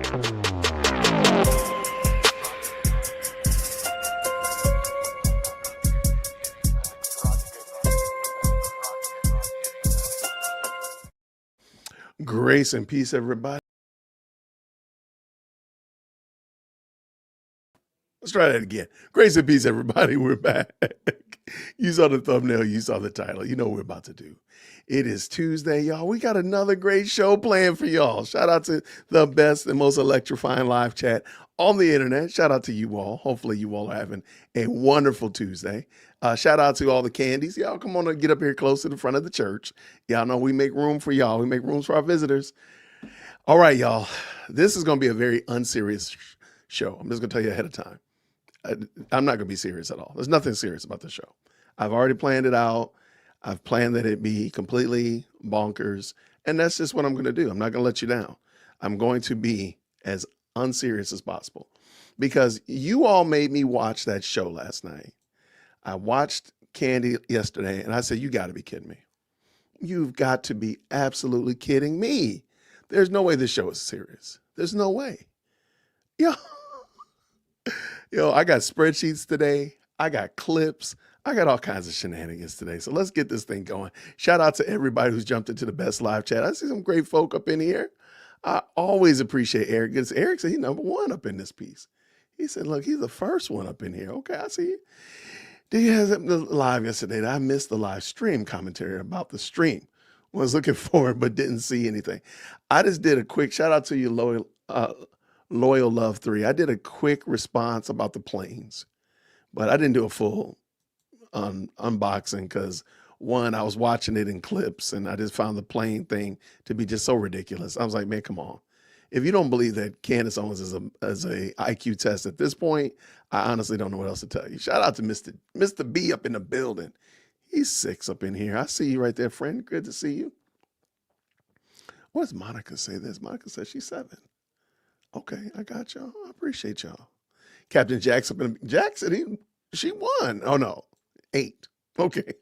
Grace and peace, everybody. Let's try that again. Grace and peace, everybody. We're back. You saw the thumbnail. You saw the title. You know what we're about to do. It is Tuesday, y'all. We got another great show planned for y'all. Shout out to the best and most electrifying live chat on the internet. Shout out to you all. Hopefully you all are having a wonderful Tuesday. Shout out to all the candies. Y'all come on and get up here close to the front of the church. Y'all know we make room for y'all. We make rooms for our visitors. All right, y'all. This is going to be a very unserious show. I'm just going to tell you ahead of time. I'm not going to be serious at all. There's nothing serious about the show. I've already planned it out. I've planned that it be completely bonkers. And that's just what I'm going to do. I'm not going to let you down. I'm going to be as unserious as possible because you all made me watch that show last night. I watched Candy yesterday and I said, you got to be kidding me. You've got to be absolutely kidding me. There's no way this show is serious. There's no way. Yo, I got spreadsheets today. I got clips. I got all kinds of shenanigans today. So let's get this thing going. Shout out to everybody who's jumped into the best live chat. I see some great folk up in here. I always appreciate Eric. Eric said he's number one up in this piece. He said, look, he's the first one up in here. Okay, I see you. Did you have the live yesterday? I missed the live stream commentary about the stream. Was looking for it, but didn't see anything. I just did a quick shout out to you, Loyal Love 3. I did a quick response about the planes, but I didn't do a full unboxing because one, I was watching it in clips and I just found the plane thing to be just so ridiculous. I was like, man, come on. If you don't believe that Candace Owens is a IQ test at this point, I honestly don't know what else to tell you. Shout out to Mr. B up in the building. He's 6 up in here. I see you right there, friend. Good to see you. What does Monica say this? Monica says she's 7. Okay, I got y'all. I appreciate y'all. Captain Jackson, she won. Oh, no, 8. Okay.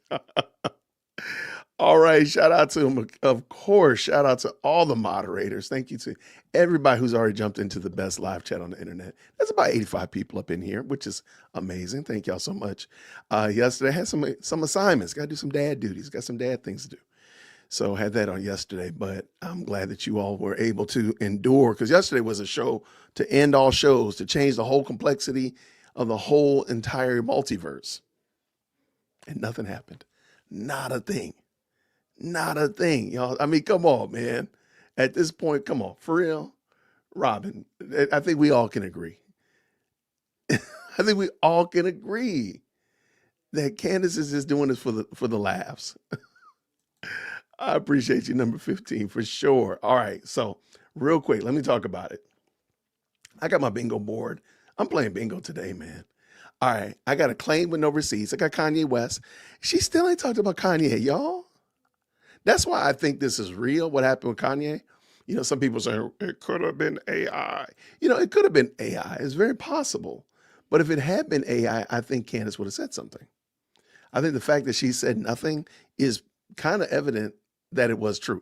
All right, shout out to him. Of course, shout out to all the moderators. Thank you to everybody who's already jumped into the best live chat on the internet. There's about 85 people up in here, which is amazing. Thank y'all so much. Yesterday, I had some assignments. Got to do some dad duties. Got some dad things to do. So had that on yesterday, but I'm glad that you all were able to endure because yesterday was a show to end all shows, to change the whole complexity of the whole entire multiverse. And nothing happened. Not a thing. Not a thing, y'all. I mean, come on, man. At this point, come on. For real, Robin, I think we all can agree. I think we all can agree that Candace is just doing this for the laughs. I appreciate you, number 15, for sure. All right, so real quick, let me talk about it. I got my bingo board. I'm playing bingo today, man. All right, I got a claim with no receipts. I got Kanye West. She still ain't talked about Kanye, y'all. That's why I think this is real, what happened with Kanye. You know, some people say, it could have been AI. You know, it could have been AI. It's very possible. But if it had been AI, I think Candace would have said something. I think the fact that she said nothing is kind of evident that it was true.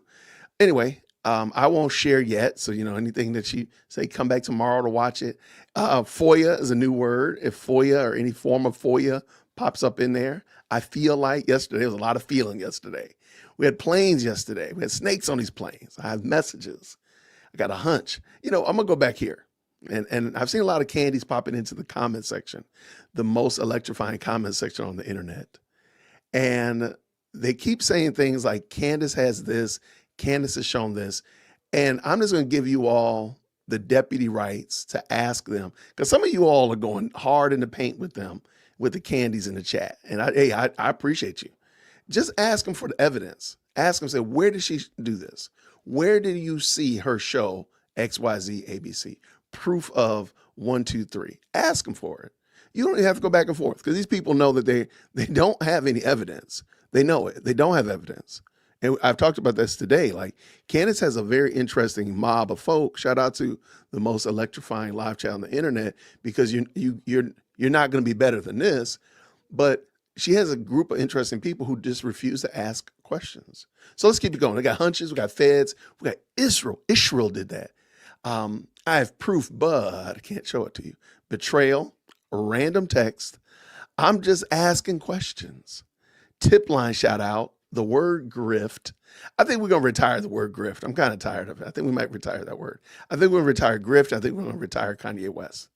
Anyway, I won't share yet. So, you know, anything that she say, come back tomorrow to watch it. FOIA is a new word. If FOIA or any form of FOIA pops up in there, I feel like yesterday, there was a lot of feeling yesterday. We had planes yesterday. We had snakes on these planes. I have messages. I got a hunch. You know, I'm going to go back here. And I've seen a lot of candies popping into the comment section, the most electrifying comment section on the internet. And they keep saying things like, Candace has this, Candace has shown this. And I'm just going to give you all the deputy rights to ask them, because some of you all are going hard in the paint with them, with the candies in the chat. And I appreciate you. Just ask them for the evidence. Ask them, say, where did she do this? Where did you see her show XYZ ABC? Proof of 1, 2, 3. Ask them for it. You don't even have to go back and forth because these people know that they don't have any evidence. They know it. They don't have evidence. And I've talked about this today. Like, Candace has a very interesting mob of folk. Shout out to the most electrifying live chat on the internet, because you're not going to be better than this. But she has a group of interesting people who just refuse to ask questions. So let's keep it going. We got hunches. We got feds. We got Israel. Israel did that. I have proof, but I can't show it to you. Betrayal, random text. I'm just asking questions. Tip line shout out. The word grift. I think we're going to retire the word grift. I'm kind of tired of it. I think we might retire that word. I think we're going to retire grift. I think we're going to retire Kanye West.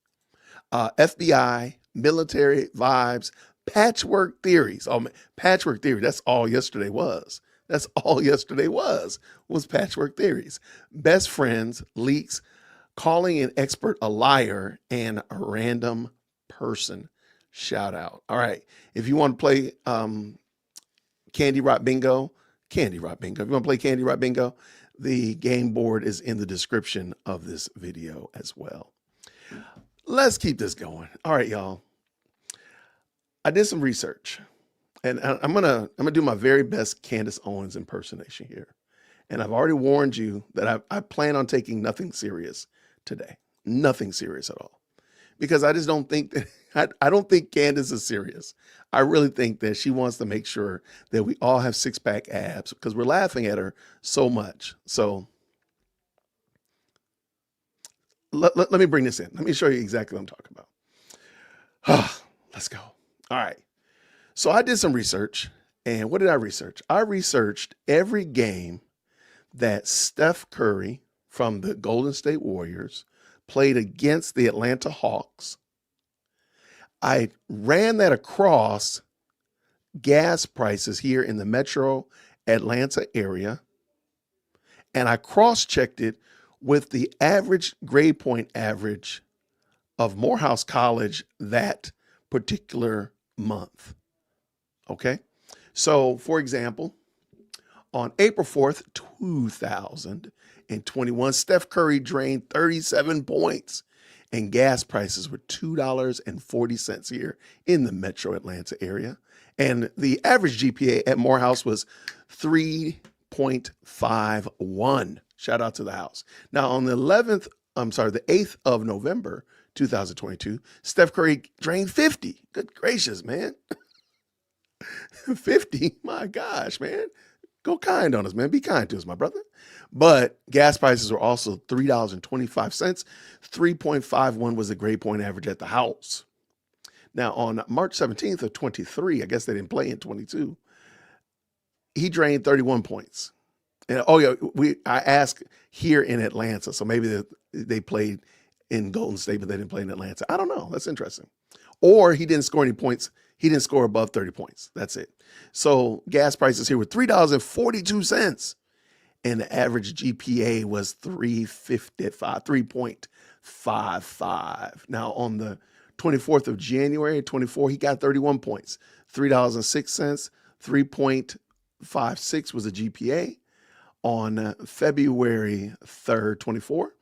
FBI, military vibes, patchwork theories. Oh, man, patchwork theory. That's all yesterday was. That's all yesterday was patchwork theories. Best friends, leaks, calling an expert a liar, and a random person shout out. All right. If you want to play Candy Rott Bingo. If you want to play Candy Rott Bingo, the game board is in the description of this video as well. Let's keep this going. All right, y'all. I did some research, and I'm gonna do my very best Candace Owens impersonation here. And I've already warned you that I plan on taking nothing serious today. Nothing serious at all. Because I just don't think that, I don't think Candace is serious. I really think that she wants to make sure that we all have six-pack abs because we're laughing at her so much. So let me bring this in. Let me show you exactly what I'm talking about. Let's go. All right. So I did some research. And what did I research? I researched every game that Steph Curry from the Golden State Warriors played against the Atlanta Hawks. I ran that across gas prices here in the metro Atlanta area, and I cross-checked it with the average grade point average of Morehouse College that particular month. Okay? So, for example, on April 4th, 2021, Steph Curry drained 37 points and gas prices were $2.40 here in the metro Atlanta area. And the average GPA at Morehouse was 3.51. Shout out to the house. Now on the 8th of November, 2022, Steph Curry drained 50. Good gracious, man. 50, my gosh, man. Go kind on us, man. Be kind to us, my brother. But gas prices were also $3.25. 3.51 was the grade point average at the house. Now, on March 17th of 23, I guess they didn't play in 22, he drained 31 points. And I asked here in Atlanta, so maybe they played in Golden State, but they didn't play in Atlanta. I don't know. That's interesting. Or he didn't score any points. He didn't score above 30 points. That's it. So gas prices here were $3.42. And the average GPA was 3.55. Now on the 24th of January, 24, he got 31 points. $3.06. 3.56 was a GPA. On February 3rd, 24,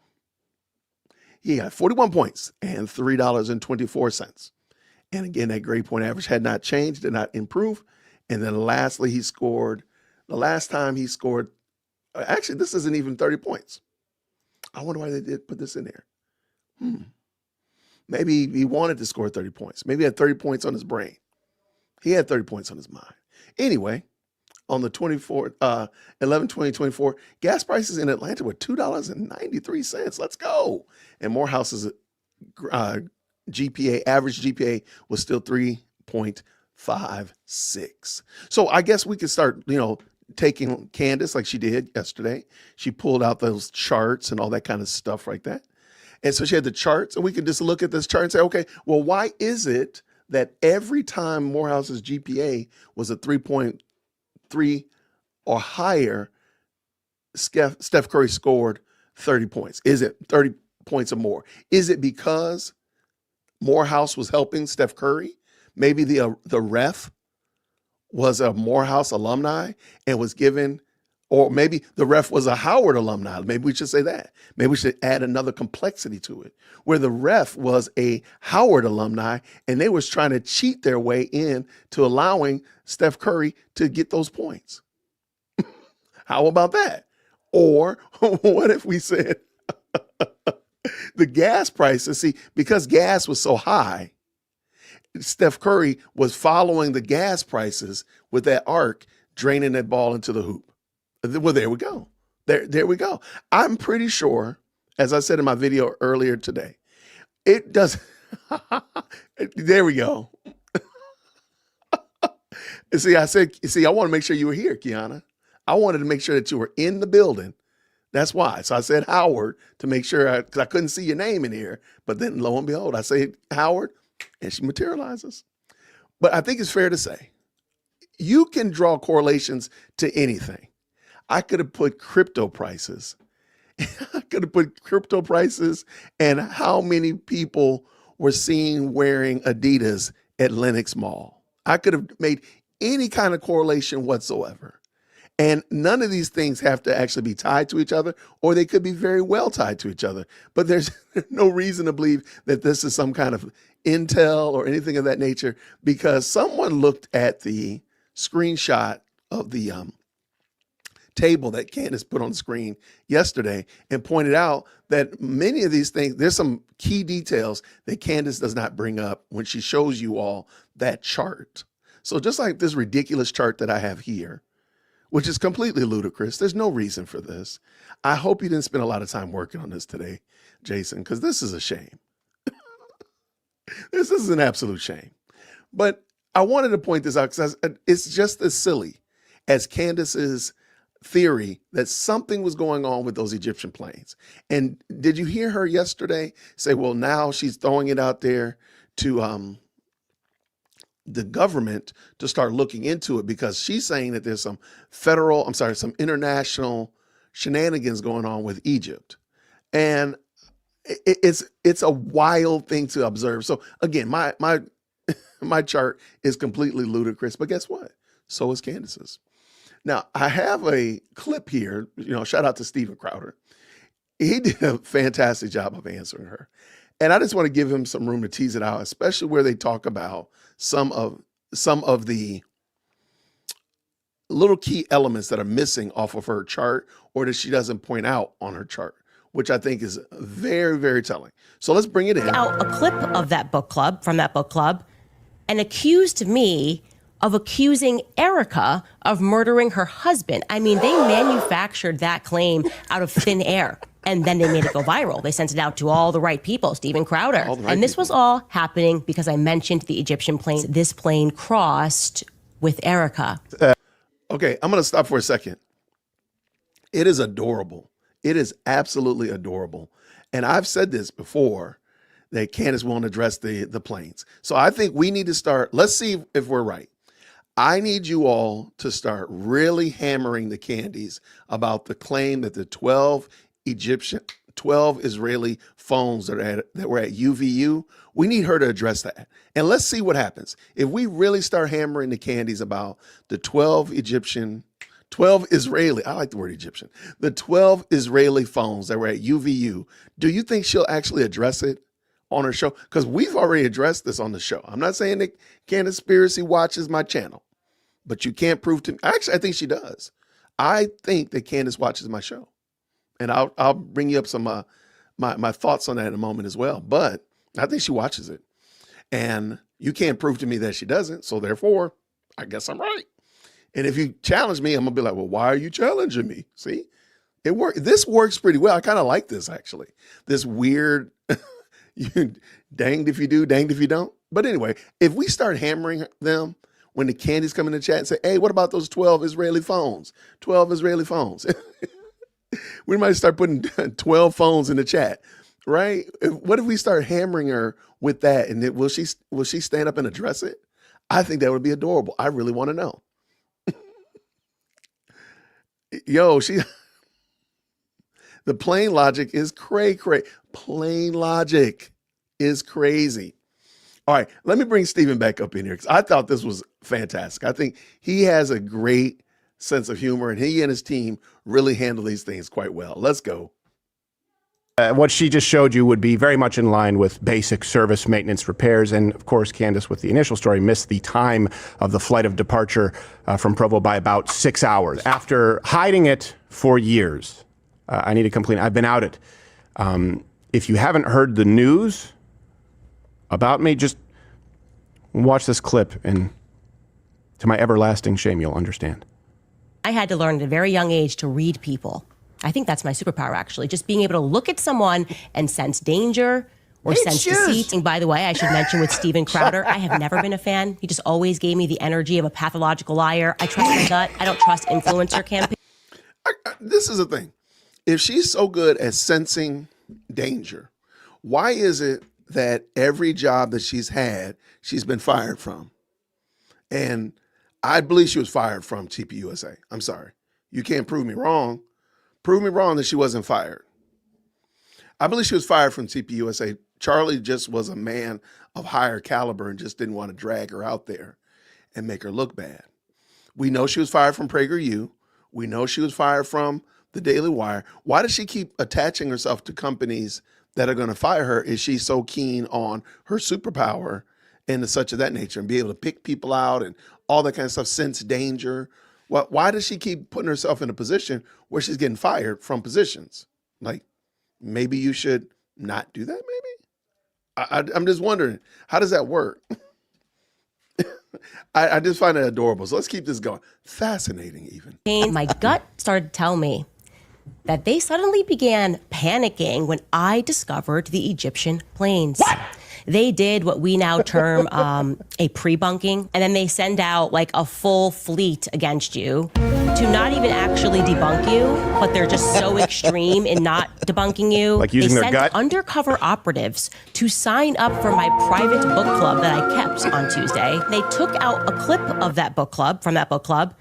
he got 41 points and $3.24. And again, that grade point average had not changed, did not improve. And then lastly, the last time he scored, actually, this isn't even 30 points. I wonder why they did put this in there. Maybe he wanted to score 30 points. Maybe he had 30 points on his brain. He had 30 points on his mind. Anyway, on the 24th, 11/20/24, gas prices in Atlanta were $2.93. Let's go. And Morehouse's GPA, average GPA was still 3.56. So I guess we could start, taking Candace like she did yesterday. She pulled out those charts and all that kind of stuff like that. And so she had the charts, and we could just look at this chart and say, okay, well, why is it that every time Morehouse's GPA was a 3.3 or higher, Steph Curry scored 30 points? Is it 30 points or more? Is it because Morehouse was helping Steph Curry? Maybe the ref was a Morehouse alumni and was given, or maybe the ref was a Howard alumni. Maybe we should say that. Maybe we should add another complexity to it, where the ref was a Howard alumni and they was trying to cheat their way in to allowing Steph Curry to get those points. How about that? Or what if we said the gas prices, because gas was so high, Steph Curry was following the gas prices with that arc, draining that ball into the hoop. Well, there we go. There we go. I'm pretty sure as I said in my video earlier today, it does. There we go. See, I want to make sure you were here, Kiana. I wanted to make sure that you were in the building. That's why. So I said Howard to make sure, because I couldn't see your name in here. But then lo and behold, I say Howard, and she materializes. But I think it's fair to say, you can draw correlations to anything. I could have put crypto prices. I could have put crypto prices and how many people were seen wearing Adidas at Lenox Mall. I could have made any kind of correlation whatsoever. And none of these things have to actually be tied to each other, or they could be very well tied to each other. But there's no reason to believe that this is some kind of intel or anything of that nature, because someone looked at the screenshot of the table that Candace put on the screen yesterday and pointed out that many of these things, there's some key details that Candace does not bring up when she shows you all that chart. So just like this ridiculous chart that I have here, which is completely ludicrous. There's no reason for this. I hope you didn't spend a lot of time working on this today, Jason, because this is a shame. This is an absolute shame. But I wanted to point this out because it's just as silly as Candace's theory that something was going on with those Egyptian planes. And did you hear her yesterday say, well, now she's throwing it out there to the government to start looking into it, because she's saying that there's some some international shenanigans going on with Egypt. And it's a wild thing to observe. So again, my chart is completely ludicrous, but guess what? So is Candace's. Now, I have a clip here, shout out to Steven Crowder. He did a fantastic job of answering her. And I just want to give him some room to tease it out, especially where they talk about some of the little key elements that are missing off of her chart, or that she doesn't point out on her chart, which I think is very, very telling. So let's bring it in. Out a clip of that book club, from that book club, and accused me of accusing Erica of murdering her husband. I mean, they manufactured that claim out of thin air, and then they made it go viral. They sent it out to all the right people, Steven Crowder. And this was all happening because I mentioned the Egyptian plane. This plane crossed with Erica. Okay, I'm going to stop for a second. It is adorable. It is absolutely adorable. And I've said this before, that Candace won't address the planes. So I think we need to start, let's see if we're right. I need you all to start really hammering the candies about the claim that the 12 Israeli phones that were at UVU, we need her to address that. And let's see what happens. If we really start hammering the candies about the 12 Israeli, I like the word Egyptian, the 12 Israeli phones that were at UVU, do you think she'll actually address it on her show? Because we've already addressed this on the show. I'm not saying that Candaspiracy watches my channel, but you can't prove to me. Actually, I think she does. I think that Candace watches my show. And I'll bring you up some my thoughts on that in a moment as well. But I think she watches it. And you can't prove to me that she doesn't. So therefore, I guess I'm right. And if you challenge me, I'm going to be like, well, why are you challenging me? See, it works. This works pretty well. I kind of like this, actually. This weird, danged if you do, danged if you don't. But anyway, if we start hammering them when the candies come in the chat and say, hey, what about those 12 Israeli phones? 12 Israeli phones. We might start putting 12 phones in the chat, right? What if we start hammering her with that? And will she stand up and address it? I think that would be adorable. I really want to know. Yo, the plane logic is cray. Plane logic is crazy. All right, let me bring Steven back up in here because I thought this was fantastic. I think he has a great sense of humor, and he and his team really handle these things quite well. Let's go. What she just showed you would be very much in line with basic service maintenance repairs. And of course, Candace, with the initial story, missed the time of the flight of departure from Provo by about 6 hours. After hiding it for years, I need to complain. I've been outed. If you haven't heard the news about me, just watch this clip, and to my everlasting shame, you'll understand. I had to learn at a very young age to read people. I think that's my superpower, actually. Just being able to look at someone and sense danger or sense deceit. And by the way, I should mention with Steven Crowder, I have never been a fan. He just always gave me the energy of a pathological liar. I trust my gut. I don't trust influencer campaigns. This is the thing. If she's so good at sensing danger, why is it that every job that she's had, she's been fired from? And I believe she was fired from TPUSA. I'm sorry. You can't prove me wrong. Prove me wrong that she wasn't fired. I believe she was fired from TPUSA. Charlie just was a man of higher caliber and just didn't want to drag her out there and make her look bad. We know she was fired from PragerU. We know she was fired from the Daily Wire. Why does she keep attaching herself to companies that are going to fire her? Is she so keen on her superpower and such of that nature and be able to pick people out and all that kind of stuff, sense danger? Why does she keep putting herself in a position where she's getting fired from positions? Like, maybe you should not do that, maybe? I'm just wondering, how does that work? I just find it adorable. So let's keep this going. Fascinating, even. My gut started to tell me that they suddenly began panicking when I discovered the Egyptian planes. What? They did what we now term a pre-bunking, and then they send out like a full fleet against you to not even actually debunk you, but they're just so extreme in not debunking you. Like using they their sent gut? undercover operatives to sign up for my private book club that I kept on Tuesday. They took out a clip of that book club, from that book club,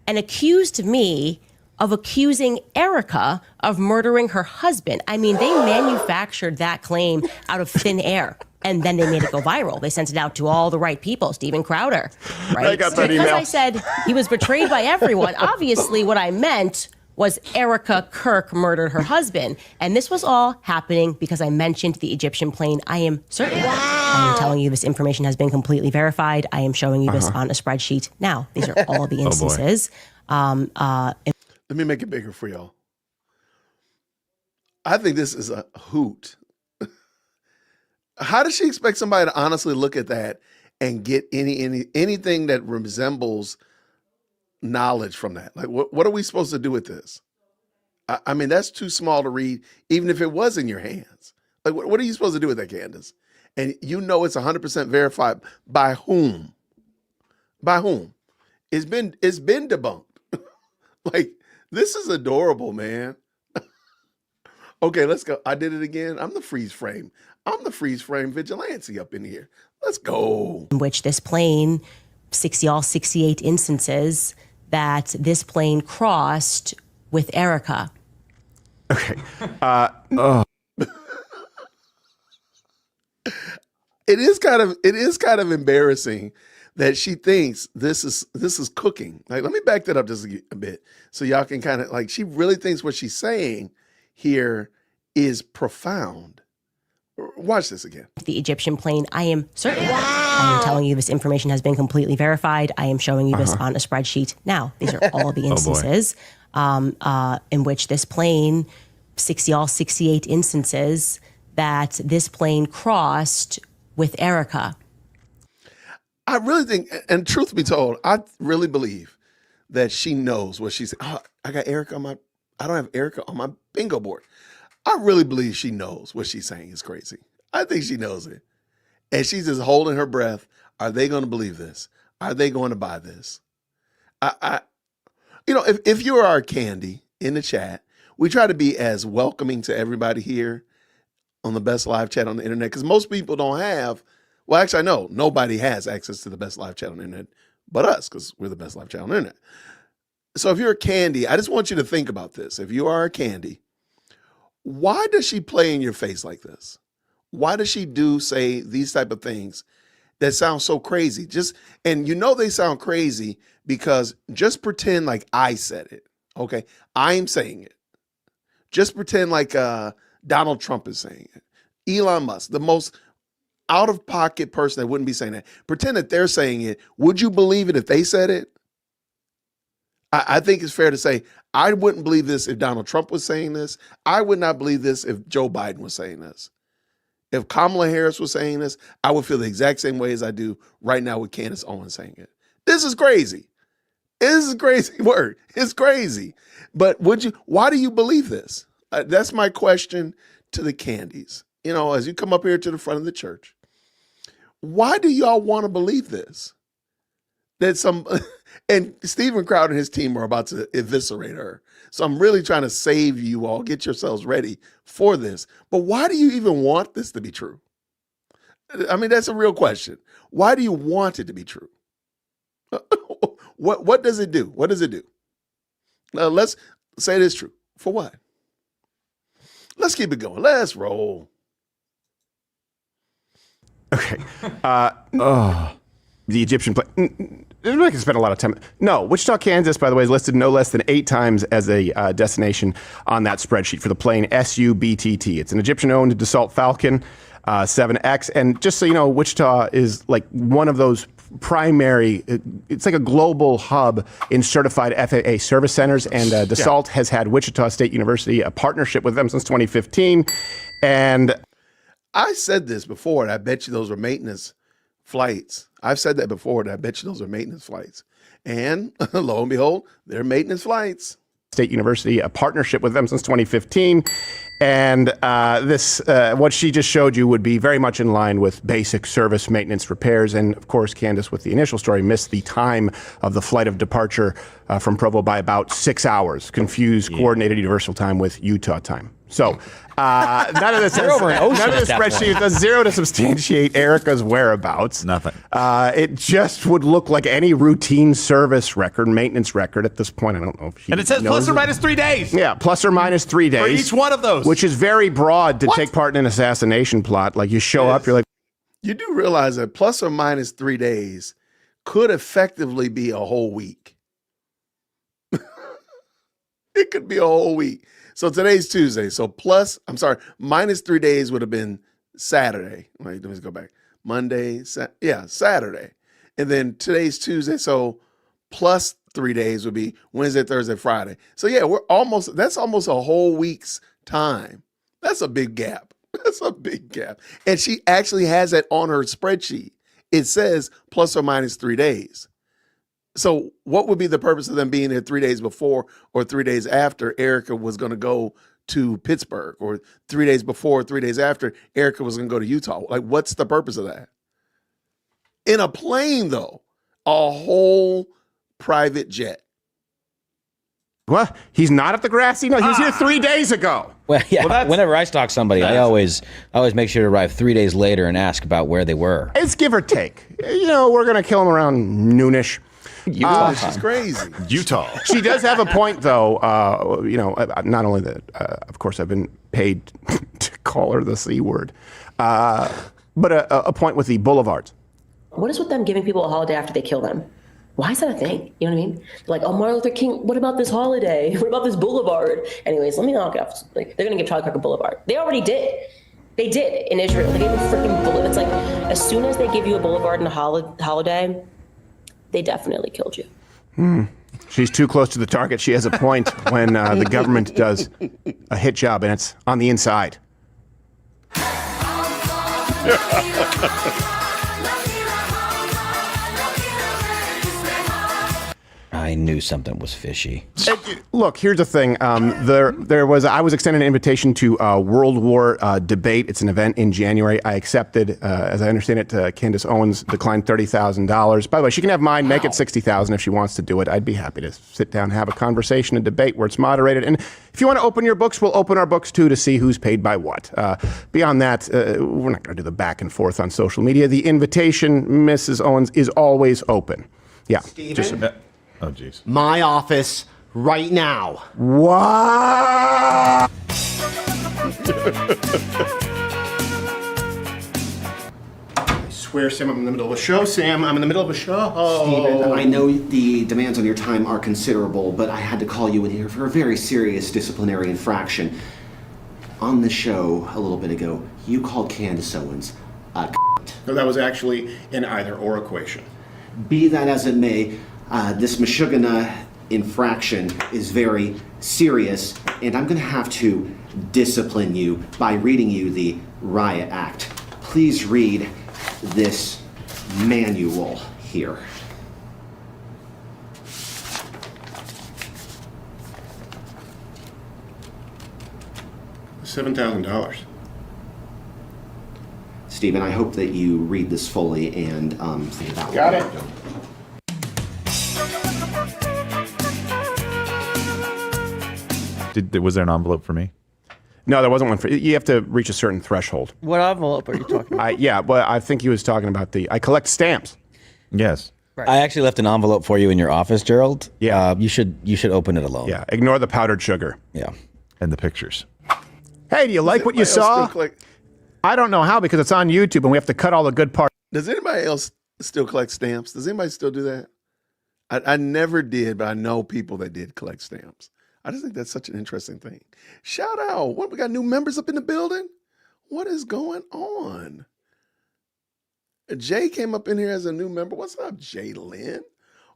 and accused me of accusing Erica of murdering her husband. I mean, they manufactured that claim out of thin air. And then they made it go viral. They sent it out to all the right people, Steven Crowder, right? I got that email. Because I said he was betrayed by everyone, obviously what I meant was Erica Kirk murdered her husband. And this was all happening because I mentioned the Egyptian plane. I am certain. Wow. I am telling you this information has been completely verified. I am showing you this on a spreadsheet. Now, these are all the instances. Let me make it bigger for y'all. I think this is a hoot. How does she expect somebody to honestly look at that and get anything that resembles knowledge from that? Like, what are we supposed to do with this? I mean, that's too small to read, even if it was in your hands. Like, what are you supposed to do with that, Candace? And you know it's 100% verified. By whom? By whom? It's been debunked. Like, this is adorable, man. Okay, let's go. I did it again. I'm the freeze frame vigilante up in here. Let's go. In which this plane, 68 instances that this plane crossed with Erica. Okay. It is kind of embarrassing that she thinks this is cooking. Like, let me back that up just a bit so y'all can kind of, like, she really thinks what she's saying here is profound. Watch this again. The Egyptian plane, I am certain. Wow. I am telling you this information has been completely verified. I am showing you this on a spreadsheet. Now, these are all the instances in which this plane, 68 instances that this plane crossed with Erica. I really think, and truth be told, I really believe that she knows what she's. Oh, I got Erica I don't have Erica on my bingo board. I really believe she knows what she's saying is crazy. I think she knows it. And she's just holding her breath. Are they going to believe this? Are they going to buy this? If you're our Candy in the chat, we try to be as welcoming to everybody here on the best live chat on the internet, because most people don't have, well, actually, I know nobody has access to the best live chat on the internet but us, because we're the best live chat on the internet. So if you're a Candy, I just want you to think about this. If you are a Candy, why does she play in your face like this? Why does she say these type of things that sound so crazy? And they sound crazy because just pretend like I said it, okay? I'm saying it. Just pretend like Donald Trump is saying it. Elon Musk, the most out-of-pocket person that wouldn't be saying that. Pretend that they're saying it. Would you believe it if they said it? I think it's fair to say I wouldn't believe this if Donald Trump was saying this. I would not believe this if Joe Biden was saying this. If Kamala Harris was saying this, I would feel the exact same way as I do right now with Candace Owens saying it. This is crazy. It's a crazy word. It's crazy. But why do you believe this? That's my question to the Candies. As you come up here to the front of the church, why do y'all want to believe this? And Steven Crowder and his team are about to eviscerate her. So I'm really trying to save you all. Get yourselves ready for this. But why do you even want this to be true? I mean, that's a real question. Why do you want it to be true? What does it do? What does it do? Let's say it is true. For what? Let's keep it going. Let's roll. Okay. The Egyptian plane. I can spend a lot of time. No, Wichita, Kansas, by the way, is listed no less than 8 times as a destination on that spreadsheet for the plane SUBTT. It's an Egyptian-owned Dassault Falcon 7X. And just so you know, Wichita is like one of those primary, it's like a global hub in certified FAA service centers. And Dassault has had Wichita State University, a partnership with them since 2015. And I said this before, and I bet you those were maintenance flights. I've said that before, and I bet you those are maintenance flights. And lo and behold, they're maintenance flights. State University, a partnership with them since 2015. And what she just showed you would be very much in line with basic service maintenance repairs. And of course, Candace, with the initial story, missed the time of the flight of departure from Provo by about 6 hours, confused coordinated universal time with Utah time. So none of this spreadsheet does zero to substantiate Erica's whereabouts. Nothing. It just would look like any routine service record, maintenance record at this point. I don't know if she And it says plus or minus 3 days. Yeah, plus or minus 3 days. For each one of those. Which is very broad to take part in an assassination plot. Like you show up, you're like. You do realize that plus or minus 3 days could effectively be a whole week. It could be a whole week. So today's Tuesday. So minus 3 days would have been Saturday. Wait, let me go back. Monday, Saturday. And then today's Tuesday. So plus 3 days would be Wednesday, Thursday, Friday. So yeah, that's almost a whole week's time. That's a big gap. That's a big gap. And she actually has it on her spreadsheet. It says plus or minus 3 days. So what would be the purpose of them being there 3 days before or 3 days after Erica was going to go to Pittsburgh, or 3 days before, 3 days after Erica was going to go to Utah? Like, what's the purpose of that? In a plane, though, a whole private jet. What? He's not at the grassy knoll? He was here 3 days ago. Well, yeah. Whenever I stalk somebody, I always make sure to arrive 3 days later and ask about where they were. It's give or take. We're going to kill him around noonish. Utah, she's crazy. Utah. She does have a point, though. Not only that, of course, I've been paid to call her the C word, but a point with the boulevards. What is with them giving people a holiday after they kill them? Why is that a thing? You know what I mean? They're like, oh, Martin Luther King, what about this holiday? What about this boulevard? Anyways, let me knock off. Like, they're going to give Charlie Kirk a boulevard. They already did. They did in Israel. They gave a freaking boulevard. It's like, as soon as they give you a boulevard and a holiday, they definitely killed you. She's too close to the target. She has a point when the government does a hit job, and it's on the inside. I knew something was fishy. Look, here's the thing. I was extended an invitation to a World War debate. It's an event in January. I accepted. As I understand it, Candace Owens declined $30,000. By the way, she can have mine. Make it $60,000 if she wants to do it. I'd be happy to sit down, have a conversation, a debate where it's moderated. And if you want to open your books, we'll open our books too to see who's paid by what. Beyond that, we're not going to do the back and forth on social media. The invitation, Mrs. Owens, is always open. Yeah. Steven? Oh, jeez. My office right now. What? I swear, Sam, I'm in the middle of a show. Sam, I'm in the middle of a show. Steven, I know the demands on your time are considerable, but I had to call you in here for a very serious disciplinary infraction. On the show a little bit ago, you called Candace Owens a No, that was actually an either-or equation. Be that as it may, this Meshuggah infraction is very serious, and I'm going to have to discipline you by reading you the Riot Act. Please read this manual here. $7,000. Stephen, I hope that you read this fully and think about Got what it. you're doing. Was there an envelope for me? No, there wasn't one for you. Have to reach a certain threshold. What envelope are you talking about? Yeah, well, I think he was talking about I collect stamps. Yes. I actually left an envelope for you in your office, Gerald. Yeah. You should open it alone. Yeah, ignore the powdered sugar. Yeah. And the pictures. Hey, do you like what you saw? I don't know how, because it's on YouTube and we have to cut all the good parts. Does anybody else still collect stamps? Does anybody still do that? I never did, but I know people that did collect stamps. I just think that's such an interesting thing. Shout out. What, we got new members up in the building? What is going on? Jay came up in here as a new member. What's up, Jay Lynn?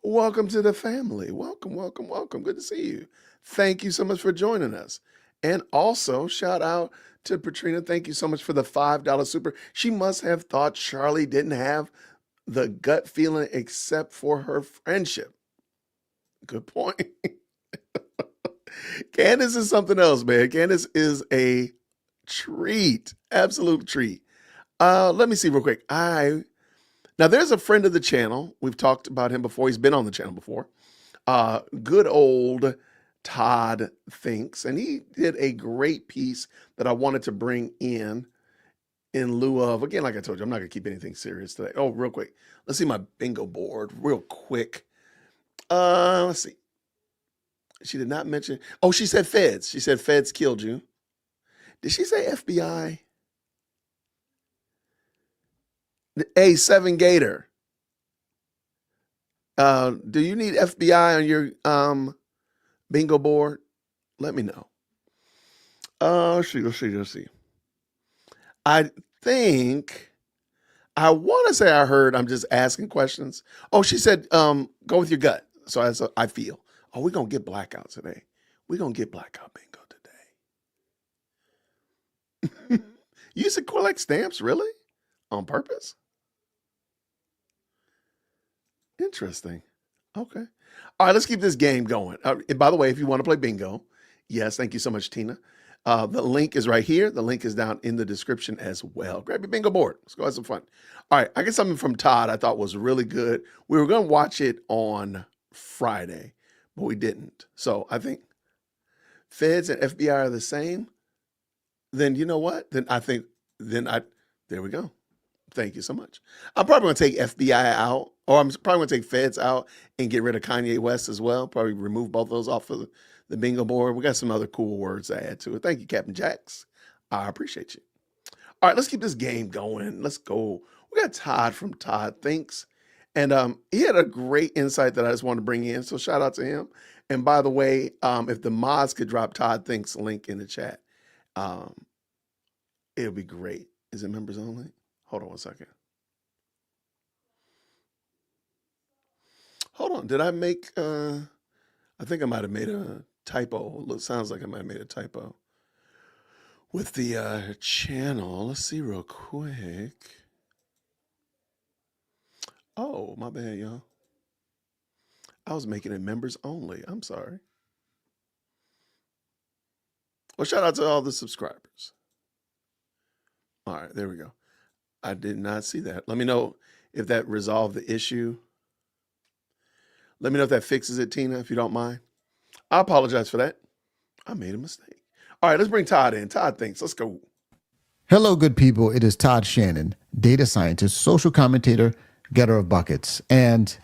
Welcome to the family. Welcome, welcome, welcome. Good to see you. Thank you so much for joining us. And also, shout out to Patrina. Thank you so much for the $5 super. She must have thought Charlie didn't have the gut feeling except for her friendship. Good point. Candace is something else, man. Candace is a treat, absolute treat. Let me see real quick. Now there's a friend of the channel. We've talked about him before. He's been on the channel before. Good old Todd Thinks, and he did a great piece that I wanted to bring in lieu of, again, like I told you, I'm not gonna keep anything serious today. Oh, real quick. Let's see my bingo board real quick. Let's see. She did not mention, oh, she said feds. She said feds killed you. Did she say FBI? A7 Gator. Do you need FBI on your bingo board? Let me know. Let's see. I think, I want to say I heard, I'm just asking questions. Oh, she said, go with your gut. So I feel. Oh, we're going to get blackout today. We're going to get blackout bingo today. You used to collect stamps, really? On purpose? Interesting. Okay. All right, let's keep this game going. And by the way, if you want to play bingo, yes, thank you so much, Tina. The link is right here. The link is down in the description as well. Grab your bingo board. Let's go have some fun. All right, I got something from Todd I thought was really good. We were going to watch it on Friday, but we didn't. So I think feds and FBI are the same. Then you know what? There we go. Thank you so much. I'm probably going to take FBI out, or I'm probably going to take feds out and get rid of Kanye West as well. Probably remove both of those off of the bingo board. We got some other cool words to add to it. Thank you, Captain Jax. I appreciate you. All right, let's keep this game going. Let's go. We got Todd from Todd Thinks. And he had a great insight that I just wanted to bring in. So shout out to him. And by the way, if the mods could drop Todd Thinks link in the chat, it would be great. Is it members only? Hold on one second. Hold on. Did I make, I think I might have made a typo. It sounds like I might have made a typo with the channel. Let's see real quick. Oh, my bad, y'all. I was making it members only. I'm sorry. Well, shout out to all the subscribers. All right, there we go. I did not see that. Let me know if that resolved the issue. Let me know if that fixes it, Tina, if you don't mind. I apologize for that. I made a mistake. All right, let's bring Todd in. Todd Thinks. Let's go. Hello, good people. It is Todd Shannon, data scientist, social commentator, getter of buckets. And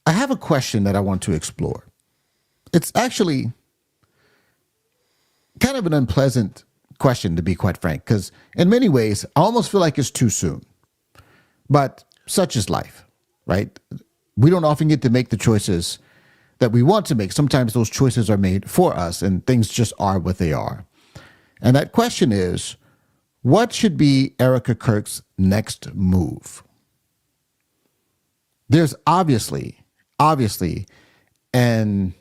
I have a question that I want to explore. It's actually kind of an unpleasant question, to be quite frank, because in many ways, I almost feel like it's too soon. But such is life, right? We don't often get to make the choices that we want to make. Sometimes those choices are made for us and things just are what they are. And that question is, what should be Erica Kirk's next move? There's obviously an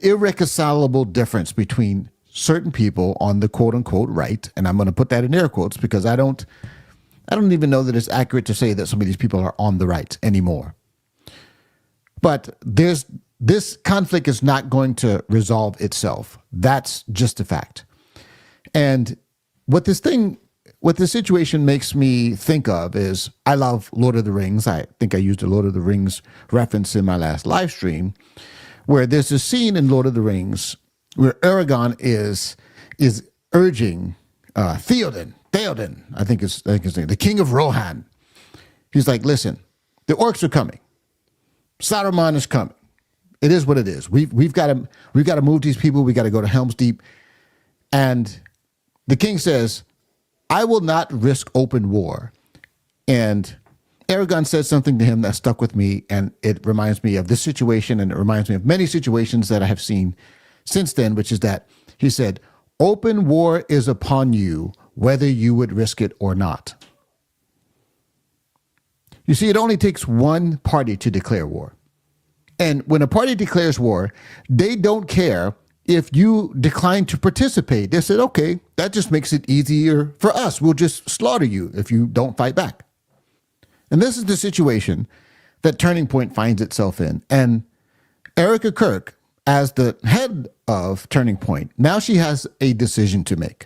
irreconcilable difference between certain people on the quote unquote right, and I'm going to put that in air quotes because I don't even know that it's accurate to say that some of these people are on the right anymore. But there's this conflict is not going to resolve itself. That's just a fact. And what this situation makes me think of is, I love Lord of the Rings. I think I used a Lord of the Rings reference in my last live stream, where there's a scene in Lord of the Rings where Aragorn is urging Theoden, I think his name, the King of Rohan. He's like, listen, the orcs are coming. Saruman is coming. It is what it is. We've got to move these people. We got to go to Helm's Deep. And the king says, I will not risk open war. And Aragorn said something to him that stuck with me, and it reminds me of this situation, and it reminds me of many situations that I have seen since then, which is that he said, open war is upon you, whether you would risk it or not. You see, it only takes one party to declare war. And when a party declares war, they don't care if you decline to participate. They said, okay, that just makes it easier for us. We'll just slaughter you if you don't fight back. And this is the situation that Turning Point finds itself in. And Erica Kirk, as the head of Turning Point, now she has a decision to make.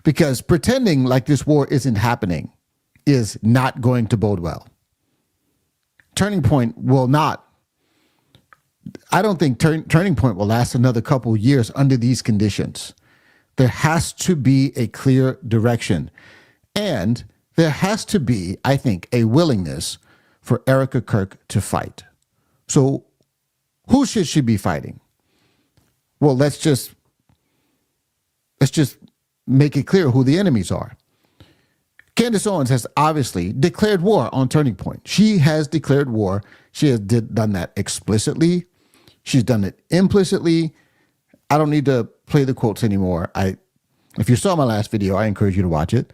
Because pretending like this war isn't happening is not going to bode well. Turning Point will not. I don't think Turning Point will last another couple years under these conditions. There has to be a clear direction. And there has to be, I think, a willingness for Erica Kirk to fight. So who should she be fighting? Well, let's just make it clear who the enemies are. Candace Owens has obviously declared war on Turning Point. She has declared war. She has done that explicitly. She's done it implicitly. I don't need to play the quotes anymore. If you saw my last video, I encourage you to watch it.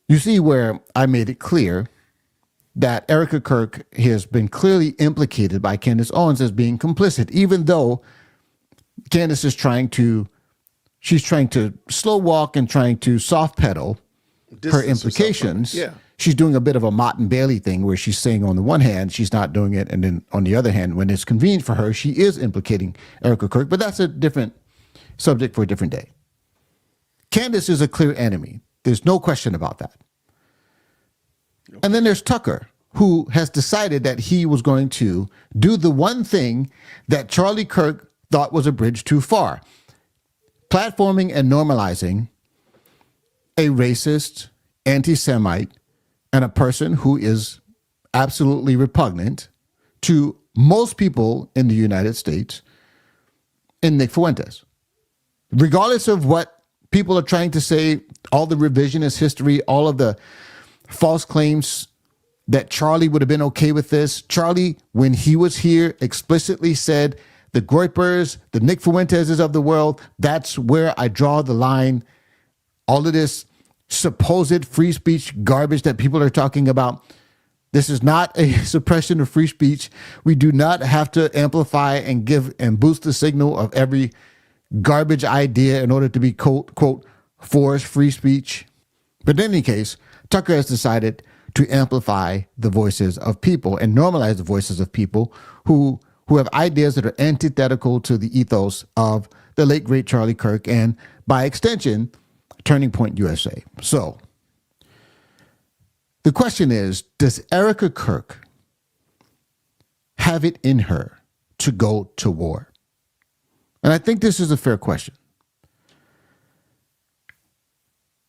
You see where I made it clear that Erica Kirk has been clearly implicated by Candace Owens as being complicit, even though Candace is trying to slow walk and trying to soft pedal her implications. Yeah. She's doing a bit of a Mott and Bailey thing where she's saying on the one hand, she's not doing it. And then on the other hand, when it's convenient for her, she is implicating Erica Kirk. But that's a different subject for a different day. Candace is a clear enemy. There's no question about that. And then there's Tucker, who has decided that he was going to do the one thing that Charlie Kirk thought was a bridge too far. Platforming and normalizing a racist, anti-Semite, and a person who is absolutely repugnant to most people in the United States in Nick Fuentes. Regardless of what people are trying to say, all the revisionist history, all of the false claims that Charlie would have been okay with this. Charlie, when he was here, explicitly said, the Groypers, the Nick Fuenteses of the world, that's where I draw the line. All of this supposed free speech garbage that people are talking about, this is not a suppression of free speech. We do not have to amplify and give and boost the signal of every garbage idea in order to be, quote, for free speech. But in any case, Tucker has decided to amplify the voices of people and normalize the voices of people who have ideas that are antithetical to the ethos of the late, great Charlie Kirk and, by extension, Turning Point USA. So the question is, does Erica Kirk have it in her to go to war? And I think this is a fair question.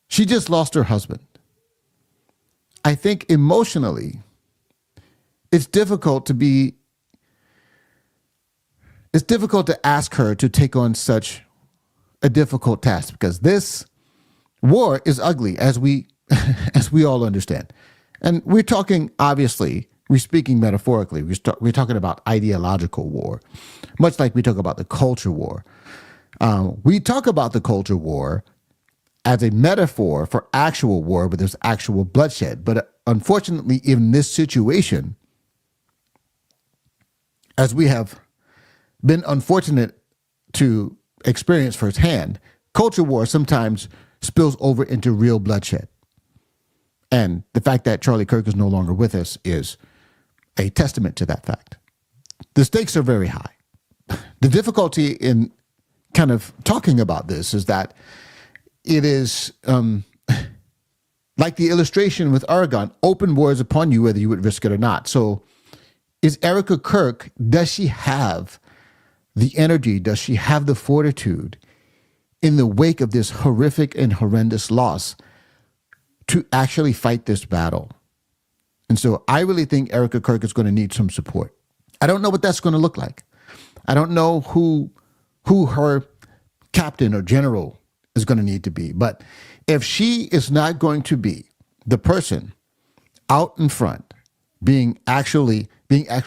She just lost her husband. I think emotionally, it's difficult to ask her to take on such a difficult task, because this war is ugly, as we all understand. And we're talking, obviously, we're speaking metaphorically. We're talking about ideological war, much like we talk about the culture war. We talk about the culture war as a metaphor for actual war, but there's actual bloodshed. But unfortunately, in this situation, as we have been unfortunate to experience firsthand, culture war sometimes spills over into real bloodshed. And the fact that Charlie Kirk is no longer with us is a testament to that fact. the stakes are very high. The difficulty in kind of talking about this is that it is like the illustration with Oregon, open wars upon you whether you would risk it or not. So is Erica Kirk, does she have the energy, does she have the fortitude in the wake of this horrific and horrendous loss to actually fight this battle? And so I really think Erica Kirk is going to need some support. I don't know what that's going to look like. I don't know who her captain or general is going to need to be. But if she is not going to be the person out in front, being actually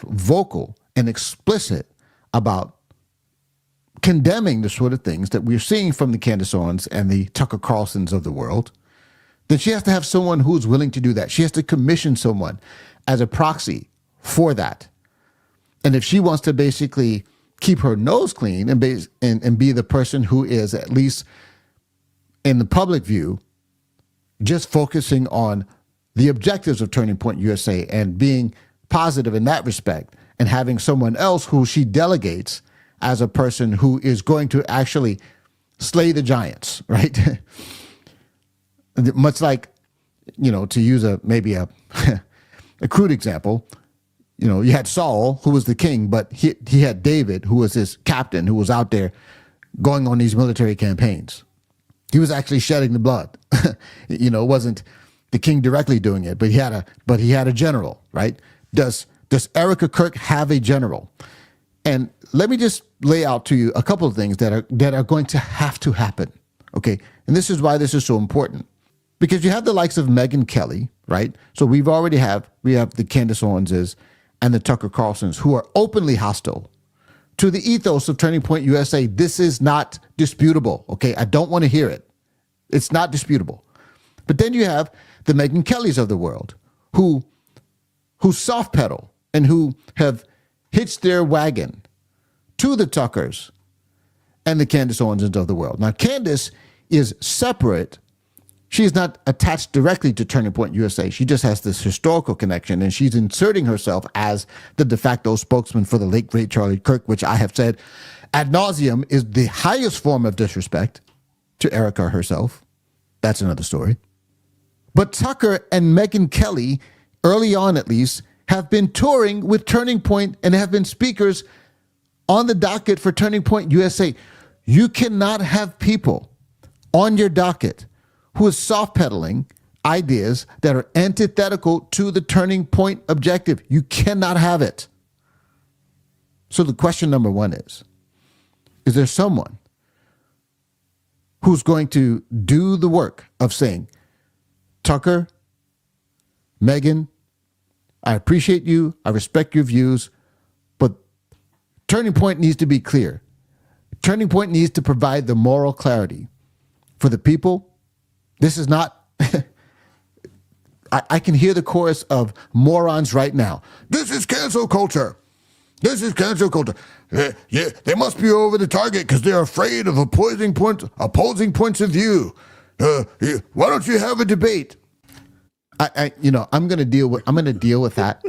vocal and explicit about condemning the sort of things that we're seeing from the Candace Owens and the Tucker Carlsons of the world, then she has to have someone who's willing to do that. She has to commission someone as a proxy for that. And if she wants to basically keep her nose clean and be the person who is, at least in the public view, just focusing on the objectives of Turning Point USA and being positive in that respect, and having someone else who she delegates as a person who is going to actually slay the giants, right? Much like, to use maybe a crude example, you had Saul, who was the king, but he had David, who was his captain, who was out there going on these military campaigns. He was actually shedding the blood. It wasn't the king directly doing it, but he had a general, right? Does Erica Kirk have a general? And let me just lay out to you a couple of things that are going to happen. Okay. And this is why this is so important. Because you have the likes of Megyn Kelly, right? So we have the Candace Owenses and the Tucker Carlsons who are openly hostile to the ethos of Turning Point USA. This is not disputable, okay? I don't want to hear it. It's not disputable. But then you have the Megyn Kellys of the world who soft pedal and who have hitched their wagon to the Tuckers and the Candace Owensens of the world. Now, Candace is separate. She is not attached directly to Turning Point USA. She just has this historical connection, and she's inserting herself as the de facto spokesman for the late, great Charlie Kirk, which I have said ad nauseum is the highest form of disrespect to Erica herself. That's another story. But Tucker and Megyn Kelly, early on at least, have been touring with Turning Point and have been speakers on the docket for Turning Point USA. You cannot have people on your docket who is soft pedaling ideas that are antithetical to the Turning Point objective. You cannot have it. So the question number one is there someone who's going to do the work of saying, Tucker, Megyn, I appreciate you, I respect your views, but Turning Point needs to be clear. Turning Point needs to provide the moral clarity for the people. This is not, I can hear the chorus of morons right now. This is cancel culture. This is cancel culture. Yeah, they must be over the target because they're afraid of opposing points of view. Why don't you have a debate? I'm going to deal with that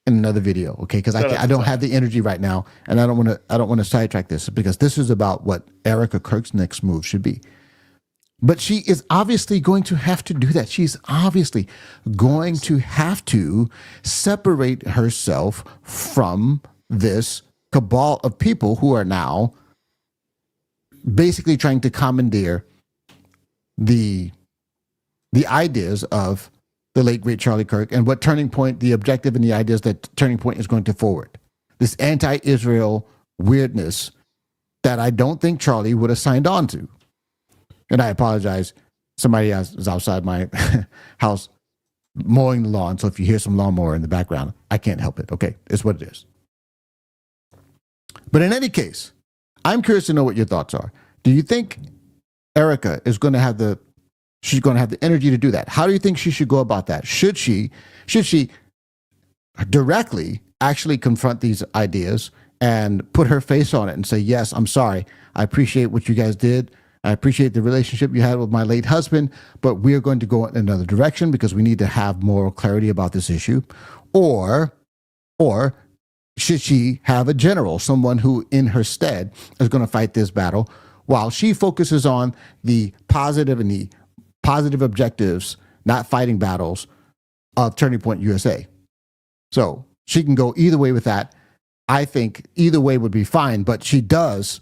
in another video, okay? Because I don't have the energy right now, and I don't want to sidetrack this because this is about what Erica Kirk's next move should be. But she is obviously going to have to do that. She's obviously going to have to separate herself from this cabal of people who are now basically trying to commandeer the ideas of the late, great Charlie Kirk and what Turning Point, the objective and the ideas that Turning Point is going to forward. This anti-Israel weirdness that I don't think Charlie would have signed on to. And I apologize. Somebody is outside my house mowing the lawn. So if you hear some lawnmower in the background, I can't help it. Okay, it's what it is. But in any case, I'm curious to know what your thoughts are. Do you think Erica is going to have the energy to do that? How do you think she should go about that? Should she directly actually confront these ideas and put her face on it and say, yes, I'm sorry. I appreciate what you guys did. I appreciate the relationship you had with my late husband, but we're going to go in another direction because we need to have moral clarity about this issue. Or should she have a general, someone who in her stead is going to fight this battle while she focuses on the positive and the positive objectives, not fighting battles of Turning Point USA. So she can go either way with that. I think either way would be fine, but she does,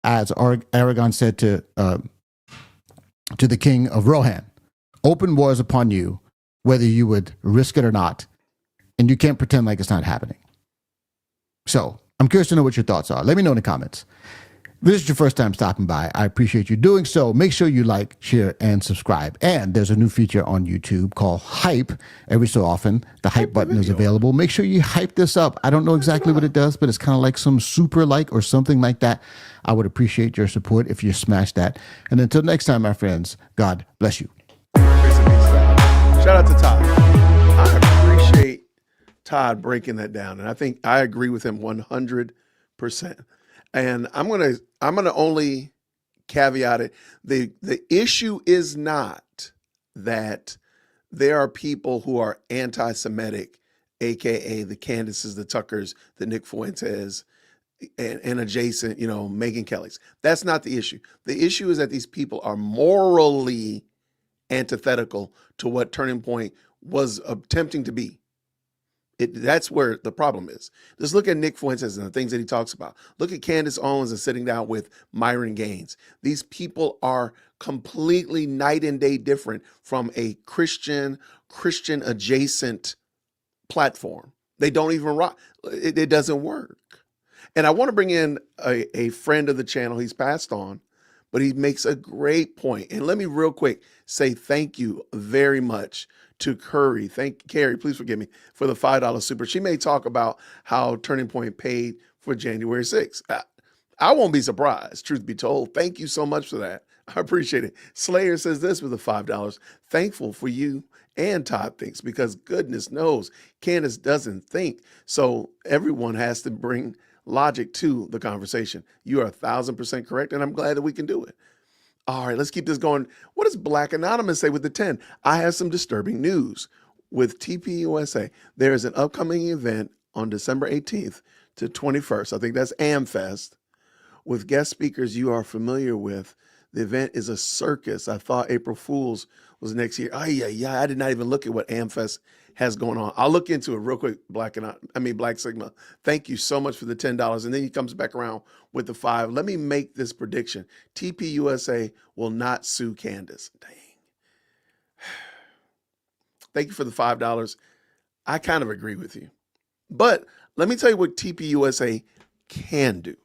as Aragon said to the king of Rohan, open wars upon you, whether you would risk it or not, and you can't pretend like it's not happening. So I'm curious to know what your thoughts are. Let me know in the comments. If this is your first time stopping by, I appreciate you doing so. Make sure you like, share, and subscribe. And there's a new feature on YouTube called Hype. Every so often, the hype button is available. Make sure you hype this up. I don't know exactly what it does, but it's kind of like some super like or something like that. I would appreciate your support if you smash that. And until next time, my friends, God bless you. Shout out to Todd. I appreciate Todd breaking that down, and I think I agree with him 100%. And I'm gonna only caveat it. The issue is not that there are people who are anti-Semitic, aka the Candaces, the Tuckers, the Nick Fuentes, and adjacent, Megyn Kelly's. That's not the issue. The issue is that these people are morally antithetical to what Turning Point was attempting to be. That's where the problem is. Just look at Nick Fuentes and the things that he talks about. Look at Candace Owens and sitting down with Myron Gaines. These people are completely night and day different from a Christian adjacent platform. They don't even rock. It doesn't work. And I want to bring in a friend of the channel. He's passed on, but he makes a great point. And let me real quick say thank you very much to Carrie, please forgive me, for the $5 super. She may talk about how Turning Point paid for January 6th. I won't be surprised, truth be told. Thank you so much for that. I appreciate it. Slayer says this with the $5. Thankful for you and Todd thinks, because goodness knows Candace doesn't think. So everyone has to bring logic to the conversation. You are 1,000% correct, and I'm glad that we can do it. All right, let's keep this going. What does Black Anonymous say with the 10? I have some disturbing news with TPUSA. There is an upcoming event on December 18th to 21st. I think that's AmFest, with guest speakers you are familiar with. The event is a circus. I thought April Fool's was next year. I did not even look at what AmFest has going on. I'll look into it real quick, Black Sigma. Thank you so much for the $10. And then he comes back around with the 5. Let me make this prediction. TPUSA will not sue Candace. Dang. Thank you for the $5. I kind of agree with you. But let me tell you what TPUSA can do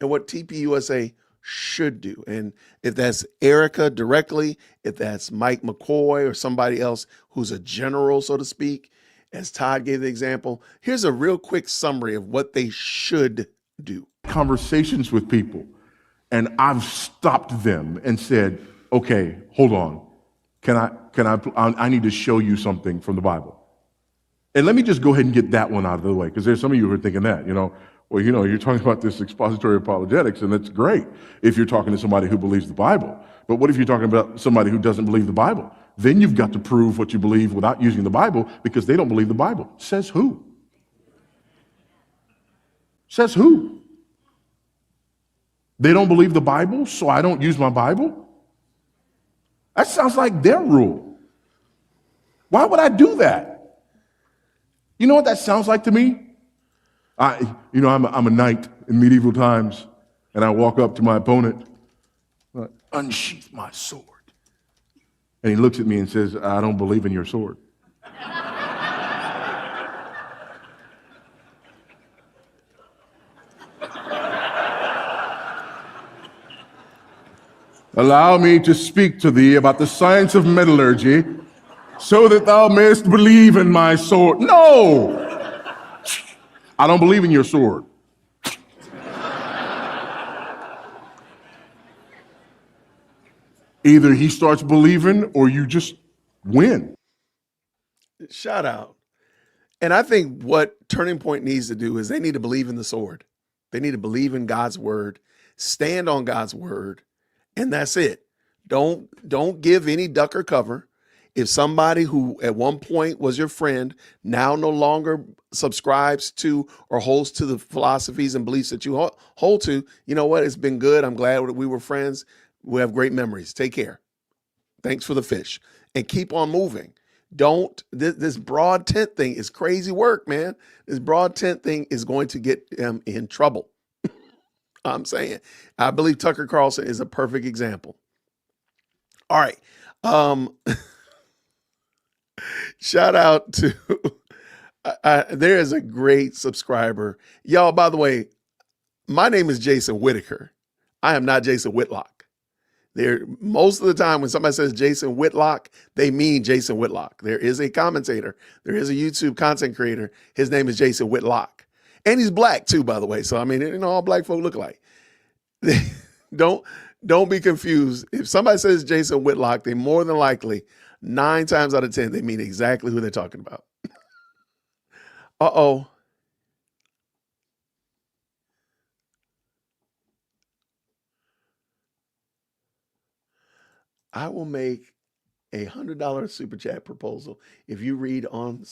and what TPUSA should do. And if that's Erica directly, if that's Mike McCoy or somebody else who's a general, so to speak, as Todd gave the example, here's a real quick summary of what they should do. Conversations with people, and I've stopped them and said, okay, hold on. I need to show you something from the Bible. And let me just go ahead and get that one out of the way, because there's some of you who are thinking that, well, you're talking about this expository apologetics, and that's great if you're talking to somebody who believes the Bible. But what if you're talking about somebody who doesn't believe the Bible? Then you've got to prove what you believe without using the Bible, because they don't believe the Bible. Says who? Says who? They don't believe the Bible, so I don't use my Bible? That sounds like their rule. Why would I do that? You know what that sounds like to me? I'm a knight in medieval times, and I walk up to my opponent, unsheath my sword. And he looks at me and says, I don't believe in your sword. Allow me to speak to thee about the science of metallurgy, so that thou mayest believe in my sword. No! I don't believe in your sword. Either he starts believing or you just win. Shout out. And I think what Turning Point needs to do is they need to believe in the sword. They need to believe in God's word, stand on God's word, and that's it. Don't give any duck or cover. If somebody who at one point was your friend now no longer subscribes to or holds to the philosophies and beliefs that you hold to, you know what? It's been good. I'm glad we were friends. We have great memories. Take care. Thanks for the fish. And keep on moving. Don't, this broad tent thing is crazy work, man. This broad tent thing is going to get him in trouble. I'm saying, I believe Tucker Carlson is a perfect example. All right. Shout out to, there is a great subscriber. Y'all, by the way, my name is Jason Whitaker. I am not Jason Whitlock. Most of the time when somebody says Jason Whitlock, they mean Jason Whitlock. There is a commentator. There is a YouTube content creator. His name is Jason Whitlock. And he's black too, by the way. So, I mean, you know, all black folk look alike. Don't be confused. If somebody says Jason Whitlock, they more than likely, 9 times out of 10, they mean exactly who they're talking about. Uh-oh. I will make a $100 super chat proposal if you read on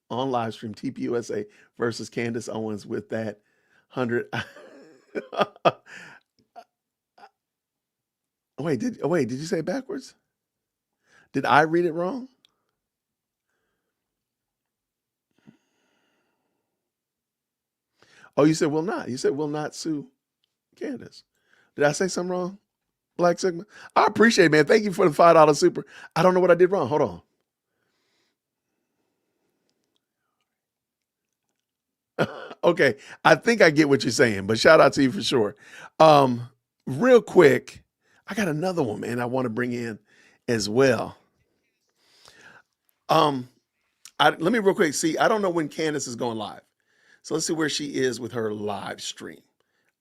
live stream TPUSA versus Candace Owens with that 100. Wait, did you say it backwards? Did I read it wrong? Oh, you said will not. You said will not sue Candace. Did I say something wrong? Black Sigma. I appreciate it, man. Thank you for the $5 super. I don't know what I did wrong. Hold on. Okay. I think I get what you're saying, but shout out to you for sure. Real quick, I got another one, man, I want to bring in as well. Let me real quick see. I don't know when Candace is going live. So let's see where she is with her live stream.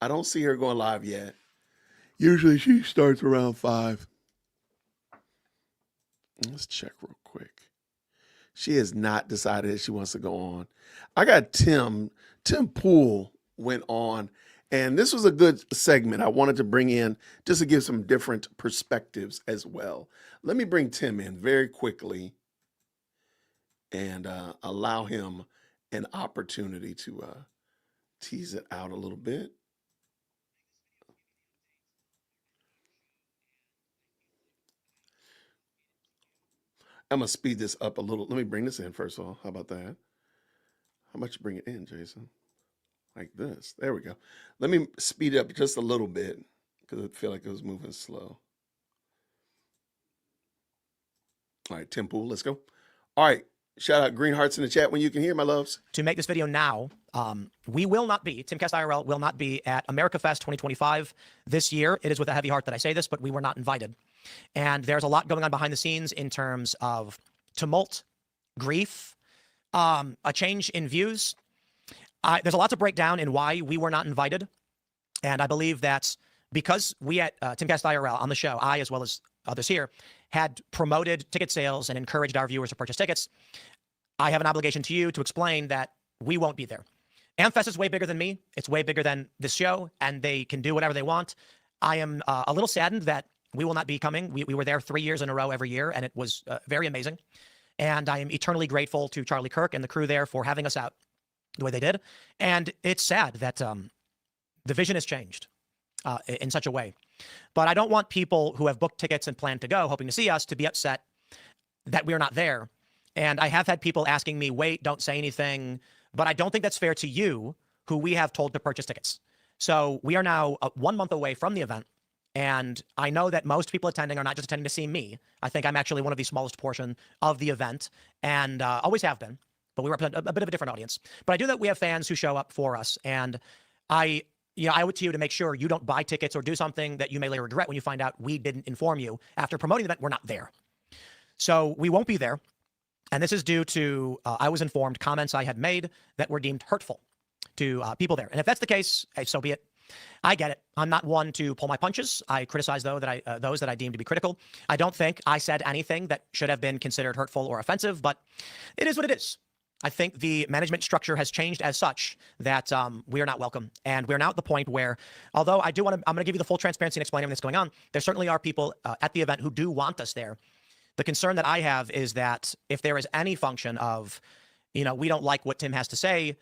I don't see her going live yet. Usually she starts around 5. Let's check real quick. She has not decided that she wants to go on. I got Tim. Tim Poole went on, and this was a good segment I wanted to bring in just to give some different perspectives as well. Let me bring Tim in very quickly and allow him an opportunity to tease it out a little bit. I'm going to speed this up a little. Let me bring this in first of all. How about that? How much you bring it in, Jason? Like this. There we go. Let me speed it up just a little bit because I feel like it was moving slow. All right, Tim Poole, let's go. All right. Shout out Green Hearts in the chat when you can hear, my loves. To make this video now, we will not be, Timcast IRL will not be at America Fest 2025 this year. It is with a heavy heart that I say this, but we were not invited. And there's a lot going on behind the scenes in terms of tumult, grief, a change in views. There's a lot to break down in why we were not invited. And I believe that because we at Timcast IRL on the show, I as well as others here, had promoted ticket sales and encouraged our viewers to purchase tickets, I have an obligation to you to explain that we won't be there. AmFest is way bigger than me. It's way bigger than this show, and they can do whatever they want. I am a little saddened that we will not be coming. We were there 3 years in a row every year, and it was very amazing. And I am eternally grateful to Charlie Kirk and the crew there for having us out the way they did. And it's sad that the vision has changed in such a way. But I don't want people who have booked tickets and plan to go, hoping to see us, to be upset that we're not there. And I have had people asking me, wait, don't say anything. But I don't think that's fair to you, who we have told to purchase tickets. So we are now 1 month away from the event. And I know that most people attending are not just attending to see me. I think I'm actually one of the smallest portion of the event, and always have been. But we represent a bit of a different audience. But I do that we have fans who show up for us. And I owe it to you to make sure you don't buy tickets or do something that you may later regret when you find out we didn't inform you. After promoting the event, we're not there. So we won't be there. And this is due to, I was informed, comments I had made that were deemed hurtful to people there. And if that's the case, hey, so be it. I get it. I'm not one to pull my punches. I criticize those that I deem to be critical. I don't think I said anything that should have been considered hurtful or offensive, but it is what it is. I think the management structure has changed as such that we are not welcome. And we're now at the point where, although I'm going to give you the full transparency and explain everything that's going on, there certainly are people at the event who do want us there. The concern that I have is that if there is any function of, we don't like what Tim has to say,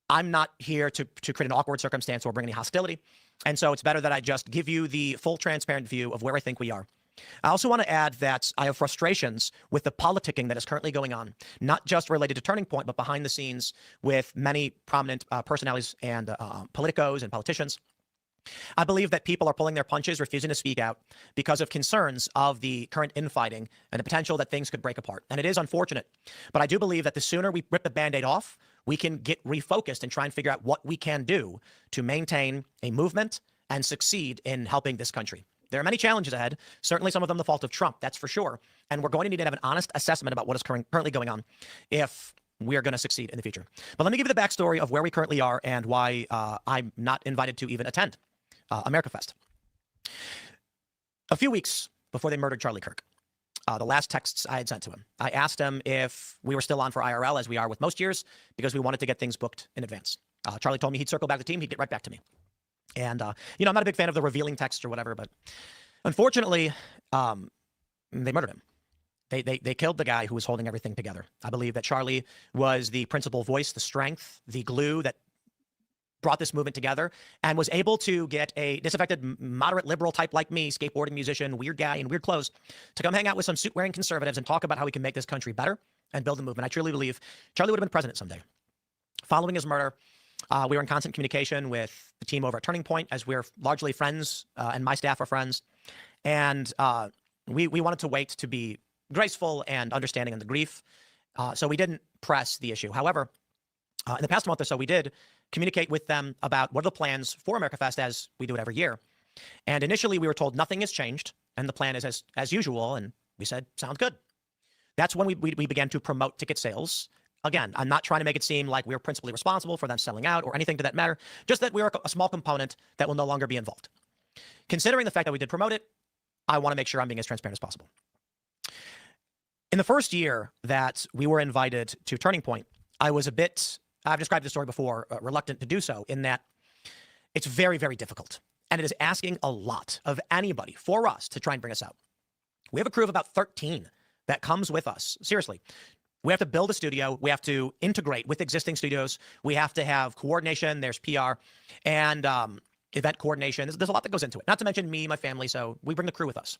I'm not here to create an awkward circumstance or bring any hostility. And so it's better that I just give you the full transparent view of where I think we are. I also want to add that I have frustrations with the politicking that is currently going on, not just related to Turning Point, but behind the scenes with many prominent personalities and politicos and politicians. I believe that people are pulling their punches, refusing to speak out because of concerns of the current infighting and the potential that things could break apart. And it is unfortunate. But I do believe that the sooner we rip the Band-Aid off, we can get refocused and try and figure out what we can do to maintain a movement and succeed in helping this country. There are many challenges ahead, certainly some of them the fault of Trump, that's for sure. And we're going to need to have an honest assessment about what is currently going on if we are going to succeed in the future. But let me give you the backstory of where we currently are and why I'm not invited to even attend America Fest. A few weeks before they murdered Charlie Kirk, the last texts I had sent to him, I asked him if we were still on for IRL as we are with most years because we wanted to get things booked in advance. Charlie told me he'd circle back the team. He'd get right back to me. And, I'm not a big fan of the revealing text or whatever, but unfortunately, they murdered him. They killed the guy who was holding everything together. I believe that Charlie was the principal voice, the strength, the glue that brought this movement together and was able to get a disaffected, moderate liberal type like me, skateboarding musician, weird guy in weird clothes, to come hang out with some suit-wearing conservatives and talk about how we can make this country better and build a movement. I truly believe Charlie would have been president someday. Following his murder, we were in constant communication with the team over at Turning Point, as we're largely friends, and my staff are friends. And we wanted to wait to be graceful and understanding in the grief. So we didn't press the issue. However, in the past month or so, we did communicate with them about what are the plans for America Fest as we do it every year. And initially, we were told nothing has changed and the plan is as usual. And we said, sounds good. That's when we began to promote ticket sales. Again, I'm not trying to make it seem like we're principally responsible for them selling out or anything to that matter, just that we're a small component that will no longer be involved. Considering the fact that we did promote it, I want to make sure I'm being as transparent as possible. In the first year that we were invited to Turning Point, I was a bit, I've described this story before, reluctant to do so, in that it's very, very difficult. And it is asking a lot of anybody for us to try and bring us out. We have a crew of about 13 that comes with us. Seriously. We have to build a studio. We have to integrate with existing studios. We have to have coordination. There's PR and event coordination. There's a lot that goes into it. Not to mention me, my family. So we bring the crew with us.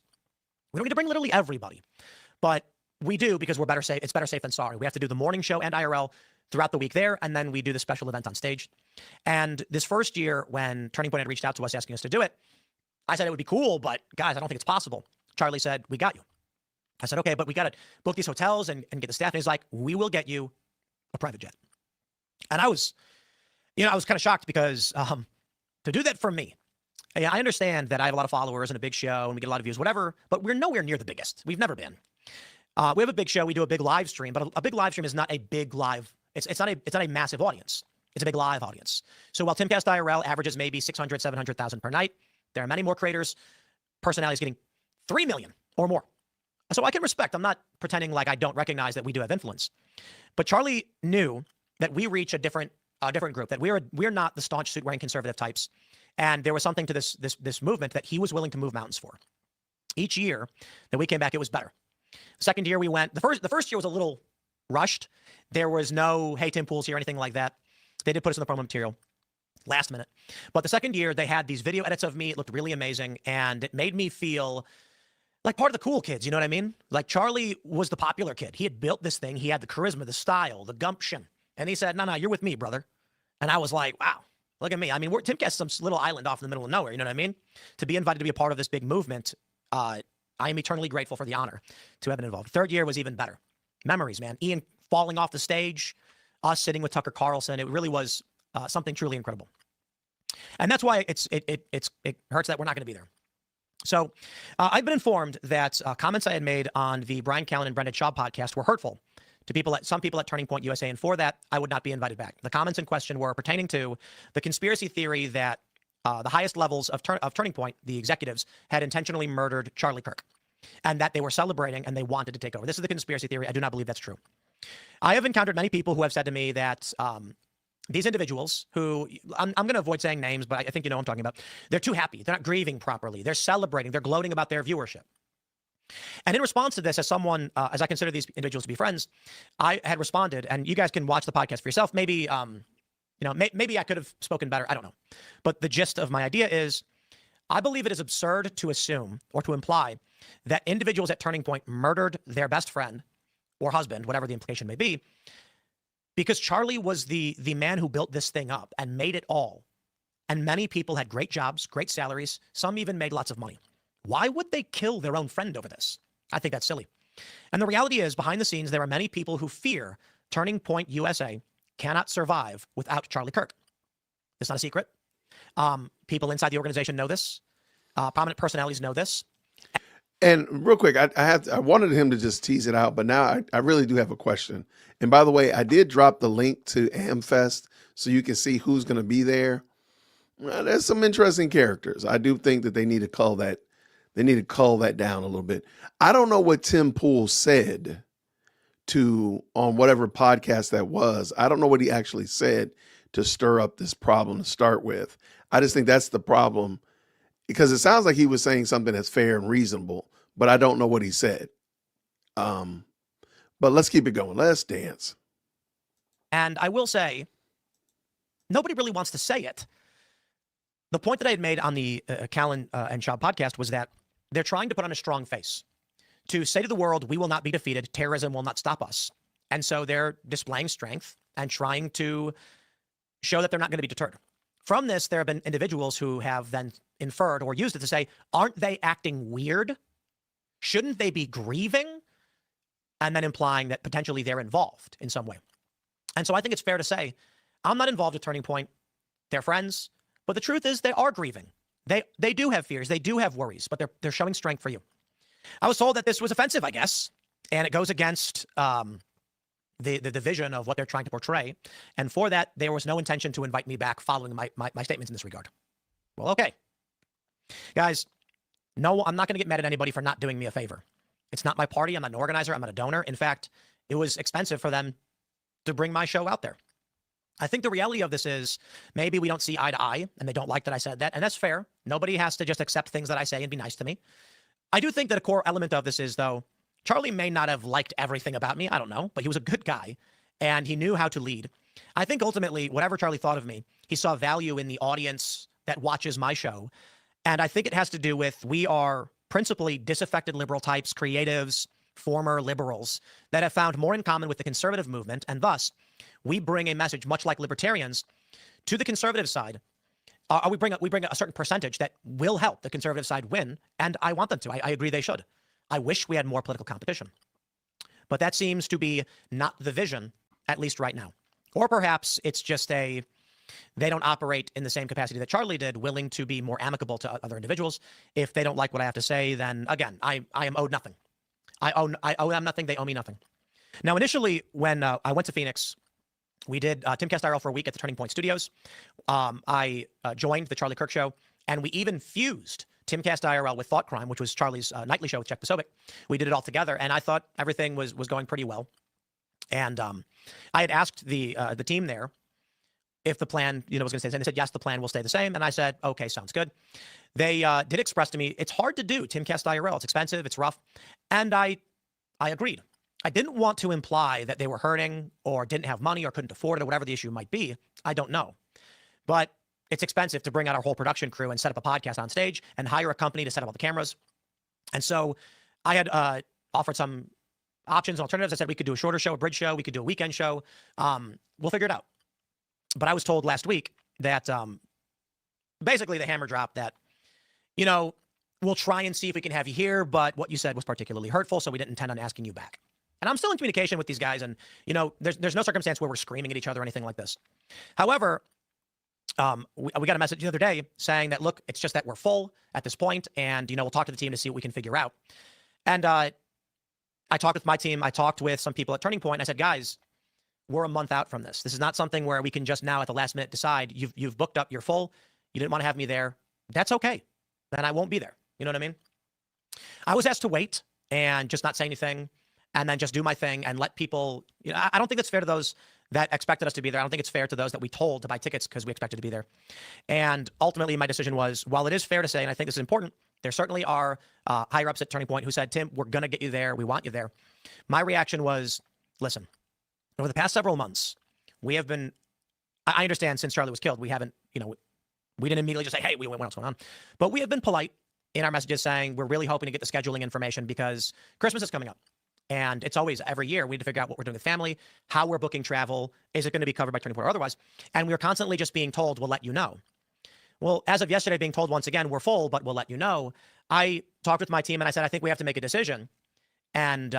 We don't need to bring literally everybody, but we do because we're better safe. It's better safe than sorry. We have to do the morning show and IRL throughout the week there, and then we do the special event on stage. And this first year, when Turning Point had reached out to us asking us to do it, I said it would be cool, but guys, I don't think it's possible. Charlie said, we got you. I said, okay, but we got to book these hotels and get the staff. And he's like, we will get you a private jet. And I was kind of shocked because to do that for me, I understand that I have a lot of followers and a big show and we get a lot of views, whatever, but we're nowhere near the biggest. We've never been. We have a big show. We do a big live stream, but a big live stream is not a big live. It's not a massive audience. It's a big live audience. So while Timcast IRL averages maybe 600, 700,000 per night, there are many more creators, personalities getting 3 million or more. So I can respect. I'm not pretending like I don't recognize that we do have influence. But Charlie knew that we reach a different group, that we're not the staunch suit-wearing conservative types. And there was something to this movement that he was willing to move mountains for. Each year that we came back, it was better. Second year we went, the first year was a little rushed. There was no, hey, Tim Pool's here, anything like that. They did put us in the promo material last minute. But the second year they had these video edits of me. It looked really amazing. And it made me feel like part of the cool kids, you know what I mean? Like Charlie was the popular kid. He had built this thing. He had the charisma, the style, the gumption. And he said, no, you're with me, brother. And I was like, wow, look at me. I mean, Timcast is some little island off in the middle of nowhere, you know what I mean? To be invited to be a part of this big movement, I am eternally grateful for the honor to have been involved. Third year was even better. Memories, man. Ian falling off the stage, us sitting with Tucker Carlson. It really was something truly incredible. And that's why it hurts that we're not going to be there. So I've been informed that comments I had made on the Brian Callen and Brendan Schaub podcast were hurtful to some people at Turning Point USA, and for that, I would not be invited back. The comments in question were pertaining to the conspiracy theory that the highest levels of Turning Point, the executives, had intentionally murdered Charlie Kirk, and that they were celebrating and they wanted to take over. This is the conspiracy theory. I do not believe that's true. I have encountered many people who have said to me that these individuals who, I'm going to avoid saying names, but I think you know what I'm talking about. They're too happy. They're not grieving properly. They're celebrating. They're gloating about their viewership. And in response to this, as someone, as I consider these individuals to be friends, I had responded, and you guys can watch the podcast for yourself. Maybe, maybe I could have spoken better. I don't know. But the gist of my idea is, I believe it is absurd to assume or to imply that individuals at Turning Point murdered their best friend or husband, whatever the implication may be, because Charlie was the man who built this thing up and made it all. And many people had great jobs, great salaries. Some even made lots of money. Why would they kill their own friend over this? I think that's silly. And the reality is, behind the scenes, there are many people who fear Turning Point USA cannot survive without Charlie Kirk. It's not a secret. People inside the organization know this. Prominent personalities know this. And real quick, I wanted him to just tease it out, but now I really do have a question. And by the way, I did drop the link to AmFest so you can see who's going to be there. Well, there's some interesting characters. I do think that they need to cull that. They need to cull that down a little bit. I don't know what Tim Pool said on whatever podcast that was. I don't know what he actually said to stir up this problem to start with. I just think that's the problem, because it sounds like he was saying something that's fair and reasonable, but I don't know what he said. But let's keep it going. Let's dance. And I will say, nobody really wants to say it. The point that I had made on the Callan and Schaub podcast was that they're trying to put on a strong face to say to the world, we will not be defeated. Terrorism will not stop us. And so they're displaying strength and trying to show that they're not going to be deterred. From this, there have been individuals who have then inferred or used it to say, aren't they acting weird? Shouldn't they be grieving? And then implying that potentially they're involved in some way. And so I think it's fair to say, I'm not involved with Turning Point. They're friends. But the truth is they are grieving. They do have fears. They do have worries, but they're showing strength for you. I was told that this was offensive, I guess, and it goes against the vision of what they're trying to portray. And for that, there was no intention to invite me back following my statements in this regard. Well, okay. Guys, no, I'm not going to get mad at anybody for not doing me a favor. It's not my party. I'm not an organizer. I'm not a donor. In fact, it was expensive for them to bring my show out there. I think the reality of this is maybe we don't see eye to eye and they don't like that I said that. And that's fair. Nobody has to just accept things that I say and be nice to me. I do think that a core element of this is, though, Charlie may not have liked everything about me. I don't know, but he was a good guy and he knew how to lead. I think ultimately, whatever Charlie thought of me, he saw value in the audience that watches my show. And I think it has to do with, we are principally disaffected liberal types, creatives, former liberals that have found more in common with the conservative movement. And thus, we bring a message, much like libertarians, to the conservative side. We bring a certain percentage that will help the conservative side win, and I want them to. I agree they should. I wish we had more political competition. But that seems to be not the vision, at least right now. Or perhaps it's just they don't operate in the same capacity that Charlie did, willing to be more amicable to other individuals. If they don't like what I have to say, then again, I am owed nothing. I owe them nothing. They owe me nothing. Now, initially, when I went to Phoenix, we did Timcast IRL for a week at the Turning Point Studios. I joined the Charlie Kirk Show, and we even fused Timcast IRL with Thought Crime, which was Charlie's nightly show with Jack Posobiec. We did it all together, and I thought everything was going pretty well. And I had asked the team there if the plan, was going to stay the same. They said, yes, the plan will stay the same. And I said, okay, sounds good. They did express to me, it's hard to do Timcast IRL. It's expensive. It's rough. And I agreed. I didn't want to imply that they were hurting or didn't have money or couldn't afford it or whatever the issue might be. I don't know. But it's expensive to bring out our whole production crew and set up a podcast on stage and hire a company to set up all the cameras. And so I had offered some options and alternatives. I said we could do a shorter show, a bridge show. We could do a weekend show. We'll figure it out. But I was told last week that basically the hammer dropped that, we'll try and see if we can have you here, but what you said was particularly hurtful, so we didn't intend on asking you back. And I'm still in communication with these guys, and, there's no circumstance where we're screaming at each other or anything like this. However, we got a message the other day saying that, look, it's just that we're full at this point, and, we'll talk to the team to see what we can figure out. And I talked with my team. I talked with some people at Turning Point. And I said, guys, we're a month out from this. This is not something where we can just now at the last minute decide you've booked up, you're full. You didn't want to have me there. That's okay. Then I won't be there. You know what I mean? I was asked to wait and just not say anything and then just do my thing and let people, I don't think it's fair to those that expected us to be there. I don't think it's fair to those that we told to buy tickets because we expected to be there. And ultimately my decision was, while it is fair to say, and I think this is important, There certainly are higher ups at Turning Point who said, Tim, we're going to get you there. We want you there. My reaction was, listen, over the past several months, we have been, I understand since Charlie was killed, we haven't, we didn't immediately just say, hey, what's going on? But we have been polite in our messages saying we're really hoping to get the scheduling information because Christmas is coming up. And it's always every year we need to figure out what we're doing with family, how we're booking travel. Is it going to be covered by Turning Point or otherwise? And we were constantly just being told, we'll let you know. Well, as of yesterday, being told once again, we're full, but we'll let you know. I talked with my team and I said, I think we have to make a decision. And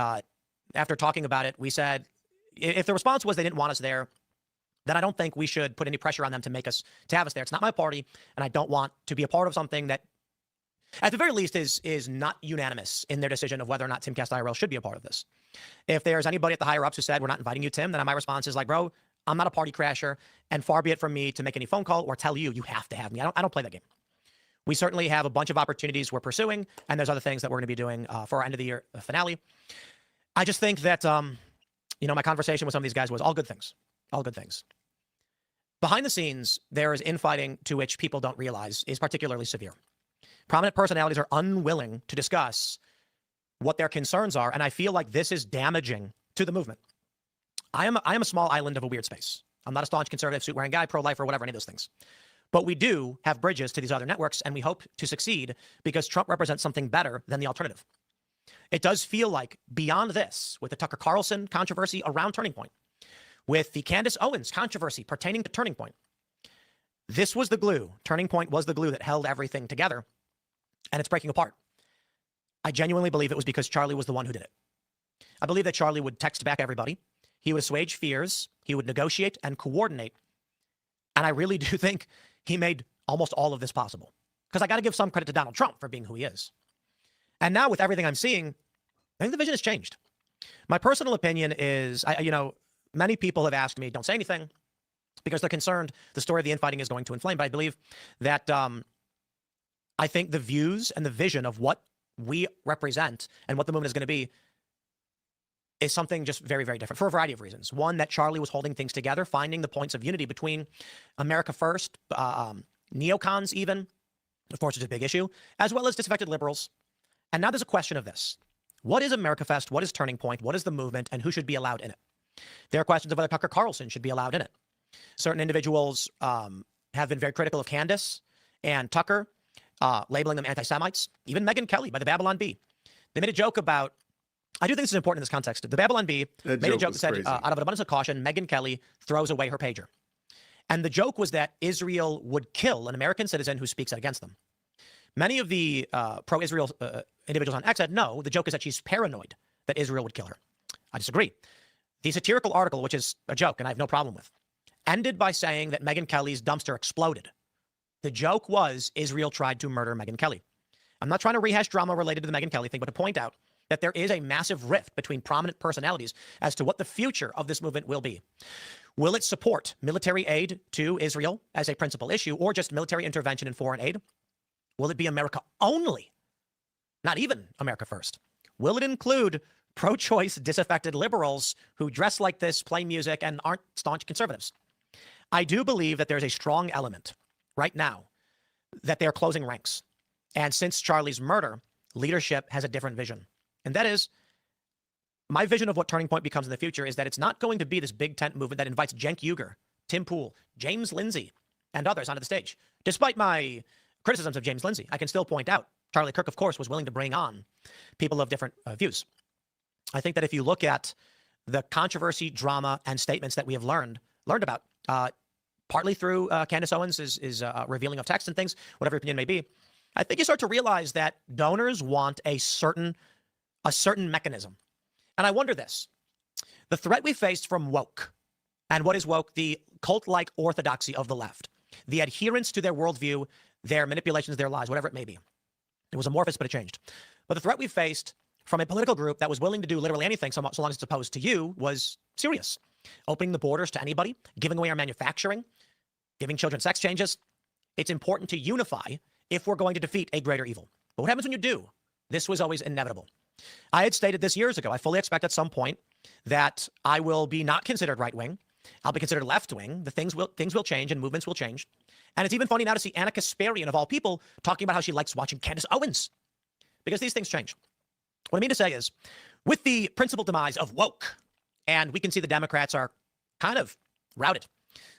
after talking about it, we said, if the response was they didn't want us there, then I don't think we should put any pressure on them to have us there. It's not my party, and I don't want to be a part of something that, at the very least, is not unanimous in their decision of whether or not Timcast IRL should be a part of this. If there's anybody at the higher ups who said, we're not inviting you, Tim, then my response is like, bro, I'm not a party crasher, and far be it from me to make any phone call or tell you have to have me. I don't play that game. We certainly have a bunch of opportunities we're pursuing, and there's other things that we're going to be doing for our end of the year finale. I just think that, my conversation with some of these guys was all good things. All good things. Behind the scenes, there is infighting to which people don't realize is particularly severe. Prominent personalities are unwilling to discuss what their concerns are, and I feel like this is damaging to the movement. I am a small island of a weird space. I'm not a staunch conservative, suit-wearing guy, pro-life, or whatever, any of those things. But we do have bridges to these other networks, and we hope to succeed because Trump represents something better than the alternative. It does feel like beyond this, with the Tucker Carlson controversy around Turning Point, with the Candace Owens controversy pertaining to Turning Point, this was the glue. Turning Point was the glue that held everything together, and it's breaking apart. I genuinely believe it was because Charlie was the one who did it. I believe that Charlie would text back everybody. He would assuage fears. He would negotiate and coordinate. And I really do think he made almost all of this possible. Because I got to give some credit to Donald Trump for being who he is. And now with everything I'm seeing, I think the vision has changed. My personal opinion is, many people have asked me, don't say anything, because they're concerned the story of the infighting is going to inflame. But I believe that I think the views and the vision of what we represent and what the movement is going to be is something just very, very different for a variety of reasons. One, that Charlie was holding things together, finding the points of unity between America First, neocons even, of course, is a big issue, as well as disaffected liberals. And now there's a question of this. What is America Fest? What is Turning Point? What is the movement? And who should be allowed in it? There are questions of whether Tucker Carlson should be allowed in it. Certain individuals have been very critical of Candace and Tucker, labeling them anti-Semites. Even Megyn Kelly by the Babylon Bee. They made a joke about, I do think this is important in this context. The Babylon Bee made a joke that said, out of an abundance of caution, Megyn Kelly throws away her pager. And the joke was that Israel would kill an American citizen who speaks out against them. Many of the pro-Israel individuals on X said, no, the joke is that she's paranoid that Israel would kill her. I disagree. The satirical article, which is a joke and I have no problem with, ended by saying that Megyn Kelly's dumpster exploded. The joke was Israel tried to murder Megyn Kelly. I'm not trying to rehash drama related to the Megyn Kelly thing, but to point out that there is a massive rift between prominent personalities as to what the future of this movement will be. Will it support military aid to Israel as a principal issue or just military intervention and foreign aid? Will it be America only? Not even America First. Will it include pro-choice, disaffected liberals who dress like this, play music, and aren't staunch conservatives? I do believe that there's a strong element right now that they're closing ranks. And since Charlie's murder, leadership has a different vision. And that is, my vision of what Turning Point becomes in the future is that it's not going to be this big tent movement that invites Cenk Uygur, Tim Pool, James Lindsay, and others onto the stage. Despite my criticisms of James Lindsay, I can still point out Charlie Kirk, of course, was willing to bring on people of different views. I think that if you look at the controversy, drama, and statements that we have learned about, partly through Candace Owens is revealing of text and things, whatever your opinion may be, I think you start to realize that donors want a certain mechanism. And I wonder this. The threat we faced from woke, and what is woke? The cult-like orthodoxy of the left, the adherence to their worldview, their manipulations, their lies, whatever it may be. It was amorphous, but it changed. But the threat we faced from a political group that was willing to do literally anything so long as it's opposed to you was serious. Opening the borders to anybody, giving away our manufacturing, giving children sex changes. It's important to unify if we're going to defeat a greater evil. But what happens when you do? This was always inevitable. I had stated this years ago. I fully expect at some point that I will be not considered right-wing, I'll be considered left-wing. Things will change and movements will change. And it's even funny now to see Anna Kasparian, of all people, talking about how she likes watching Candace Owens, because these things change. What I mean to say is, with the principal demise of woke, and we can see the Democrats are kind of routed.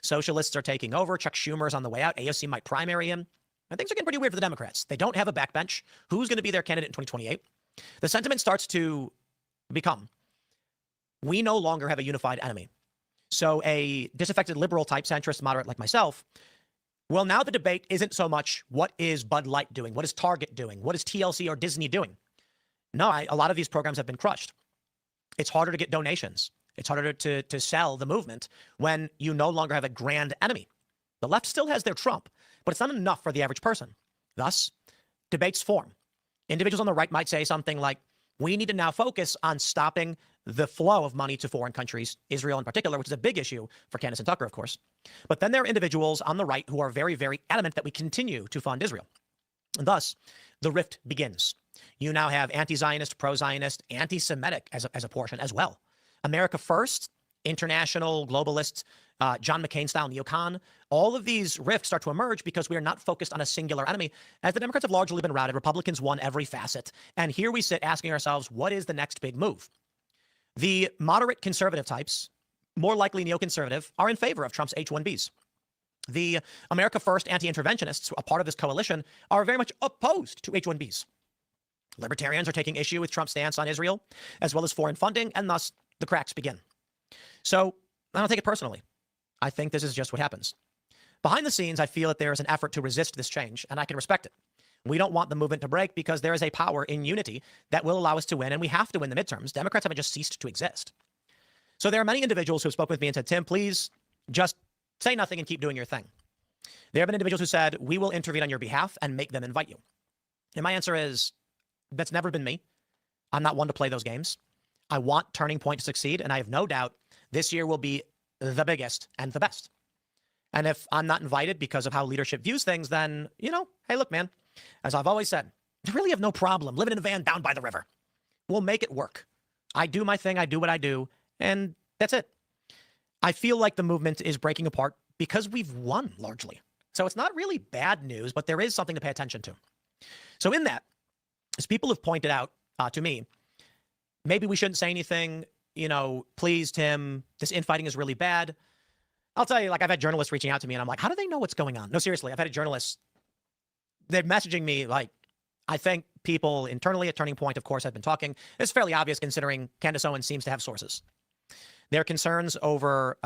Socialists are taking over. Chuck Schumer's on the way out. AOC might primary him. And things are getting pretty weird for the Democrats. They don't have a backbench. Who's going to be their candidate in 2028? The sentiment starts to become, we no longer have a unified enemy. So a disaffected liberal type, centrist, moderate like myself, well, now the debate isn't so much what is Bud Light doing? What is Target doing? What is TLC or Disney doing? No, a lot of these programs have been crushed. It's harder to get donations. It's harder to sell the movement when you no longer have a grand enemy. The left still has their Trump, but it's not enough for the average person. Thus, debates form. Individuals on the right might say something like, we need to now focus on stopping the flow of money to foreign countries, Israel in particular, which is a big issue for Candace and Tucker, of course. But then there are individuals on the right who are very, very adamant that we continue to fund Israel. And thus, the rift begins. You now have anti-Zionist, pro-Zionist, anti-Semitic as a portion as well. America First, international globalists, John McCain-style neocon, all of these rifts start to emerge because we are not focused on a singular enemy. As the Democrats have largely been routed, Republicans won every facet. And here we sit asking ourselves, what is the next big move? The moderate conservative types, more likely neoconservative, are in favor of Trump's H-1Bs. The America First anti-interventionists, a part of this coalition, are very much opposed to H-1Bs. Libertarians are taking issue with Trump's stance on Israel, as well as foreign funding, and thus the cracks begin. So I don't take it personally. I think this is just what happens. Behind the scenes, I feel that there is an effort to resist this change, and I can respect it. We don't want the movement to break because there is a power in unity that will allow us to win, and we have to win the midterms. Democrats haven't just ceased to exist. So there are many individuals who have spoken with me and said, Tim, please just say nothing and keep doing your thing. There have been individuals who said, we will intervene on your behalf and make them invite you. And my answer is, that's never been me. I'm not one to play those games. I want Turning Point to succeed, and I have no doubt this year will be the biggest and the best. And if I'm not invited because of how leadership views things, then, hey, look, man, as I've always said, I really have no problem living in a van down by the river. We'll make it work. I do my thing. I do what I do. And that's it. I feel like the movement is breaking apart because we've won largely. So it's not really bad news, but there is something to pay attention to. So in that, as people have pointed out to me, maybe we shouldn't say anything, please, Tim, this infighting is really bad. I'll tell you, I've had journalists reaching out to me and I'm like, how do they know what's going on? No, seriously, I've had journalists, they're messaging me I think people internally at Turning Point, of course, have been talking. It's fairly obvious considering Candace Owens seems to have sources. There are concerns over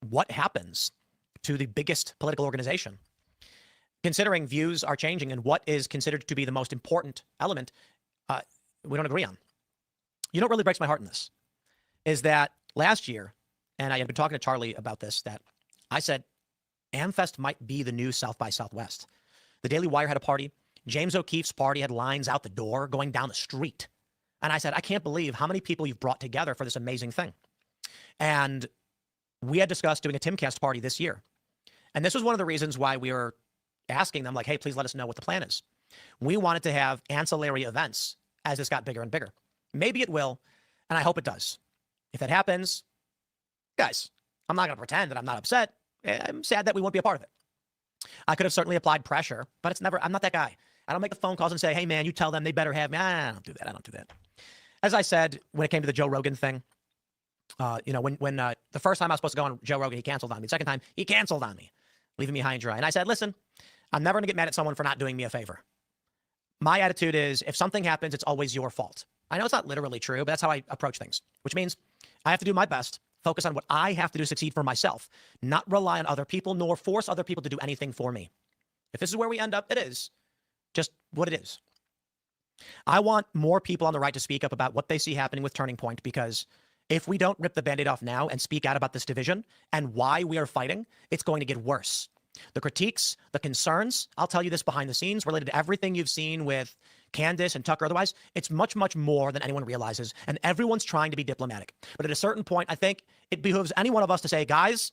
what happens to the biggest political organization. Considering views are changing and what is considered to be the most important element, we don't agree on. You know what really breaks my heart in this is that last year, and I had been talking to Charlie about this, that I said AmFest might be the new South by Southwest. The Daily Wire had a party. James O'Keefe's party had lines out the door going down the street. And I said, I can't believe how many people you've brought together for this amazing thing. And we had discussed doing a Timcast party this year. And this was one of the reasons why we were asking them, hey, please let us know what the plan is. We wanted to have ancillary events as this got bigger and bigger. Maybe it will, and I hope it does. If that happens, guys, I'm not going to pretend that I'm not upset. I'm sad that we won't be a part of it. I could have certainly applied pressure, but I'm not that guy. I don't make the phone calls and say, hey, man, you tell them they better have me. I don't do that. As I said, when it came to the Joe Rogan thing, when the first time I was supposed to go on Joe Rogan, he canceled on me. The second time, he canceled on me, leaving me high and dry. And I said, listen, I'm never going to get mad at someone for not doing me a favor. My attitude is if something happens, it's always your fault. I know it's not literally true, but that's how I approach things, which means I have to do my best, focus on what I have to do to succeed for myself, not rely on other people, nor force other people to do anything for me. If this is where we end up, it is just what it is. I want more people on the right to speak up about what they see happening with Turning Point, because if we don't rip the Band-Aid off now and speak out about this division and why we are fighting, it's going to get worse. The critiques, the concerns, I'll tell you this behind the scenes, related to everything you've seen with Candace and Tucker, otherwise, it's much, much more than anyone realizes, and everyone's trying to be diplomatic. But at a certain point, I think it behooves any one of us to say, guys,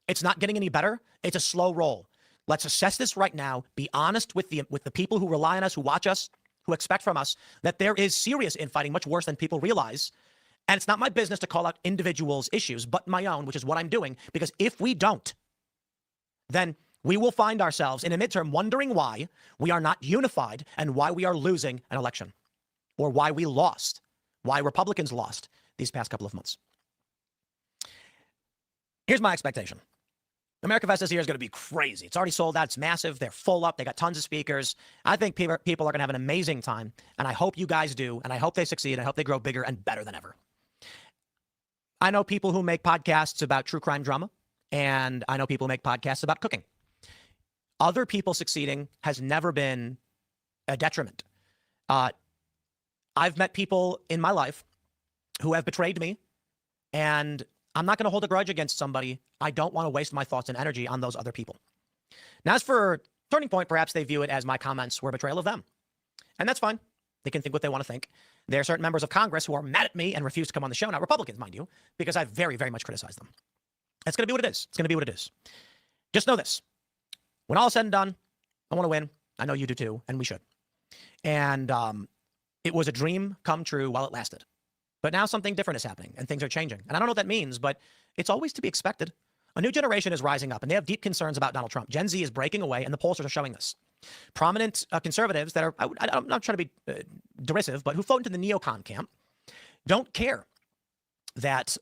it's not getting any better. It's a slow roll. Let's assess this right now, be honest with the people who rely on us, who watch us, who expect from us that there is serious infighting, much worse than people realize, And it's not my business to call out individuals' issues, but my own, which is what I'm doing. Because if we don't, then we will find ourselves in a midterm wondering why we are not unified and why we are losing an election, or why we lost, why Republicans lost these past couple of months. Here's my expectation. America Fest this year is going to be crazy. It's already sold out. It's massive. They're full up. They got tons of speakers. I think people are going to have an amazing time, and I hope you guys do, and I hope they succeed. I hope they grow bigger and better than ever. I know people who make podcasts about true crime drama, and I know people who make podcasts about cooking. Other people succeeding has never been a detriment. I've met people in my life who have betrayed me, and I'm not going to hold a grudge against somebody. I don't want to waste my thoughts and energy on those other people. Now, as for Turning Point, perhaps they view it as my comments were a betrayal of them. And that's fine. They can think what they want to think. There are certain members of Congress who are mad at me and refuse to come on the show. Now, Republicans, mind you, because I very, very much criticize them. It's going to be what it is. It's going to be what it is. Just know this. When all is said and done, I want to win. I know you do too, and we should. And it was a dream come true while it lasted. But now something different is happening, and things are changing. And I don't know what that means, but it's always to be expected. A new generation is rising up, and they have deep concerns about Donald Trump. Gen Z is breaking away, and the pollsters are showing this. Prominent conservatives that are, I'm not trying to be derisive, but who float into the neocon camp, don't care that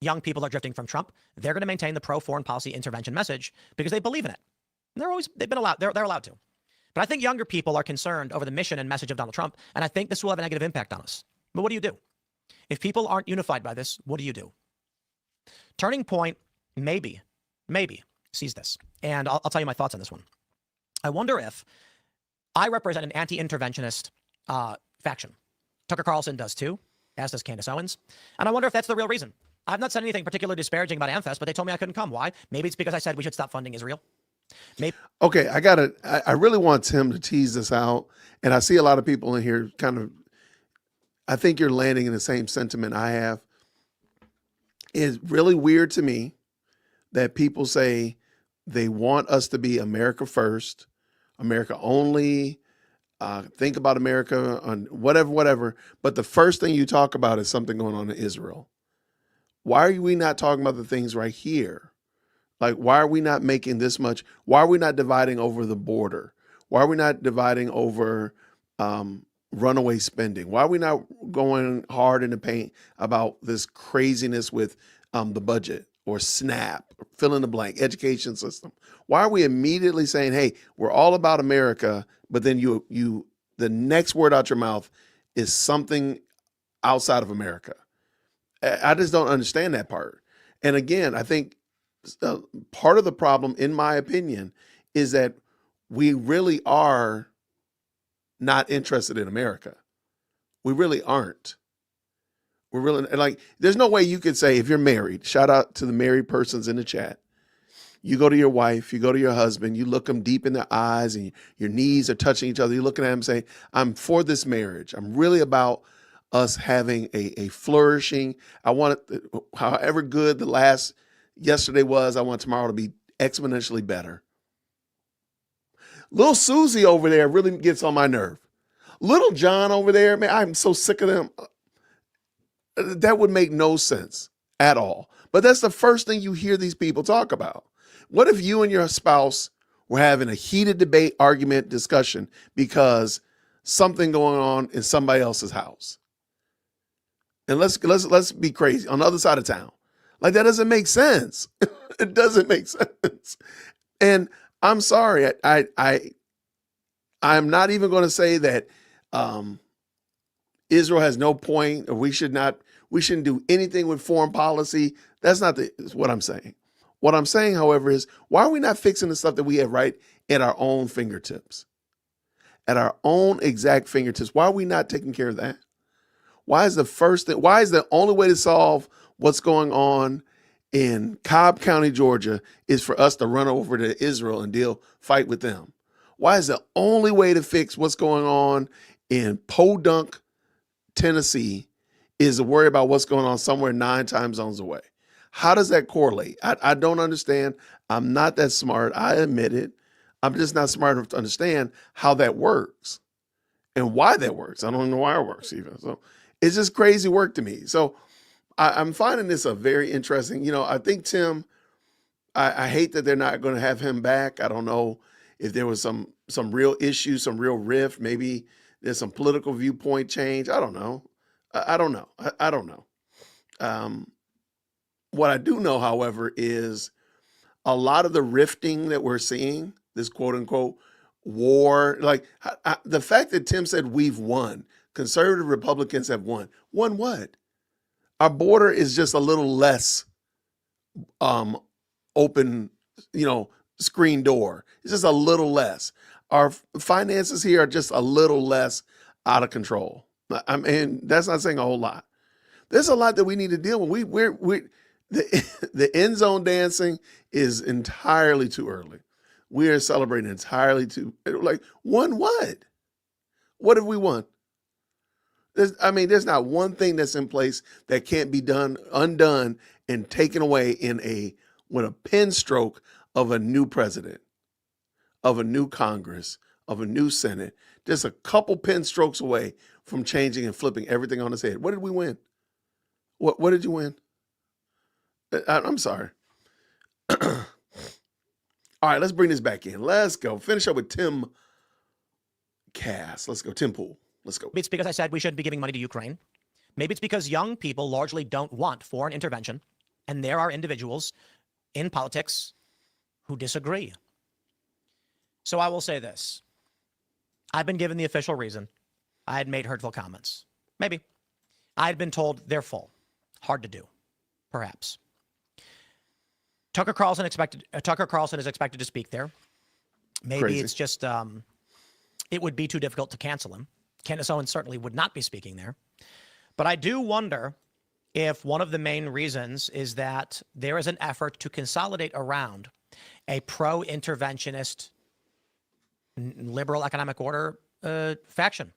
young people are drifting from Trump. They're going to maintain the pro-foreign policy intervention message because they believe in it. And they've been allowed, they're allowed to. But I think younger people are concerned over the mission and message of Donald Trump, and I think this will have a negative impact on us. But what do you do? If people aren't unified by this, what do you do? Turning Point maybe sees this. And I'll tell you my thoughts on this one. I wonder if I represent an anti-interventionist faction. Tucker Carlson does too, as does Candace Owens. And I wonder if that's the real reason. I've not said anything particularly disparaging about AmFest, but they told me I couldn't come. Why? Maybe it's because I said we should stop funding Israel. Maybe. Okay, I really want Tim to tease this out. And I see a lot of people in here kind of, I think you're landing in the same sentiment I have. It's really weird to me that people say they want us to be America first, America only, think about America on whatever. But the first thing you talk about is something going on in Israel. Why are we not talking about the things right here? Like, why are we not making this much? Why are we not dividing over the border? Why are we not dividing over runaway spending? Why are we not going hard in the paint about this craziness with the budget or SNAP, or fill in the blank, education system? Why are we immediately saying, hey, we're all about America, but then the next word out your mouth is something outside of America? I just don't understand that part. And again, I think part of the problem, in my opinion, is that we really are not interested in America. We really aren't. We're really like, there's no way you could say, if you're married, shout out to the married persons in the chat. You go to your wife, you go to your husband, you look them deep in their eyes and your knees are touching each other. You're looking at them saying, I'm for this marriage. I'm really about us having a flourishing. I want it, however good the yesterday was, I want tomorrow to be exponentially better. Little Susie over there really gets on my nerve. Little John over there, man, I'm so sick of them. That would make no sense at all. But that's the first thing you hear these people talk about. What if you and your spouse were having a heated debate, argument, discussion because something going on in somebody else's house? And let's be crazy on the other side of town. Like, that doesn't make sense. It doesn't make sense. And I'm sorry, I'm not even going to say that Israel has no point, or we shouldn't do anything with foreign policy. That's not what I'm saying. What I'm saying, however, is why are we not fixing the stuff that we have right at our own fingertips? At our own exact fingertips. Why are we not taking care of that? Why is the only way to solve what's going on in Cobb County, Georgia, is for us to run over to Israel and fight with them? Why is the only way to fix what's going on in Podunk, Tennessee, is to worry about what's going on somewhere 9 time zones away? How does that correlate? I don't understand. I'm not that smart. I admit it. I'm just not smart enough to understand how that works and why that works. I don't know why it works even. So It's just crazy work to me. So I'm finding this a very interesting. I think Tim. I hate that they're not going to have him back. I don't know if there was some real issue, some real rift. Maybe there's some political viewpoint change. I don't know. I don't know. I don't know. What I do know, however, is a lot of the rifting that we're seeing, this quote unquote war, like the fact that Tim said we've won, conservative Republicans have won. Won what? Our border is just a little less open, screen door. It's just a little less. Our finances here are just a little less out of control. I mean, that's not saying a whole lot. There's a lot that we need to deal with. The end zone dancing is entirely too early. We are celebrating entirely too, like, won what? What have we won? There's not one thing that's in place that can't be undone and taken away with a pen stroke of a new president, of a new Congress, of a new Senate. Just a couple pen strokes away from changing and flipping everything on its head. What did we win? What did you win? I'm sorry. All right, let's bring this back in. Let's go. Finish up with Tim Cass. Let's go. Tim Pool. Let's go. Maybe it's because I said we shouldn't be giving money to Ukraine. Maybe it's because young people largely don't want foreign intervention, and there are individuals in politics who disagree. So I will say this. I've been given the official reason. I had made hurtful comments. Maybe. I had been told they're full. Hard to do. Perhaps. Tucker Carlson is expected to speak there. Maybe Crazy. It's just it would be too difficult to cancel him. Candace Owens certainly would not be speaking there. But I do wonder if one of the main reasons is that there is an effort to consolidate around a pro-interventionist liberal economic order faction.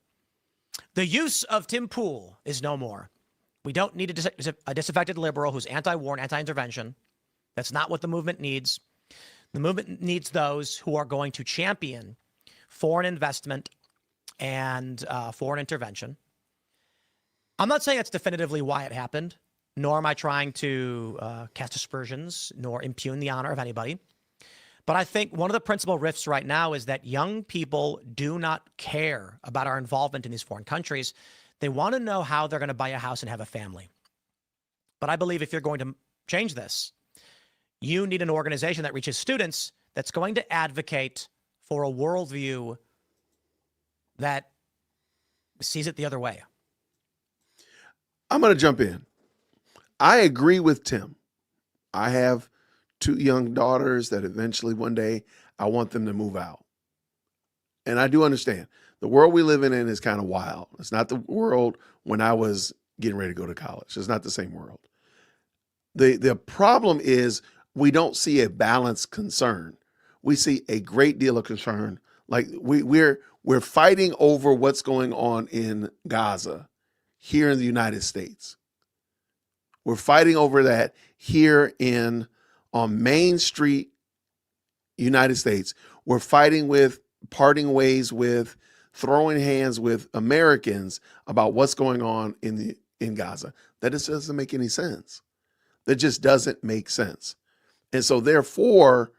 The use of Tim Pool is no more. We don't need a disaffected liberal who's anti-war and anti-intervention. That's not what the movement needs. The movement needs those who are going to champion foreign investment and foreign intervention. I'm not saying that's definitively why it happened, nor am I trying to cast aspersions, nor impugn the honor of anybody. But I think one of the principal rifts right now is that young people do not care about our involvement in these foreign countries. They want to know how they're going to buy a house and have a family. But I believe if you're going to change this, you need an organization that reaches students that's going to advocate for a worldview that sees it the other way. I'm going to jump in. I agree with Tim. I have 2 young daughters that eventually one day I want them to move out. And I do understand the world we live in is kind of wild. It's not the world when I was getting ready to go to college. It's not the same world. The problem is we don't see a balanced concern. We see a great deal of concern. Like we're fighting over what's going on in Gaza here in the United States. We're fighting over that here on Main Street, United States. We're fighting with parting ways with, throwing hands with Americans about what's going on in Gaza. That just doesn't make any sense. That just doesn't make sense. And so therefore,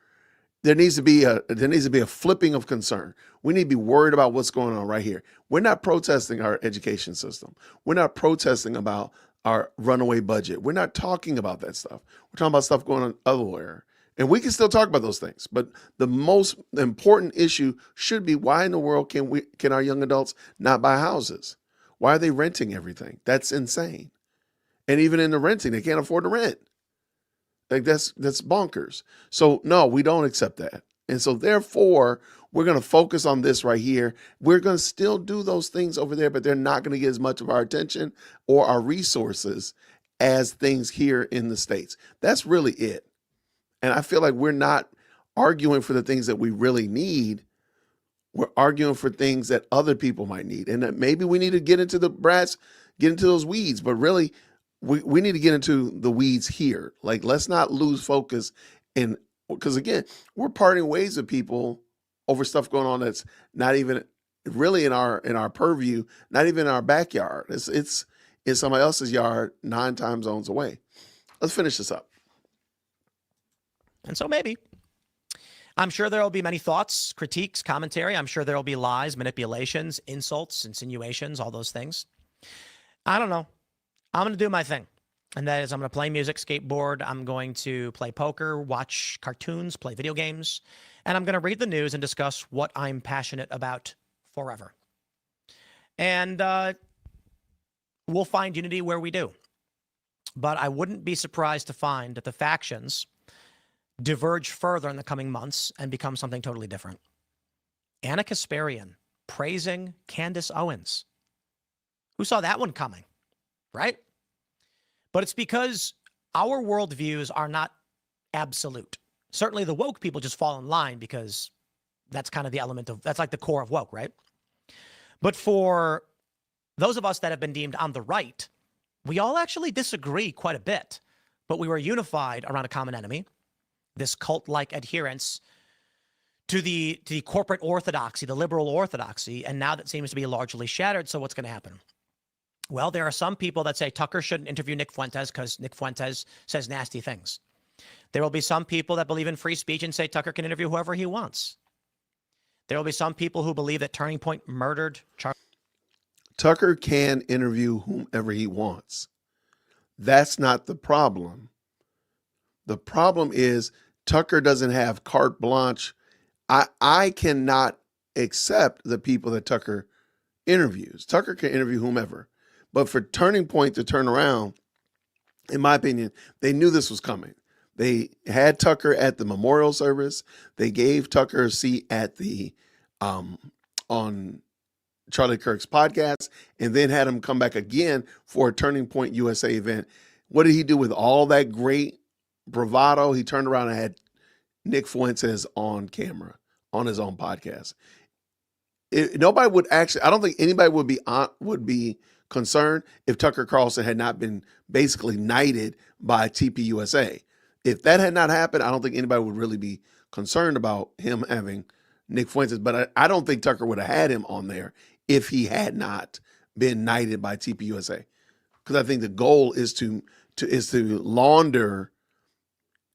there needs to be a flipping of concern. We need to be worried about what's going on right here. We're not protesting our education system. We're not protesting about our runaway budget. We're not talking about that stuff. We're talking about stuff going on elsewhere. And we can still talk about those things. But the most important issue should be, why in the world can our young adults not buy houses? Why are they renting everything? That's insane. And even in the renting, they can't afford to rent. Like that's bonkers. So no, we don't accept that. And so therefore, we're going to focus on this right here. We're going to still do those things over there, but they're not going to get as much of our attention or our resources as things here in the States. That's really it. And I feel like we're not arguing for the things that we really need. We're arguing for things that other people might need. And that maybe we need to get into those weeds, but really we need to get into the weeds here. Like, let's not lose focus because again, we're parting ways with people over stuff going on that's not even really in our purview, not even in our backyard. It's in somebody else's yard 9 time zones away. Let's finish this up. And so maybe. I'm sure there will be many thoughts, critiques, commentary. I'm sure there will be lies, manipulations, insults, insinuations, all those things. I don't know. I'm going to do my thing. And that is I'm going to play music, skateboard. I'm going to play poker, watch cartoons, play video games. And I'm going to read the news and discuss what I'm passionate about forever. And we'll find unity where we do. But I wouldn't be surprised to find that the factions diverge further in the coming months and become something totally different. Anna Kasparian praising Candace Owens. Who saw that one coming, right? But it's because our worldviews are not absolute. Certainly the woke people just fall in line because that's kind of the element of, that's like the core of woke, right? But for those of us that have been deemed on the right, we all actually disagree quite a bit, but we were unified around a common enemy, this cult-like adherence to the corporate orthodoxy, the liberal orthodoxy, and now that seems to be largely shattered, so what's going to happen? Well, there are some people that say Tucker shouldn't interview Nick Fuentes because Nick Fuentes says nasty things. There will be some people that believe in free speech and say Tucker can interview whoever he wants. There will be some people who believe that Turning Point murdered Charlie. Tucker can interview whomever he wants. That's not the problem. The problem is Tucker doesn't have carte blanche. I cannot accept the people that Tucker interviews. Tucker can interview whomever. But for Turning Point to turn around, in my opinion, they knew this was coming. They had Tucker at the memorial service. They gave Tucker a seat at the on Charlie Kirk's podcast, and then had him come back again for a Turning Point USA event. What did he do with all that great bravado? He turned around and had Nick Fuentes on camera on his own podcast. Nobody would actually, I don't think anybody would be concerned if Tucker Carlson had not been basically knighted by TPUSA. If that had not happened, I don't think anybody would really be concerned about him having Nick Fuentes. But I don't think Tucker would have had him on there if he had not been knighted by TPUSA. Because I think the goal is to launder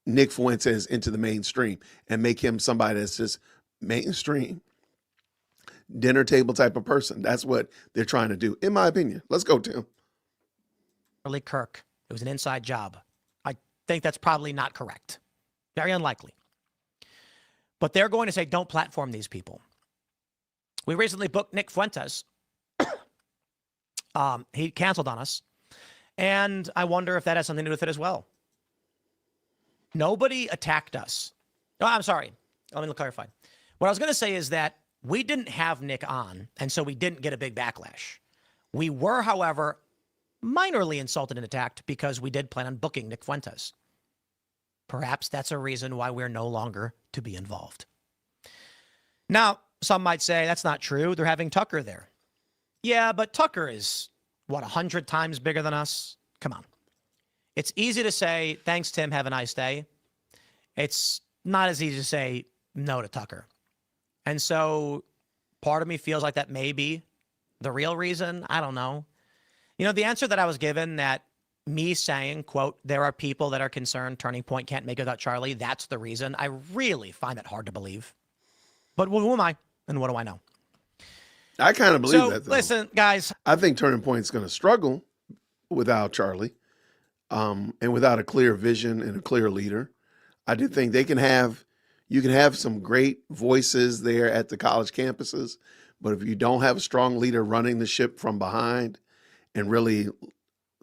Nick Fuentes into the mainstream and make him somebody that's just mainstream, dinner table type of person. That's what they're trying to do, in my opinion. Let's go, Tim. Charlie Kirk. It was an inside job. I think that's probably not correct. Very unlikely. But they're going to say, don't platform these people. We recently booked Nick Fuentes. He canceled on us. And I wonder if that has something to do with it as well. Nobody attacked us. Oh, I'm sorry. Let me clarify. What I was going to say is that we didn't have Nick on, and so we didn't get a big backlash. We were, however, minorly insulted and attacked because we did plan on booking Nick Fuentes. Perhaps that's a reason why we're no longer to be involved. Now, some might say that's not true. They're having Tucker there. Yeah, but Tucker is, 100 times bigger than us? Come on. It's easy to say, thanks, Tim, have a nice day. It's not as easy to say no to Tucker. And so part of me feels like that may be the real reason. I don't know. You know, the answer that I was given, that me saying, quote, there are people that are concerned Turning Point can't make it without Charlie, that's the reason. I really find that hard to believe. But who am I and what do I know? I kind of believe So, that, though. listen, guys. I think Turning Point's going to struggle without Charlie, and without a clear vision and a clear leader. I do think you can have some great voices there at the college campuses, but if you don't have a strong leader running the ship from behind and really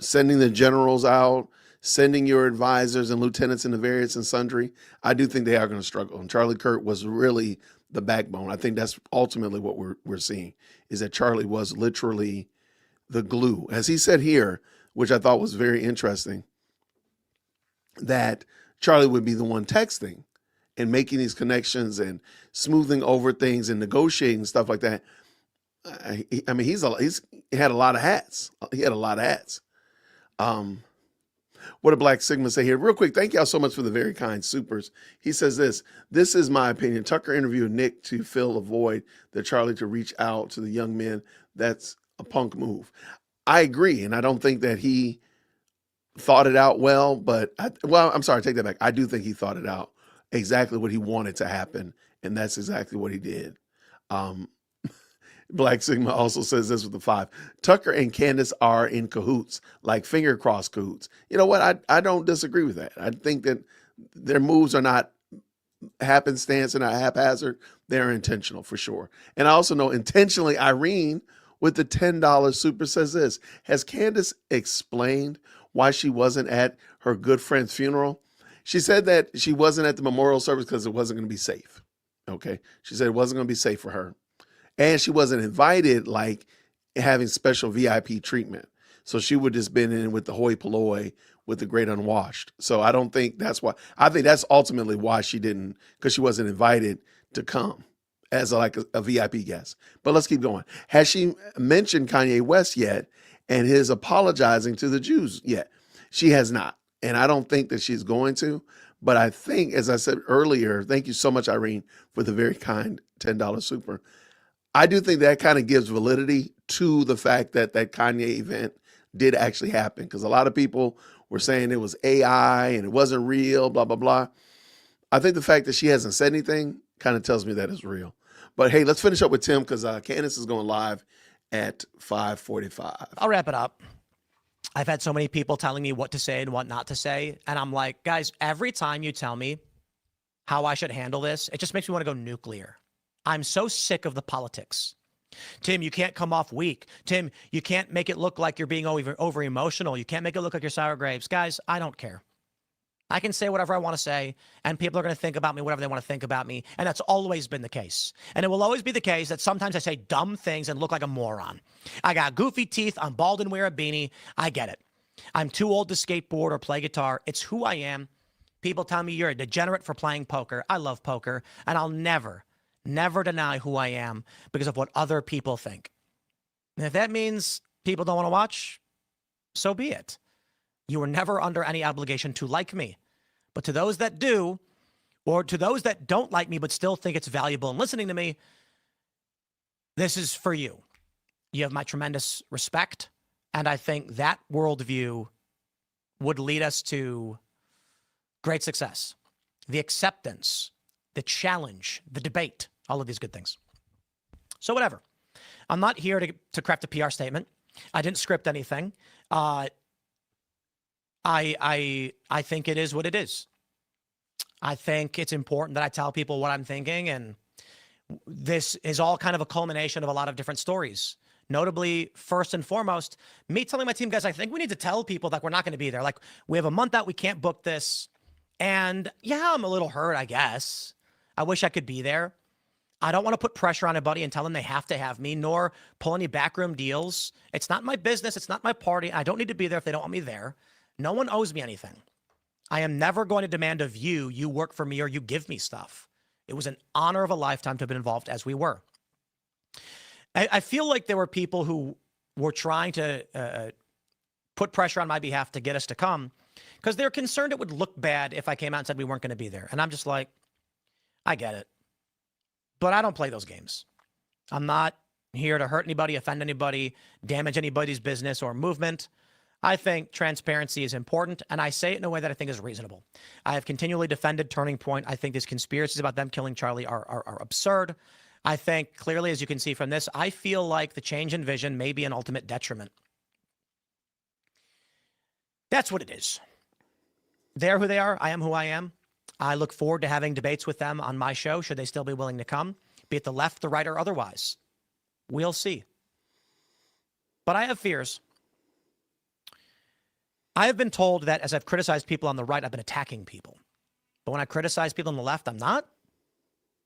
sending the generals out, sending your advisors and lieutenants into various and sundry, I do think they are going to struggle. And Charlie Kirk was really the backbone. I think that's ultimately what we're seeing, is that Charlie was literally the glue. As he said here, which I thought was very interesting, that Charlie would be the one texting and making these connections and smoothing over things and negotiating stuff like that. I mean, he had a lot of hats. He had a lot of hats. What did Black Sigma say here? Real quick, thank y'all so much for the very kind supers. He says this is my opinion. Tucker interviewed Nick to fill a void, that Charlie to reach out to the young men. That's a punk move. I agree, and I don't think that he thought it out well. But I'm sorry, take that back. I do think he thought it out exactly what he wanted to happen, and that's exactly what he did. Um, Black Sigma also says this with the 5. Tucker and Candace are in cahoots, like finger cross cahoots. You know what? I don't disagree with that. I think that their moves are not happenstance and not haphazard. They're intentional for sure. And I also know intentionally Irene with the $10 super says this. Has Candace explained why she wasn't at her good friend's funeral? She said that she wasn't at the memorial service because it wasn't going to be safe. Okay. She said it wasn't going to be safe for her. And she wasn't invited, like having special VIP treatment. So she would just been in with the hoi polloi with the great unwashed. So I don't think that's why. I think that's ultimately why she didn't, because she wasn't invited to come as a VIP guest. But let's keep going. Has she mentioned Kanye West yet and his apologizing to the Jews yet? She has not. And I don't think that she's going to. But I think, as I said earlier, thank you so much, Irene, for the very kind $10 super. I do think that kind of gives validity to the fact that that Kanye event did actually happen, because a lot of people were saying it was AI and it wasn't real, blah, blah, blah. I think the fact that she hasn't said anything kind of tells me that it's real. But hey, let's finish up with Tim, because Candace is going live at 5:45. I'll wrap it up. I've had so many people telling me what to say and what not to say. And I'm like, guys, every time you tell me how I should handle this, it just makes me want to go nuclear. I'm so sick of the politics. Tim, you can't come off weak. Tim, you can't make it look like you're being over emotional. You can't make it look like you're sour grapes. Guys, I don't care. I can say whatever I want to say, and people are going to think about me whatever they want to think about me. And that's always been the case. And it will always be the case that sometimes I say dumb things and look like a moron. I got goofy teeth. I'm bald and wear a beanie. I get it. I'm too old to skateboard or play guitar. It's who I am. People tell me you're a degenerate for playing poker. I love poker, and I'll never deny who I am because of what other people think. And if that means people don't want to watch, so be it. You were never under any obligation to like me. But to those that do, or to those that don't like me but still think it's valuable in listening to me, this is for you. You have my tremendous respect, and I think that worldview would lead us to great success. The acceptance, the challenge, the debate, all of these good things. So whatever. I'm not here to craft a PR statement. I didn't script anything. I think it is what it is. I think it's important that I tell people what I'm thinking, and this is all kind of a culmination of a lot of different stories. Notably, first and foremost, me telling my team, guys, I think we need to tell people that we're not going to be there. Like, we have a month out, we can't book this. And yeah, I'm a little hurt, I guess. I wish I could be there. I don't want to put pressure on anybody and tell them they have to have me, nor pull any backroom deals. It's not my business. It's not my party. I don't need to be there if they don't want me there. No one owes me anything. I am never going to demand of you, you work for me or you give me stuff. It was an honor of a lifetime to have been involved as we were. I feel like there were people who were trying to put pressure on my behalf to get us to come because they're concerned it would look bad if I came out and said we weren't going to be there. And I'm just like, I get it. But I don't play those games. I'm not here to hurt anybody, offend anybody, damage anybody's business or movement. I think transparency is important, and I say it in a way that I think is reasonable. I have continually defended Turning Point. I think these conspiracies about them killing Charlie are absurd. I think, clearly, as you can see from this, I feel like the change in vision may be an ultimate detriment. That's what it is. They're who they are. I am who I am. I look forward to having debates with them on my show, should they still be willing to come, be it the left, the right, or otherwise. We'll see. But I have fears. I have been told that as I've criticized people on the right, I've been attacking people. But when I criticize people on the left, I'm not.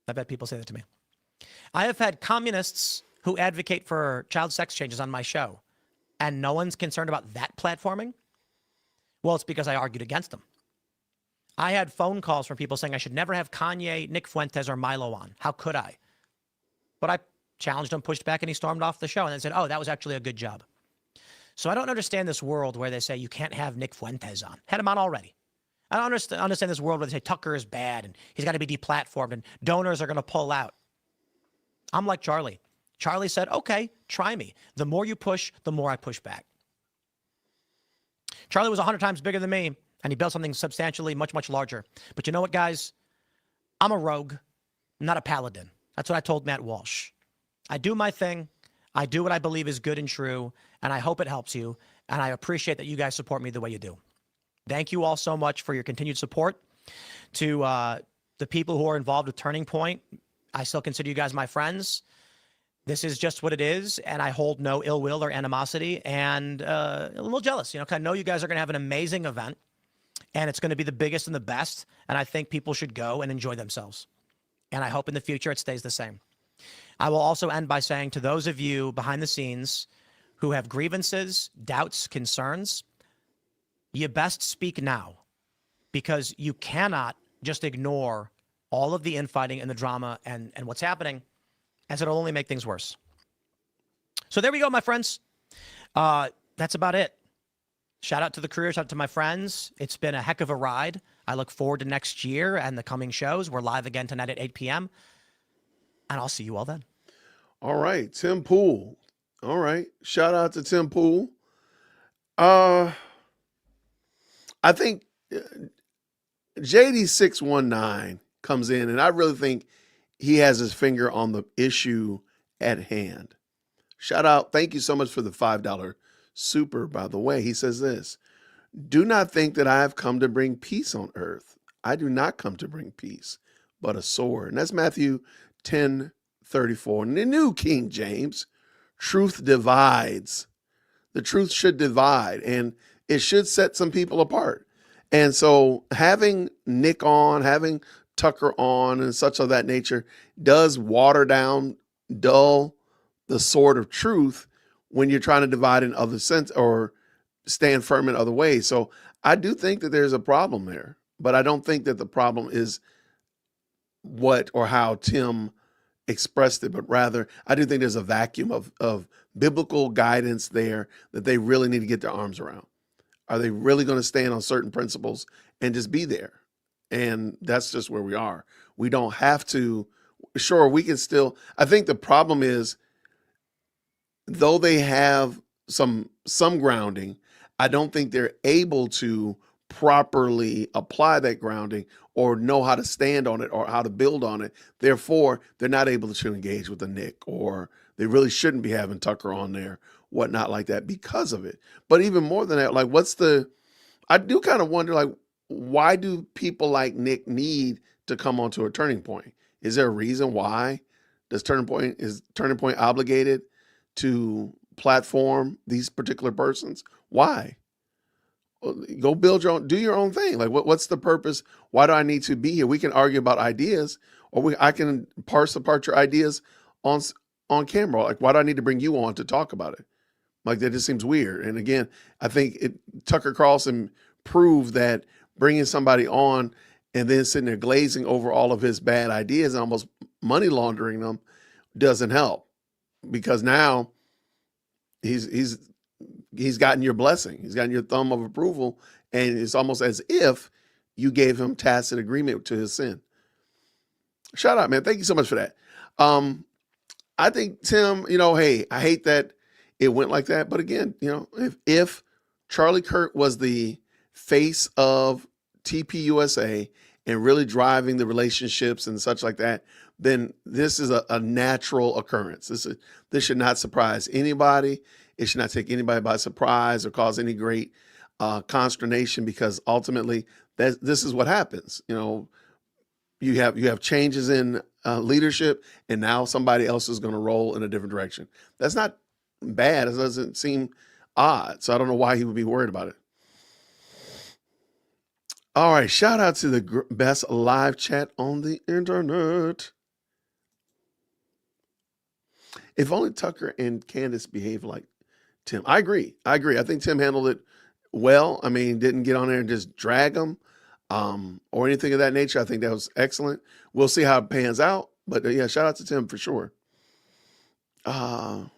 I've had people say that to me. I have had communists who advocate for child sex changes on my show, and no one's concerned about that platforming. Well, it's because I argued against them. I had phone calls from people saying I should never have Kanye, Nick Fuentes, or Milo on. How could I? But I challenged him, pushed back, and he stormed off the show and then said, oh, that was actually a good job. So I don't understand this world where they say you can't have Nick Fuentes on. Had him on already. I don't understand this world where they say Tucker is bad and he's got to be deplatformed and donors are going to pull out. I'm like Charlie. Charlie said, okay, try me. The more you push, the more I push back. Charlie was 100 times bigger than me, and he built something substantially much, much larger. But you know what, guys? I'm a rogue, not a paladin. That's what I told Matt Walsh. I do my thing. I do what I believe is good and true, and I hope it helps you. And I appreciate that you guys support me the way you do. Thank you all so much for your continued support. To the people who are involved with Turning Point, I still consider you guys my friends. This is just what it is, and I hold no ill will or animosity, and a little jealous, 'cause I know you guys are going to have an amazing event, and it's going to be the biggest and the best, and I think people should go and enjoy themselves. And I hope in the future it stays the same. I will also end by saying to those of you behind the scenes who have grievances, doubts, concerns, you best speak now, because you cannot just ignore all of the infighting and the drama and what's happening, as it'll only make things worse. So there we go, my friends. That's about it. Shout out to the career, shout out to my friends. It's been a heck of a ride. I look forward to next year and the coming shows. We're live again tonight at 8 p.m. And I'll see you all then. All right, Tim Pool. All right, shout out to Tim Pool. I think JD619 comes in, and I really think he has his finger on the issue at hand. Shout out. Thank you so much for the $5 super, by the way. He says this: do not think that I have come to bring peace on earth. I do not come to bring peace, but a sword. And that's Matthew 10:34. In the New King James, truth divides. The truth should divide, and it should set some people apart. And so having Nick on, having Tucker on, and such of that nature does water down, dull the sword of truth when you're trying to divide in other sense or stand firm in other ways. So I do think that there's a problem there, but I don't think that the problem is what or how Tim expressed it, but rather I do think there's a vacuum of biblical guidance there that they really need to get their arms around. Are they really going to stand on certain principles and just be there? And that's just where we are. We don't have to. Sure, we can still. I think the problem is, though they have some grounding, I don't think they're able to properly apply that grounding or know how to stand on it or how to build on it. Therefore, they're not able to engage with the Nick, or they really shouldn't be having Tucker on there, whatnot like that, because of it. But even more than that, like, I do kind of wonder, like, why do people like Nick need to come onto a Turning Point? Is there a reason why? Is Turning Point obligated to platform these particular persons? Why? Go build your own, do your own thing. Like, what's the purpose? Why do I need to be here? We can argue about ideas, or I can parse apart your ideas on camera. Like, why do I need to bring you on to talk about it? Like, that just seems weird. And again, I think Tucker Carlson proved that bringing somebody on and then sitting there glazing over all of his bad ideas and almost money laundering them doesn't help, because now he's gotten your blessing. He's gotten your thumb of approval, and it's almost as if you gave him tacit agreement to his sin. Shout out, man. Thank you so much for that. I think, Tim, hey, I hate that it went like that. But again, if Charlie Kirk was the face of TPUSA and really driving the relationships and such like that, then this is a natural occurrence. This should not surprise anybody. It should not take anybody by surprise or cause any great consternation, because ultimately this is what happens. You have changes in leadership, and now somebody else is going to roll in a different direction. That's not bad. It doesn't seem odd. So I don't know why he would be worried about it. All right. Shout out to the best live chat on the internet. If only Tucker and Candace behave like Tim. I agree. I think Tim handled it well. I mean, didn't get on there and just drag them or anything of that nature. I think that was excellent. We'll see how it pans out. But yeah, shout out to Tim for sure. And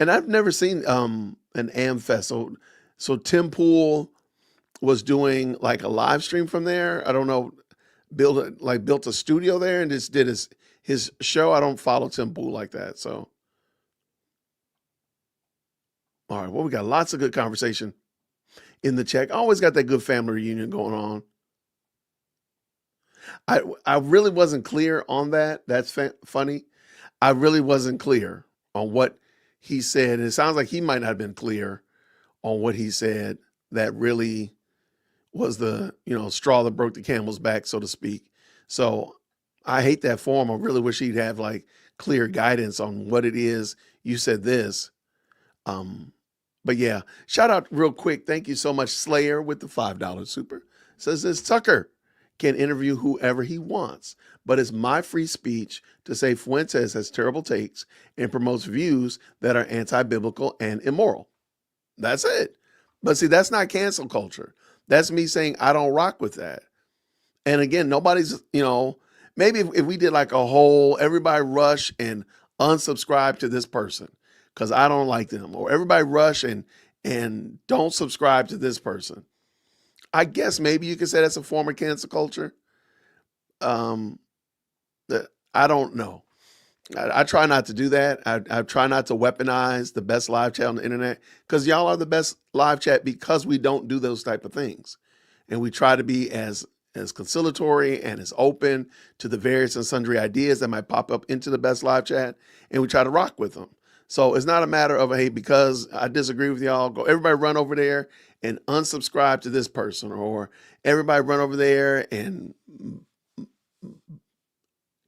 I've never seen an AmFest. So Tim Pool was doing like a live stream from there. I don't know, built a studio there and just did his show. I don't follow Tim Pool like that. So All right. Well, we got lots of good conversation in the chat. Always got that good family reunion going on. I really wasn't clear on that. That's funny. I really wasn't clear on what he said. It sounds like he might not have been clear on what he said that really was the, straw that broke the camel's back, so to speak. So I hate that for him. I really wish he'd have like clear guidance on what it is. You said this. But yeah, shout out real quick. Thank you so much, Slayer, with the $5 super. Says this, Tucker can interview whoever he wants, but it's my free speech to say Fuentes has terrible takes and promotes views that are anti-biblical and immoral. That's it. But see, that's not cancel culture. That's me saying I don't rock with that. And again, nobody's, maybe if we did like a whole, everybody rush and unsubscribe to this person because I don't like them, or everybody rush and don't subscribe to this person. I guess maybe you could say that's a form of cancel culture. I don't know. I try not to do that. I try not to weaponize the best live chat on the internet because y'all are the best live chat because we don't do those type of things. And we try to be as conciliatory and as open to the various and sundry ideas that might pop up into the best live chat. And we try to rock with them. So it's not a matter of, hey, because I disagree with y'all, go everybody run over there and unsubscribe to this person, or everybody run over there and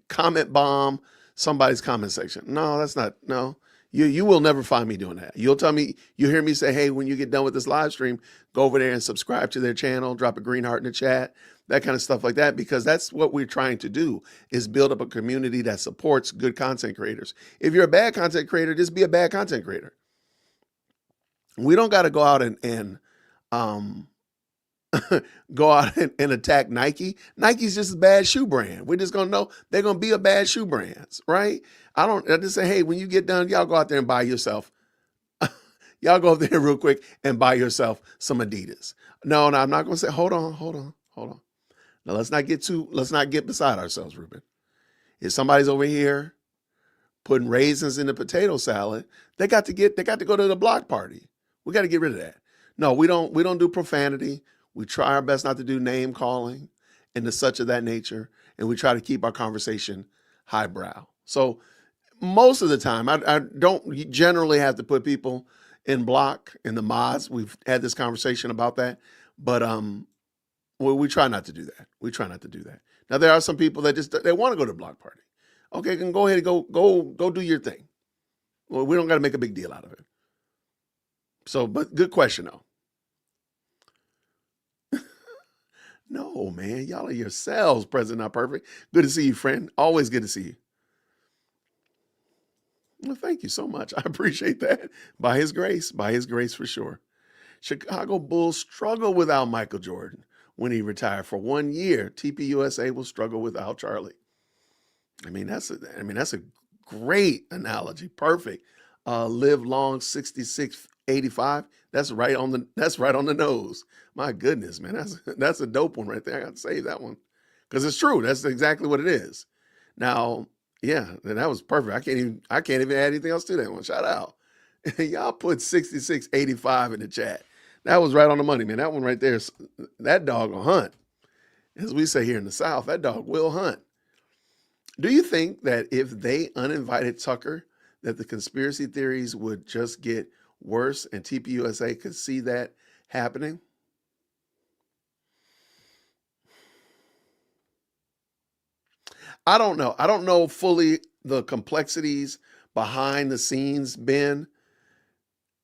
comment bomb somebody's comment section. No, that's not, no. You will never find me doing that. You'll tell me, you hear me say, hey, when you get done with this live stream, go over there and subscribe to their channel, drop a green heart in the chat, that kind of stuff like that, because that's what we're trying to do, is build up a community that supports good content creators. If you're a bad content creator, just be a bad content creator. We don't got to go out and go out and attack Nike. Nike's just a bad shoe brand. We're just going to know they're going to be a bad shoe brands, right? I just say, hey, when you get done, y'all go out there and buy yourself. Y'all go up there real quick and buy yourself some Adidas. No, I'm not going to say, hold on. Now let's not get beside ourselves, Ruben. If somebody's over here putting raisins in the potato salad, they got to go to the block party. We got to get rid of that. No, we don't do profanity. We try our best not to do name calling and such of that nature. And we try to keep our conversation highbrow. So most of the time, I don't generally have to put people in block in the mods. We've had this conversation about that, but we try not to do that. We try not to do that. Now there are some people that they want to go to the block party. Okay, then go ahead and go do your thing. Well, we don't got to make a big deal out of it. So, but good question though. No, man, y'all are yourselves, President Not Perfect. Good to see you, friend. Always good to see you. Well, thank you so much. I appreciate that. By his grace for sure. Chicago Bulls struggle without Michael Jordan when he retired for 1 year. TPUSA will struggle without Charlie. That's a great analogy. Perfect. Live long 66-85. That's right on the nose. My goodness, man. That's a dope one right there. I got to save that one because it's true. That's exactly what it is. Now, yeah, that was perfect. I can't even add anything else to that one. Shout out. Y'all put 66-85 in the chat. That was right on the money, man. That one right there, that dog will hunt. As we say here in the South, that dog will hunt. Do you think that if they uninvited Tucker, that the conspiracy theories would just get worse and TPUSA could see that happening? I don't know. I don't know fully the complexities behind the scenes, Ben,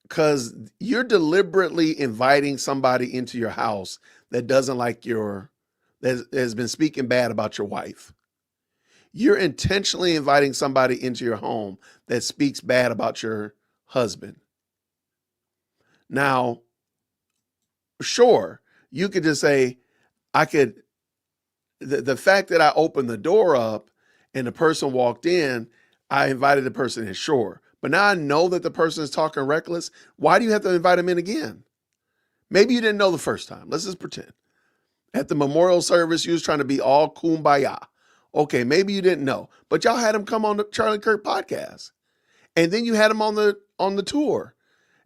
because you're deliberately inviting somebody into your house that doesn't like that has been speaking bad about your wife. You're intentionally inviting somebody into your home that speaks bad about your husband. Now, sure, you could just say, the fact that I opened the door up and the person walked in, I invited the person in, sure. But now I know that the person is talking reckless. Why do you have to invite them in again? Maybe you didn't know the first time. Let's just pretend. At the memorial service, you was trying to be all kumbaya. Okay, maybe you didn't know. But y'all had him come on the Charlie Kirk podcast. And then you had him on the tour.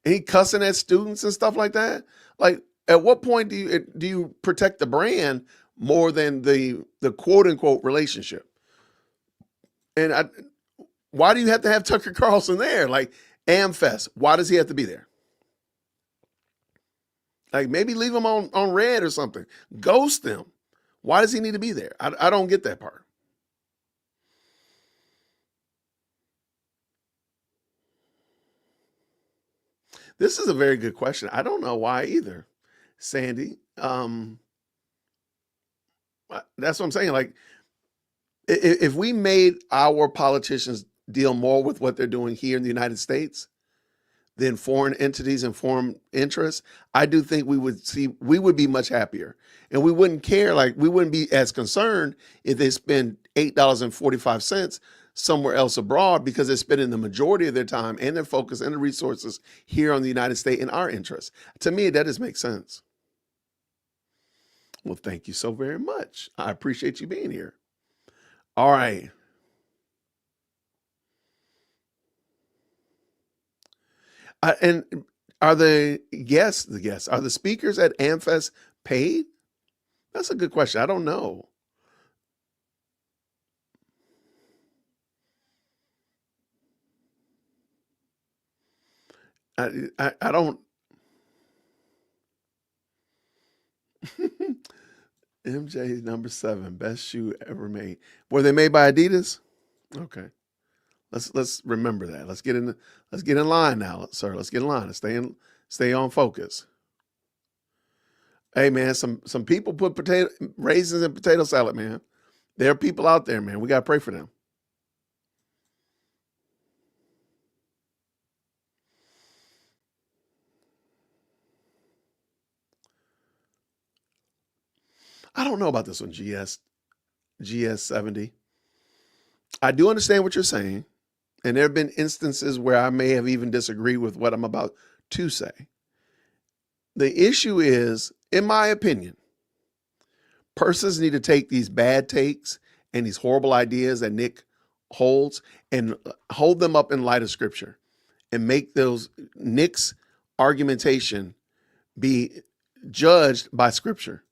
And he cussing at students and stuff like that. Like, at what point do you protect the brand more than the quote unquote relationship? And why do you have to have Tucker Carlson there? Like, AmFest, why does he have to be there? Like, maybe leave him on red or something. Ghost them. Why does he need to be there? I don't get that part. This is a very good question. I don't know why either, Sandy. That's what I'm saying. Like, if we made our politicians deal more with what they're doing here in the United States than foreign entities and foreign interests, I do think we would be much happier, and we wouldn't care. Like, we wouldn't be as concerned if they spend $8.45 somewhere else abroad, because they're spending the majority of their time and their focus and the resources here on the United States in our interests. To me, that just makes sense. Well, thank you so very much. I appreciate you being here. All right. And are the speakers at AmFest paid? That's a good question. I don't know. I don't. MJ number 7, best shoe ever made. Were they made by Adidas? Okay. Let's remember that. Let's get in line now, sir. Let's get in line and stay on focus. Hey man, some people put raisins in potato salad, man. There are people out there, man. We gotta pray for them. I don't know about this one, GS70. I do understand what you're saying, and there have been instances where I may have even disagreed with what I'm about to say. The issue is, in my opinion, persons need to take these bad takes and these horrible ideas that Nick holds and hold them up in light of Scripture and make those Nick's argumentation be judged by Scripture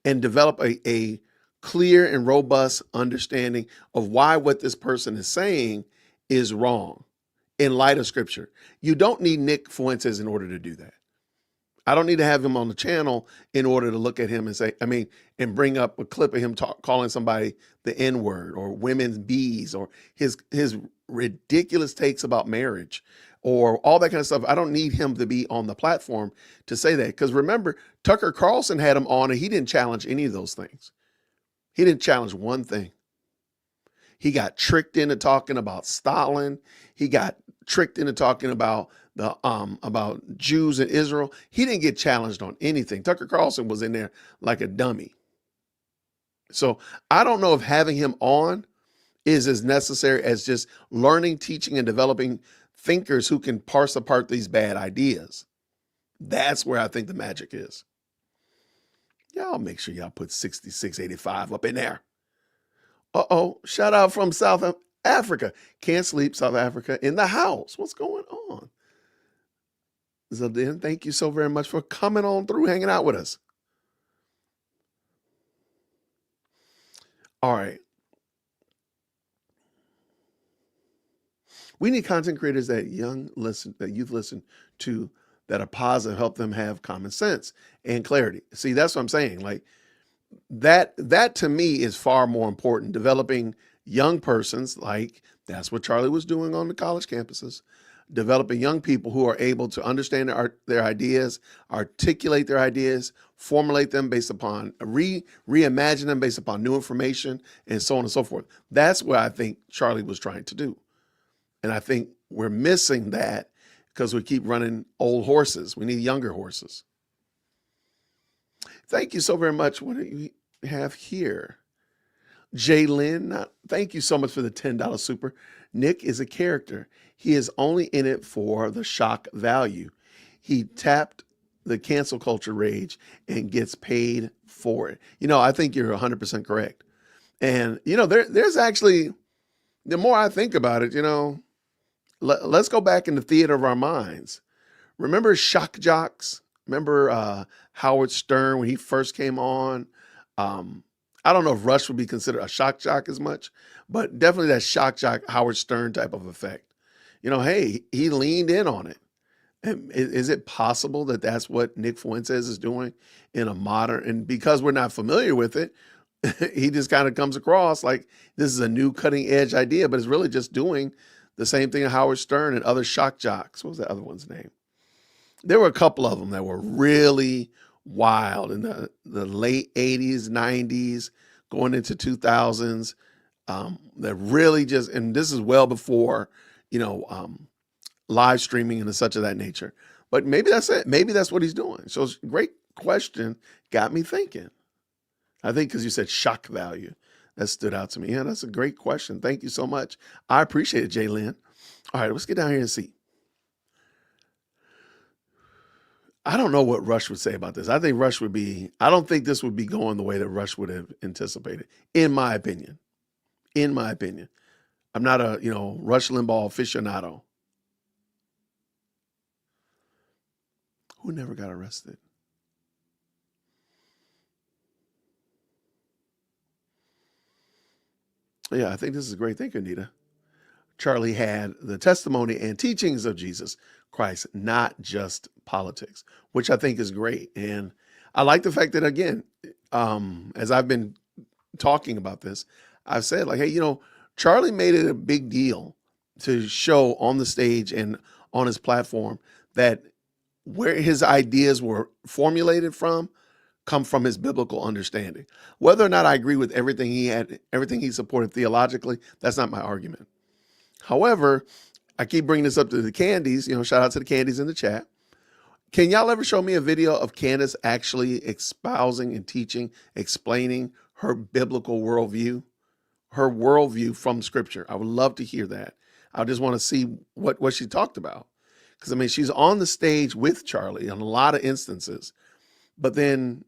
and develop a clear and robust understanding of why what this person is saying is wrong in light of Scripture. You don't need Nick Fuentes in order to do that. I don't need to have him on the channel in order to look at him and bring up a clip of him calling somebody the N-word or women's bees or his ridiculous takes about marriage or all that kind of stuff. I don't need him to be on the platform to say that. Because remember, Tucker Carlson had him on and he didn't challenge any of those things. He didn't challenge one thing. He got tricked into talking about Stalin. He got tricked into talking about about Jews in Israel. He didn't get challenged on anything. Tucker Carlson was in there like a dummy. So I don't know if having him on is as necessary as just learning, teaching, and developing thinkers who can parse apart these bad ideas. That's where I think the magic is. Y'all make sure y'all put 6685 up in there. Shout out from South Africa. Can't sleep, South Africa in the house. What's going on? Zadin, thank you so very much for coming on through, hanging out with us. All right. We need content creators that youth listen to that are positive, help them have common sense and clarity. See, that's what I'm saying. Like that to me is far more important. Developing young persons, like that's what Charlie was doing on the college campuses, developing young people who are able to understand their ideas, articulate their ideas, formulate them based upon, reimagine them based upon new information, and so on and so forth. That's what I think Charlie was trying to do. And I think we're missing that because we keep running old horses. We need younger horses. Thank you so very much. What do you have here? Jalen, thank you so much for the $10 super. Nick is a character. He is only in it for the shock value. He tapped the cancel culture rage and gets paid for it. I think you're 100% correct. And, there's actually, the more I think about it, let's go back in the theater of our minds. Remember shock jocks? Remember Howard Stern when he first came on? I don't know if Rush would be considered a shock jock as much, but definitely that shock jock Howard Stern type of effect. Hey, he leaned in on it. And is it possible that that's what Nick Fuentes is doing in a modern, and because we're not familiar with it, he just kind of comes across like this is a new cutting edge idea, but it's really just doing the same thing Howard Stern and other shock jocks. What was that other one's name? There were a couple of them that were really wild in the late 80s, 90s, going into 2000s. That really just, and this is well before, live streaming and such of that nature. But maybe that's it. Maybe that's what he's doing. So it's a great question. Got me thinking. I think because you said shock value, that stood out to me. Yeah, that's a great question. Thank you so much. I appreciate it, Jay Lynn. All right, let's get down here and see. I don't know what Rush would say about this. I think Rush would be, I don't think this would be going the way that Rush would have anticipated, in my opinion. In my opinion. I'm not a, Rush Limbaugh aficionado. Who never got arrested? Yeah, I think this is a great thing, Anita. Charlie had the testimony and teachings of Jesus Christ, not just politics, which I think is great. And I like the fact that, again, as I've been talking about this, I've said, like, hey, Charlie made it a big deal to show on the stage and on his platform that where his ideas were formulated from come from his biblical understanding. Whether or not I agree with everything he supported theologically, that's not my argument. However, I keep bringing this up to the Candies, shout out to the Candies in the chat. Can y'all ever show me a video of Candace actually espousing and teaching, explaining her biblical worldview, her worldview from scripture? I would love to hear that. I just want to see what she talked about. Because, she's on the stage with Charlie on a lot of instances, but then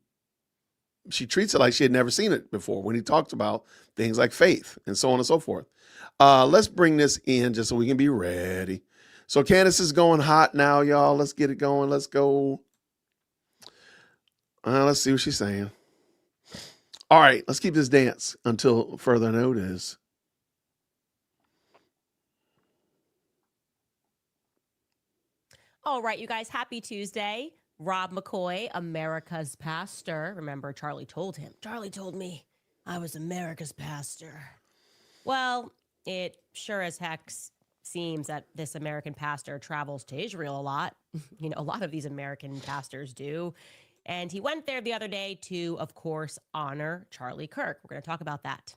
she treats it like she had never seen it before when he talked about things like faith and so on and so forth. Let's bring this in just so we can be ready. So Candace is going hot now, y'all. Let's get it going. Let's go. Let's see what she's saying. All right, let's keep this dance until further notice. All right, you guys, happy Tuesday. Rob McCoy, America's pastor. Remember, Charlie told me I was America's pastor. Well, it sure as heck seems that this American pastor travels to Israel a lot. A lot of these American pastors do. And he went there the other day to, of course, honor Charlie Kirk. We're going to talk about that.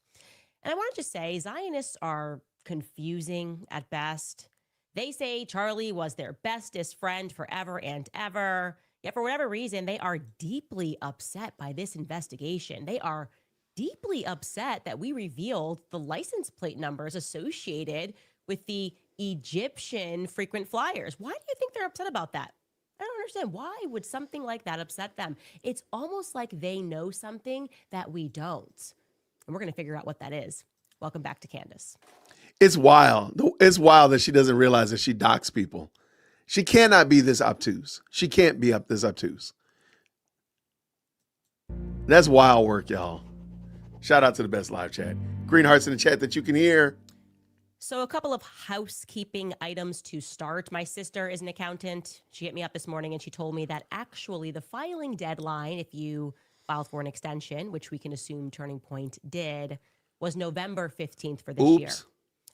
And I want to just say Zionists are confusing at best. They say Charlie was their bestest friend forever and ever. Yet for whatever reason, they are deeply upset by this investigation. They are deeply upset that we revealed the license plate numbers associated with the Egyptian frequent flyers. Why do you think they're upset about that? I don't understand. Why would something like that upset them? It's almost like they know something that we don't. And we're going to figure out what that is. Welcome back to Candace. It's wild. It's wild that she doesn't realize that she docks people. She cannot be this obtuse. She can't be this obtuse. That's wild work, y'all. Shout out to the best live chat. Green hearts in the chat that you can hear. So a couple of housekeeping items to start. My sister is an accountant. She hit me up this morning and she told me that actually the filing deadline, if you filed for an extension, which we can assume Turning Point did, was November 15th for this year.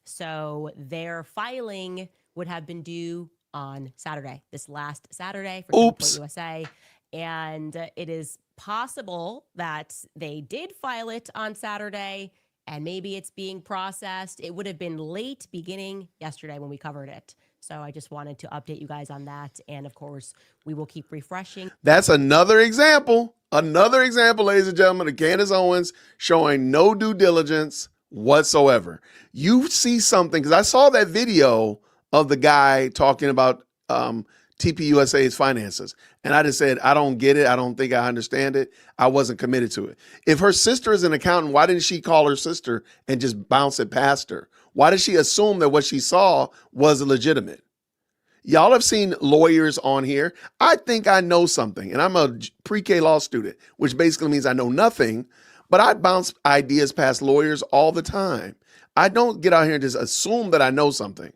So their filing would have been due on Saturday, this last Saturday for Turning Point USA. And it is possible that they did file it on Saturday and maybe it's being processed. It would have been late beginning yesterday when we covered it. So I just wanted to update you guys on that. And of course, we will keep refreshing. That's another example, ladies and gentlemen, of Candace Owens showing no due diligence whatsoever. You see something, because I saw that video of the guy talking about TPUSA's finances. And I just said, I don't get it. I don't think I understand it. I wasn't committed to it. If her sister is an accountant, why didn't she call her sister and just bounce it past her? Why did she assume that what she saw was legitimate? Y'all have seen lawyers on here. I think I know something, and I'm a pre-K law student, which basically means I know nothing, but I bounce ideas past lawyers all the time. I don't get out here and just assume that I know something.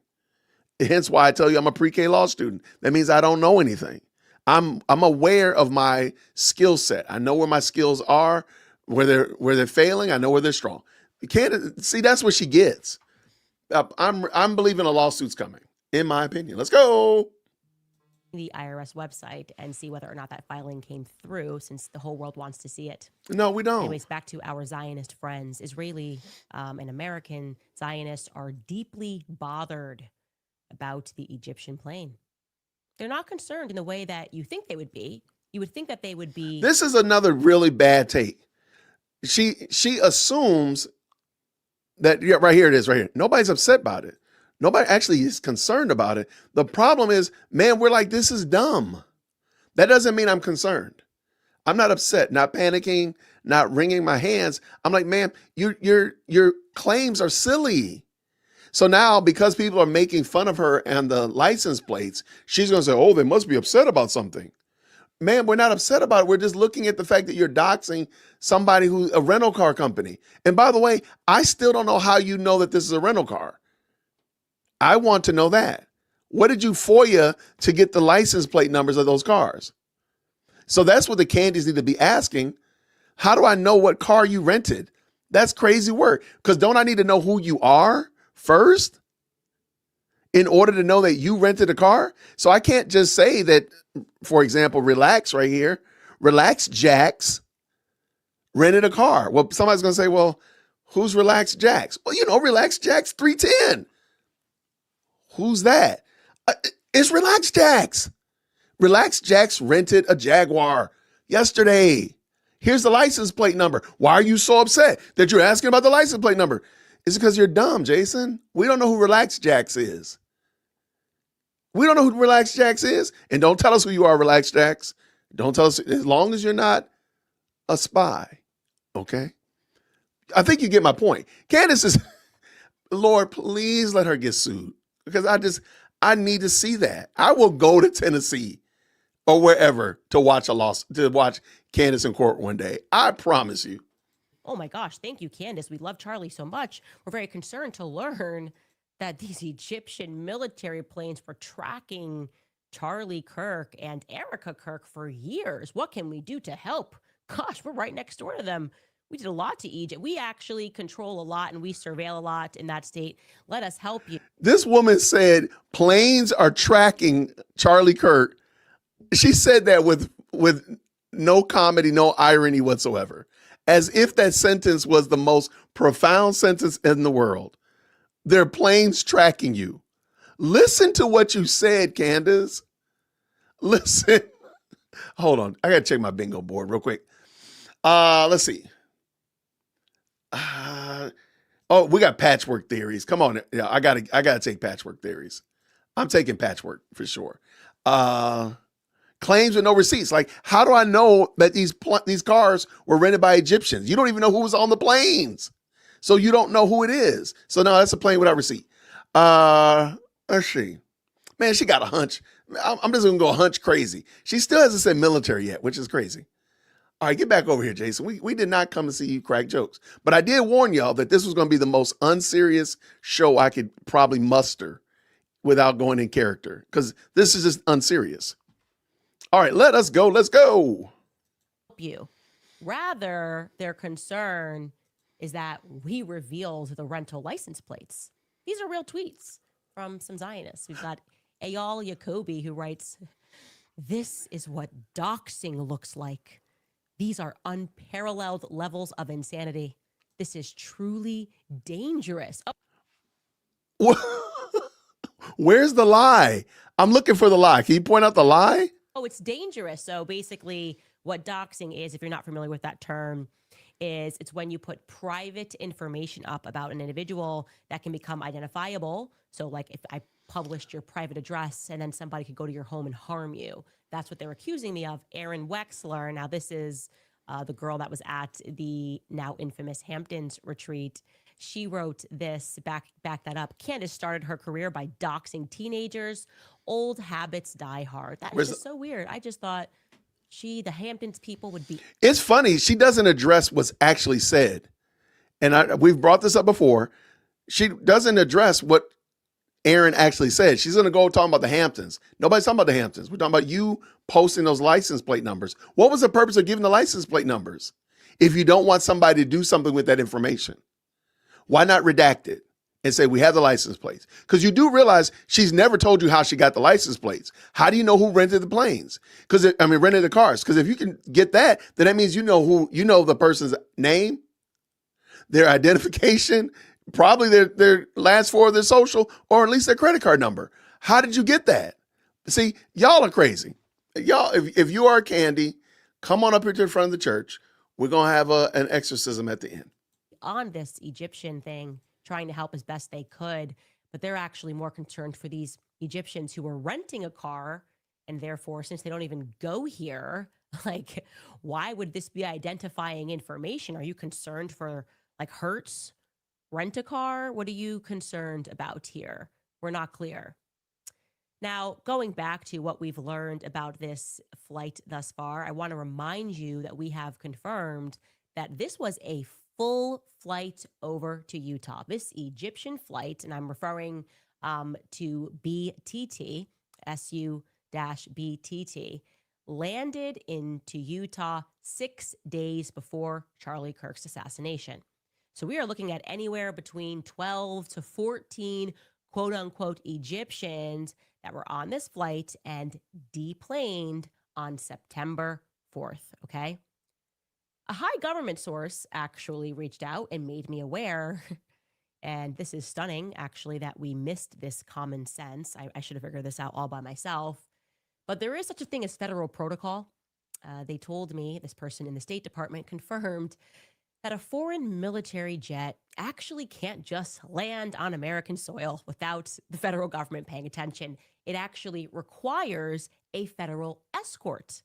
Hence why I tell you I'm a pre-K law student. That means I don't know anything. I'm aware of my skill set. I know where my skills are, where they're failing. I know where they're strong. See, that's what she gets. I'm believing a lawsuit's coming, in my opinion. Let's go. The IRS website and see whether or not that filing came through, since the whole world wants to see it. No, we don't. Anyways, back to our Zionist friends. Israeli and American Zionists are deeply bothered about the Egyptian plane. They're not concerned in the way that you think they would be. You would think that they would be. This is another really bad take. She assumes that, yeah, right here it is, right here. Nobody's upset about it. Nobody actually is concerned about it. The problem is, man, we're like, this is dumb. That doesn't mean I'm concerned. I'm not upset, not panicking, not wringing my hands. I'm like, man, your claims are silly. So now, because people are making fun of her and the license plates, she's going to say, oh, they must be upset about something. Man, we're not upset about it. We're just looking at the fact that you're doxing somebody who's a rental car company. And by the way, I still don't know how you know that this is a rental car. I want to know that. What did you FOIA to get the license plate numbers of those cars? So that's what the candies need to be asking. How do I know what car you rented? That's crazy work. Because don't I need to know who you are first in order to know that you rented a car? So I can't just say that, for example, Relax right here, Relax Jacks rented a car. Well, somebody's going to say, well, who's Relax Jacks? Well, you know, Relax Jacks 310. Who's that? It's Relax Jacks. Relax Jacks rented a Jaguar yesterday. Here's the license plate number. Why are you so upset that you're asking about the license plate number? It's because you're dumb, Jason. We don't know who Relax Jacks is. We don't know who Relax Jacks is. And don't tell us who you are, Relax Jacks. Don't tell us, as long as you're not a spy. Okay? I think you get my point. Candace is, Lord, please let her get sued. Because I need to see that. I will go to Tennessee or wherever to watch Candace in court one day. I promise you. Oh my gosh, thank you, Candace. We love Charlie so much. We're very concerned to learn that these Egyptian military planes were tracking Charlie Kirk and Erica Kirk for years. What can we do to help? Gosh, we're right next door to them. We did a lot to Egypt. We actually control a lot and we surveil a lot in that state. Let us help you. This woman said planes are tracking Charlie Kirk. She said that with no comedy, no irony whatsoever, as if that sentence was the most profound sentence in the world. There are planes tracking you. Listen to what you said, Candace. Listen. Hold on. I got to check my bingo board real quick. Let's see. Oh, we got patchwork theories. Come on. Yeah, I gotta take patchwork theories. I'm taking patchwork for sure. Claims with no receipts. Like, how do I know that these cars were rented by Egyptians? You don't even know who was on the planes. So you don't know who it is. So no, that's a plane without receipt. Let's see. Man, she got a hunch. I'm just gonna go hunch crazy. She still hasn't said military yet, which is crazy. All right, get back over here, Jason. We did not come to see you crack jokes. But I did warn y'all that this was going to be the most unserious show I could probably muster without going in character, because this is just unserious. All right, let us go. Let's go. You. Rather, their concern is that we revealed the rental license plates. These are real tweets from some Zionists. We've got Eyal Jacoby, who writes, "This is what doxing looks like. These are unparalleled levels of insanity. This is truly dangerous." Where's the lie? I'm looking for the lie. Can you point out the lie? Oh, it's dangerous. So basically what doxing is, if you're not familiar with that term, is it's when you put private information up about an individual that can become identifiable. So like if I published your private address and then somebody could go to your home and harm you. That's what they're accusing me of. Erin Wexler. Now, this is the girl that was at the now infamous Hamptons retreat. she wrote this, back that up. Candace started her career by doxing teenagers. Old habits die hard. That is just so weird. I just thought the Hamptons people would be. It's funny. She doesn't address what's actually said. And we've brought this up before. She doesn't address what Aaron actually said. She's going to go talking about the Hamptons. Nobody's talking about the Hamptons. We're talking about you posting those license plate numbers. What was the purpose of giving the license plate numbers if you don't want somebody to do something with that information? Why not redact it and say we have the license plates? Because you do realize she's never told you how she got the license plates. How do you know who rented the planes? Rented the cars. Because if you can get that, then that means you know the person's name, their identification, probably their last four of their social, or at least their credit card number. How did you get that? See, y'all are crazy. Y'all, if you are Candy, come on up here to the front of the church. We're going to have an exorcism at the end. On this Egyptian thing, trying to help as best they could, but they're actually more concerned for these Egyptians who are renting a car, and therefore, since they don't even go here, like, why would this be identifying information? Are you concerned for, like, Hertz? Rent a car? What are you concerned about here? We're not clear. Now, going back to what we've learned about this flight thus far, I want to remind you that we have confirmed that this was a full flight over to Utah. This Egyptian flight, and I'm referring to BTT, SU-BTT, landed into Utah 6 days before Charlie Kirk's assassination. So we are looking at anywhere between 12 to 14 quote unquote Egyptians that were on this flight and deplaned on September 4th. Okay. A high government source actually reached out and made me aware. And this is stunning, actually, that we missed this common sense. I should have figured this out all by myself. But there is such a thing as federal protocol. They told me, this person in the State Department confirmed that a foreign military jet actually can't just land on American soil without the federal government paying attention. It actually requires a federal escort.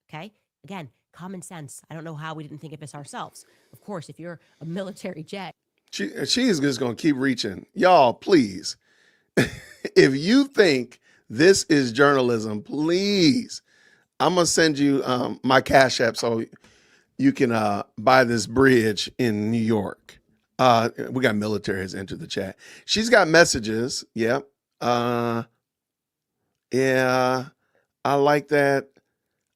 Okay? Again, common sense. I don't know how we didn't think of this ourselves. Of course, if you're a military jet. She is just going to keep reaching. Y'all, please, if you think this is journalism, please, I'm going to send you my Cash App so you can buy this bridge in New York. We got military has entered the chat. She's got messages. Yep. Yeah, I like that.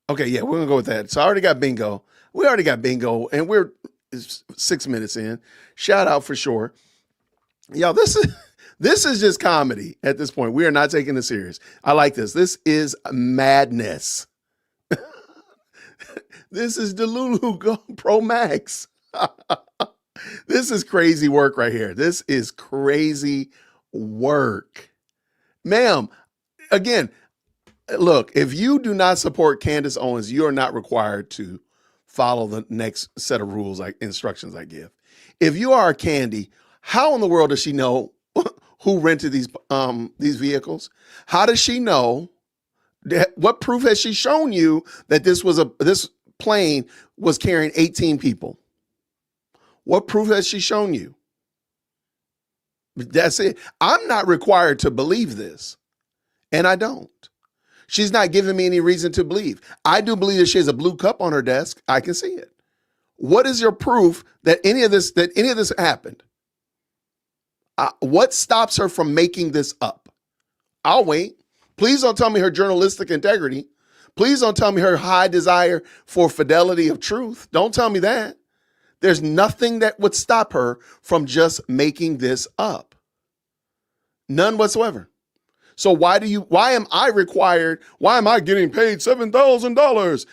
Okay, yeah, we're going to go with that. So I already got bingo. We already got bingo, and we're 6 minutes in. Shout out for sure. Y'all, this is just comedy at this point. We are not taking this serious. I like this. This is madness. This is Delulu Pro Max. This is crazy work right here. This is crazy work. Ma'am, again, look, if you do not support Candace Owens, you are not required to follow the next set of rules, like instructions I give. If you are a Candy, how in the world does she know who rented these vehicles? How does she know? What proof has she shown you that this plane was carrying 18 people? What proof has she shown you? That's it. I'm not required to believe this, and I don't. She's not giving me any reason to believe. I do believe that she has a blue cup on her desk. I can see it. What is your proof that any of this happened? What stops her from making this up? I'll wait. Please don't tell me her journalistic integrity. Please don't tell me her high desire for fidelity of truth. Don't tell me that. There's nothing that would stop her from just making this up. None whatsoever. So why am I getting paid $7,000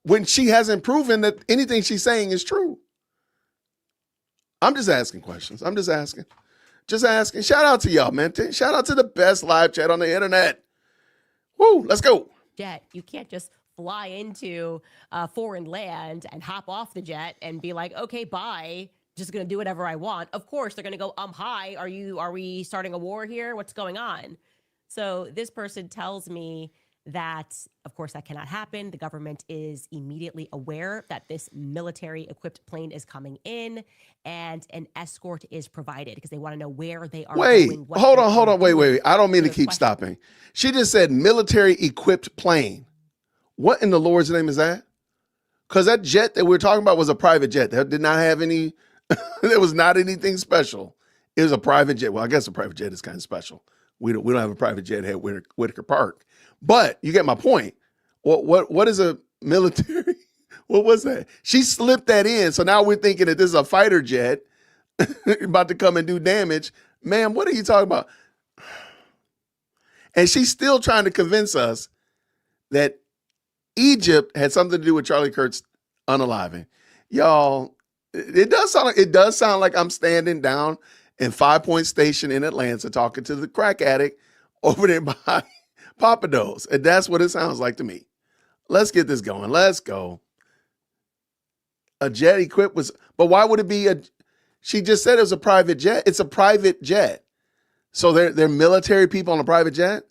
when she hasn't proven that anything she's saying is true? I'm just asking questions. I'm just asking. Just asking. Shout out to y'all, man. Shout out to the best live chat on the internet. Woo, let's go. Jet. You can't just fly into foreign land and hop off the jet and be like, okay, bye. Just going to do whatever I want. Of course, they're going to go, hi, are we starting a war here? What's going on? So this person tells me that, of course, that cannot happen. The government is immediately aware that this military-equipped plane is coming in, and an escort is provided because they want to know where they are Wait, going. What hold they on, are wait. doing. I don't mean So to the keep question- stopping. She just said military-equipped plane. What in the Lord's name is that? Because that jet that we were talking about was a private jet. That did not have any, there was not anything special. It was a private jet. Well, I guess a private jet is kind of special. We don't have a private jet at Whitaker Park. But you get my point. What is a military? What was that? She slipped that in. So now we're thinking that this is a fighter jet about to come and do damage. Ma'am, what are you talking about? And she's still trying to convince us that Egypt had something to do with Charlie Kirk's unaliving. Y'all, it does sound like I'm standing down in 5 Point Station in Atlanta talking to the crack addict over there by Papados. And that's what it sounds like to me. Let's get this going. Let's go. A jet equipped with, but why would it be she just said it was a private jet. It's a private jet. So they're military people on a private jet?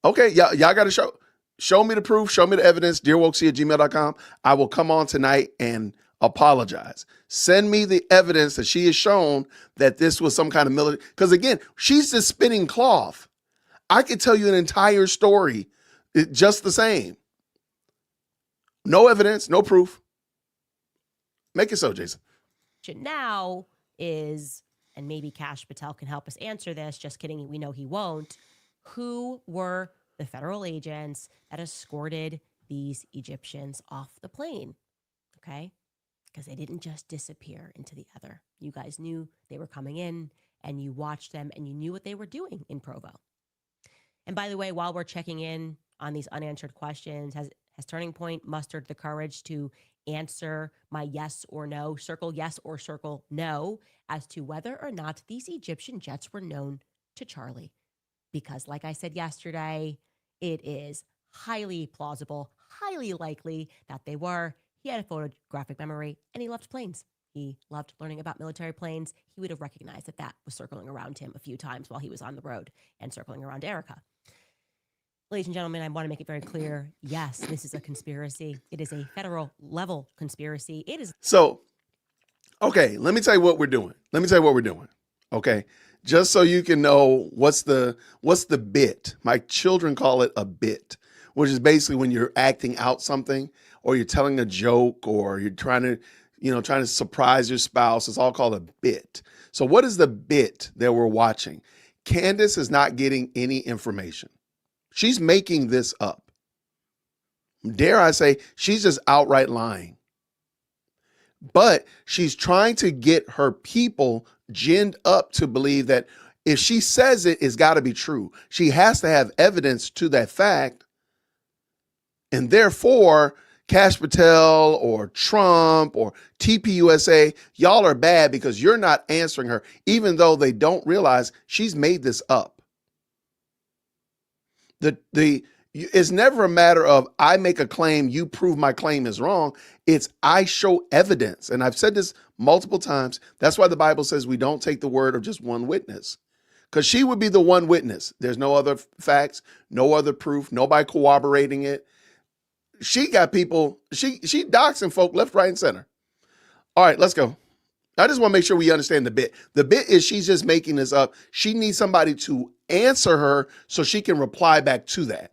Okay, y'all got to show me the proof, show me the evidence, dearwokesy@gmail.com. I will come on tonight and apologize. Send me the evidence that she has shown that this was some kind of military. Because again, she's just spinning cloth. I could tell you an entire story just the same. No evidence, no proof. Make it so, Jason. Now is, and maybe Kash Patel can help us answer this. Just kidding. We know he won't. Who were the federal agents that escorted these Egyptians off the plane? Okay. Because they didn't just disappear into the ether. You guys knew they were coming in, and you watched them, and you knew what they were doing in Provo. And by the way, while we're checking in on these unanswered questions, has Turning Point mustered the courage to answer my yes or no, circle yes or circle no, as to whether or not these Egyptian jets were known to Charlie? Because like I said yesterday, it is highly plausible, highly likely that they were. He had a photographic memory, and he loved planes. He loved learning about military planes. He would have recognized that that was circling around him a few times while he was on the road and circling around Erica. Ladies and gentlemen, I want to make it very clear. Yes, this is a conspiracy. It is a federal level conspiracy. It is. So, okay, let me tell you what we're doing. Okay. Just so you can know what's the bit. My children call it a bit, which is basically when you're acting out something or you're telling a joke or you're trying to surprise your spouse. It's all called a bit. So what is the bit that we're watching? Candace is not getting any information. She's making this up. Dare I say, she's just outright lying. But she's trying to get her people ginned up to believe that if she says it's got to be true. She has to have evidence to that fact. And therefore, Kash Patel or Trump or TPUSA, y'all are bad because you're not answering her, even though they don't realize she's made this up. It's never a matter of I make a claim, you prove my claim is wrong. It's I show evidence. And I've said this multiple times. That's why the Bible says we don't take the word of just one witness. Because she would be the one witness. There's no other facts, no other proof, nobody corroborating it. She got people, she doxing folk left, right, and center. All right, let's go. I just want to make sure we understand the bit. The bit is she's just making this up. She needs somebody to answer her so she can reply back to that.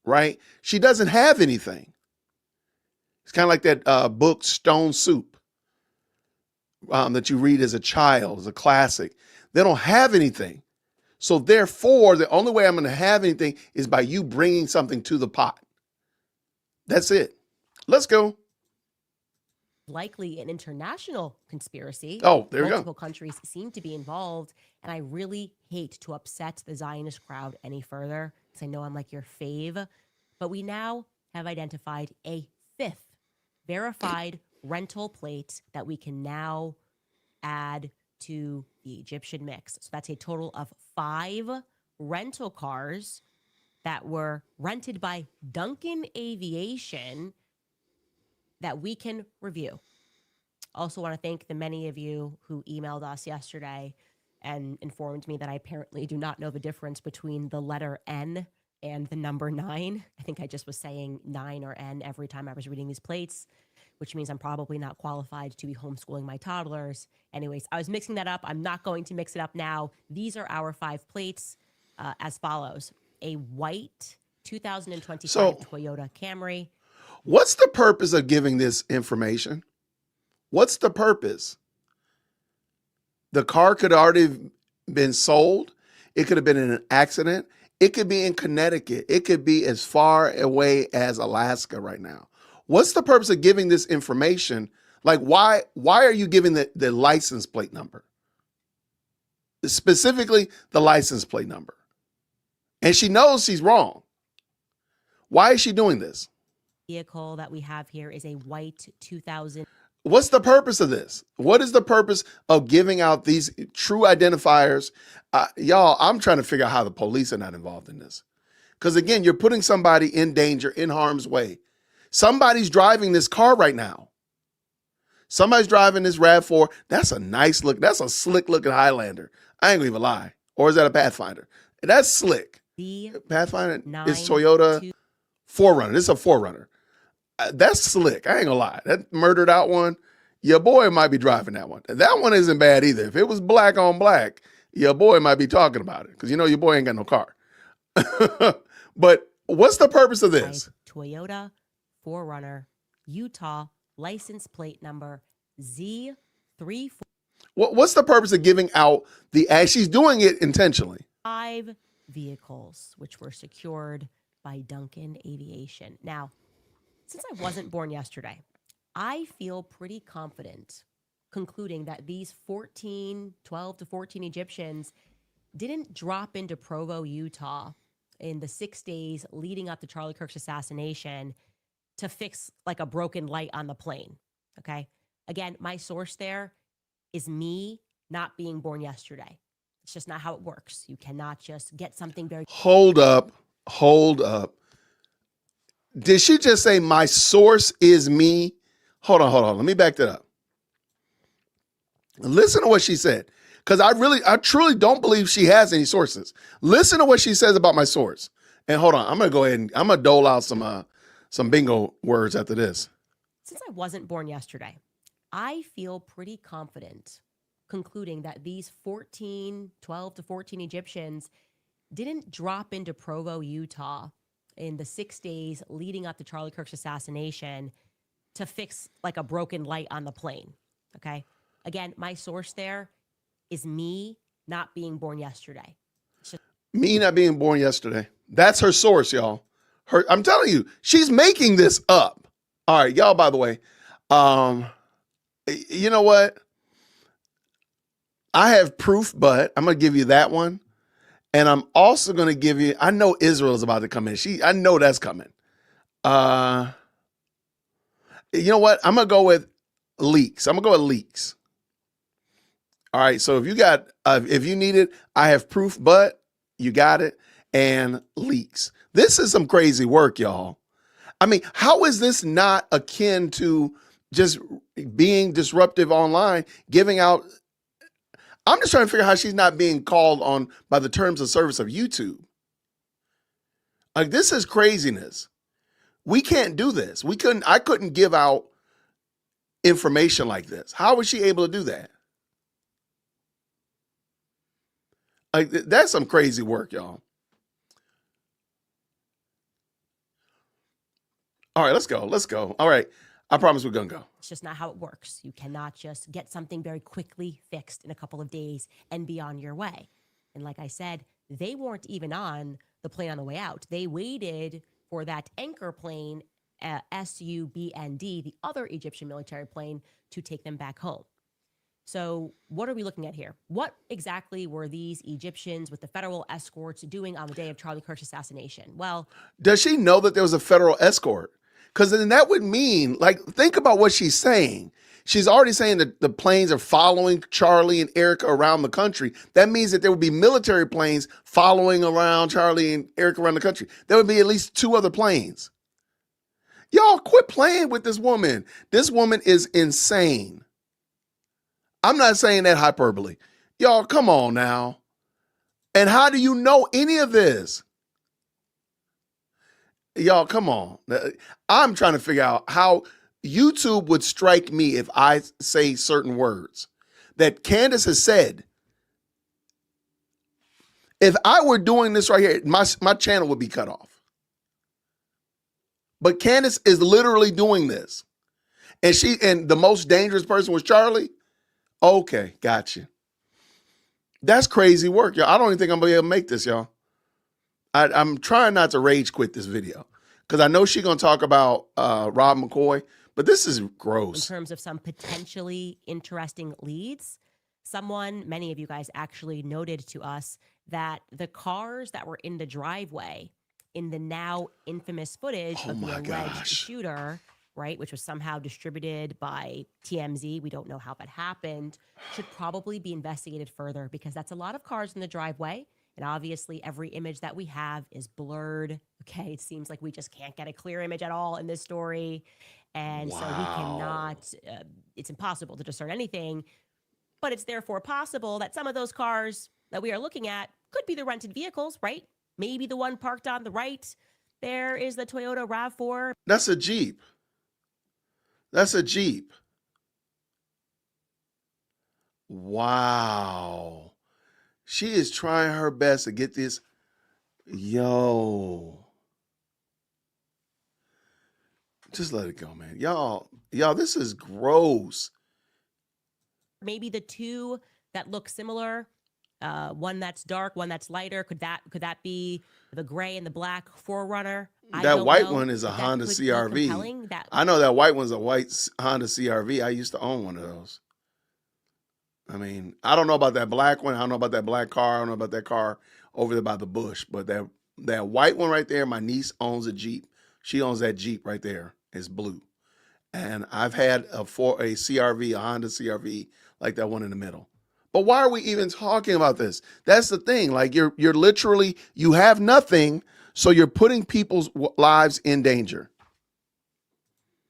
Right? She doesn't have anything. It's kind of like that book, Stone Soup, that you read as a child, as a classic. They don't have anything. So therefore, the only way I'm going to have anything is by you bringing something to the pot. That's it. Let's go. Likely an international conspiracy. Oh, there you go. Multiple countries seem to be involved, and I really hate to upset the Zionist crowd any further, because I know I'm like your fave, but we now have identified a fifth verified rental plate that we can now add to the Egyptian mix. So that's a total of 5 rental cars that were rented by Duncan Aviation that we can review. Also want to thank the many of you who emailed us yesterday and informed me that I apparently do not know the difference between the letter N and the number 9. I think I just was saying 9 or N every time I was reading these plates, which means I'm probably not qualified to be homeschooling my toddlers. Anyways, I was mixing that up. I'm not going to mix it up now. These are our 5 plates as follows. A white 2025 Toyota Camry. What's the purpose of giving this information? What's the purpose? The car could already have been sold. It could have been in an accident. It could be in Connecticut. It could be as far away as Alaska right now. What's the purpose of giving this information? Like, why are you giving the license plate number? Specifically, the license plate number. And she knows she's wrong. Why is she doing this? Vehicle that we have here is a white 2000. What's the purpose of this? What is the purpose of giving out these true identifiers? Y'all, I'm trying to figure out how the police are not involved in this. Because again, you're putting somebody in danger, in harm's way. Somebody's driving this car right now. Somebody's driving this RAV4. That's a nice look. That's a slick looking Highlander. I ain't gonna even lie. Or is that a Pathfinder? That's slick. The Pathfinder is Toyota 4Runner. This is a 4Runner. That's slick. I ain't gonna lie. That murdered out one, your boy might be driving that one. That one isn't bad either. If it was black on black, your boy might be talking about it because you know your boy ain't got no car. But what's the purpose of this? Toyota 4Runner, Utah, license plate number Z34. What's the purpose of giving out she's doing it intentionally? 5 vehicles, which were secured by Duncan Aviation. Now, since I wasn't born yesterday, I feel pretty confident concluding that these 12 to 14 Egyptians didn't drop into Provo, Utah in the 6 days leading up to Charlie Kirk's assassination to fix like a broken light on the plane. Okay. Again, my source there is me not being born yesterday. It's just not how it works. You cannot just get something very. Hold up. Did she just say my source is me? Hold on. Let me back that up. Listen to what she said. Because I truly don't believe she has any sources. Listen to what she says about my source. And hold on, I'm gonna go ahead and I'm gonna dole out some bingo words after this. Since I wasn't born yesterday, I feel pretty confident concluding that these 12 to 14 Egyptians didn't drop into Provo, Utah in the 6 days leading up to Charlie Kirk's assassination to fix like a broken light on the plane. Okay. Again, my source there is me not being born yesterday. Me not being born yesterday. That's her source, y'all. I'm telling you, she's making this up. All right, y'all, by the way, you know what? I have proof, but I'm going to give you that one. And I'm also going to give you, I know Israel is about to come in. I know that's coming. You know what? I'm going to go with leaks. All right. So if you need it, I have proof, but you got it. And leaks. This is some crazy work, y'all. I mean, how is this not akin to just being disruptive online, giving out? I'm just trying to figure out how she's not being called on by the terms of service of YouTube. Like, this is craziness. We can't do this. I couldn't give out information like this. How was she able to do that? Like, that's some crazy work, y'all. All right, let's go. All right. I promise we're going to go. It's just not how it works. You cannot just get something very quickly fixed in a couple of days and be on your way. And like I said, they weren't even on the plane on the way out. They waited for that anchor plane, SUBND, the other Egyptian military plane, to take them back home. So what are we looking at here? What exactly were these Egyptians with the federal escorts doing on the day of Charlie Kirk's assassination? Well, does she know that there was a federal escort? Because then that would mean, like, think about what she's saying. She's already saying that the planes are following Charlie and Erica around the country. That means that there would be military planes following around Charlie and Erica around the country. There would be at least 2 other planes. Y'all quit playing with this woman. This woman is insane. I'm not saying that hyperbole. Y'all, come on now. And how do you know any of this? Y'all, come on. I'm trying to figure out how YouTube would strike me if I say certain words that Candace has said. If I were doing this right here, my channel would be cut off. But Candace is literally doing this. And the most dangerous person was Charlie. Okay, gotcha. That's crazy work, y'all. I don't even think I'm gonna be able to make this, y'all. I'm trying not to rage quit this video because I know she's gonna talk about Rob McCoy, but this is In gross. terms of some potentially interesting leads, many of you guys actually noted to us that the cars that were in the driveway in the now infamous footage Oh of the my alleged gosh. shooter, right, which was somehow distributed by TMZ, we don't know how that happened, should probably be investigated further because that's a lot of cars in the driveway. And obviously, every image that we have is blurred. Okay, it seems like we just can't get a clear image at all in this story. And so we cannot, it's impossible to discern anything. But it's therefore possible that some of those cars that we are looking at could be the rented vehicles, right? Maybe the one parked on the right. There is the Toyota RAV4. That's a Jeep. That's a Jeep. Wow. She is trying her best to get this. Yo. Just let it go, man. Y'all, this is gross. Maybe the two that look similar, one that's dark, one that's lighter. Could that be the gray and the black 4Runner? That white one is a Honda CRV. I know that white one's a white Honda CRV. I used to own one of those. I mean, I don't know about that black one. I don't know about that black car. I don't know about that car over there by the bush. But that white one right there, my niece owns a Jeep. She owns that Jeep right there. It's blue. And I've had a CRV, a Honda CRV, like that one in the middle. But why are we even talking about this? That's the thing. Like you're literally, you have nothing, so you're putting people's lives in danger.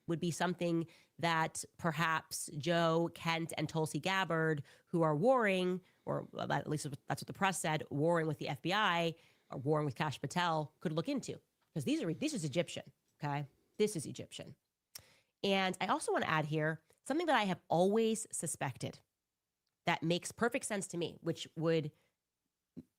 Would be something that perhaps Joe, Kent, and Tulsi Gabbard, who are warring, or at least that's what the press said, warring with the FBI or warring with Kash Patel, could look into. Because this is Egyptian, okay? This is Egyptian. And I also want to add here something that I have always suspected that makes perfect sense to me, which would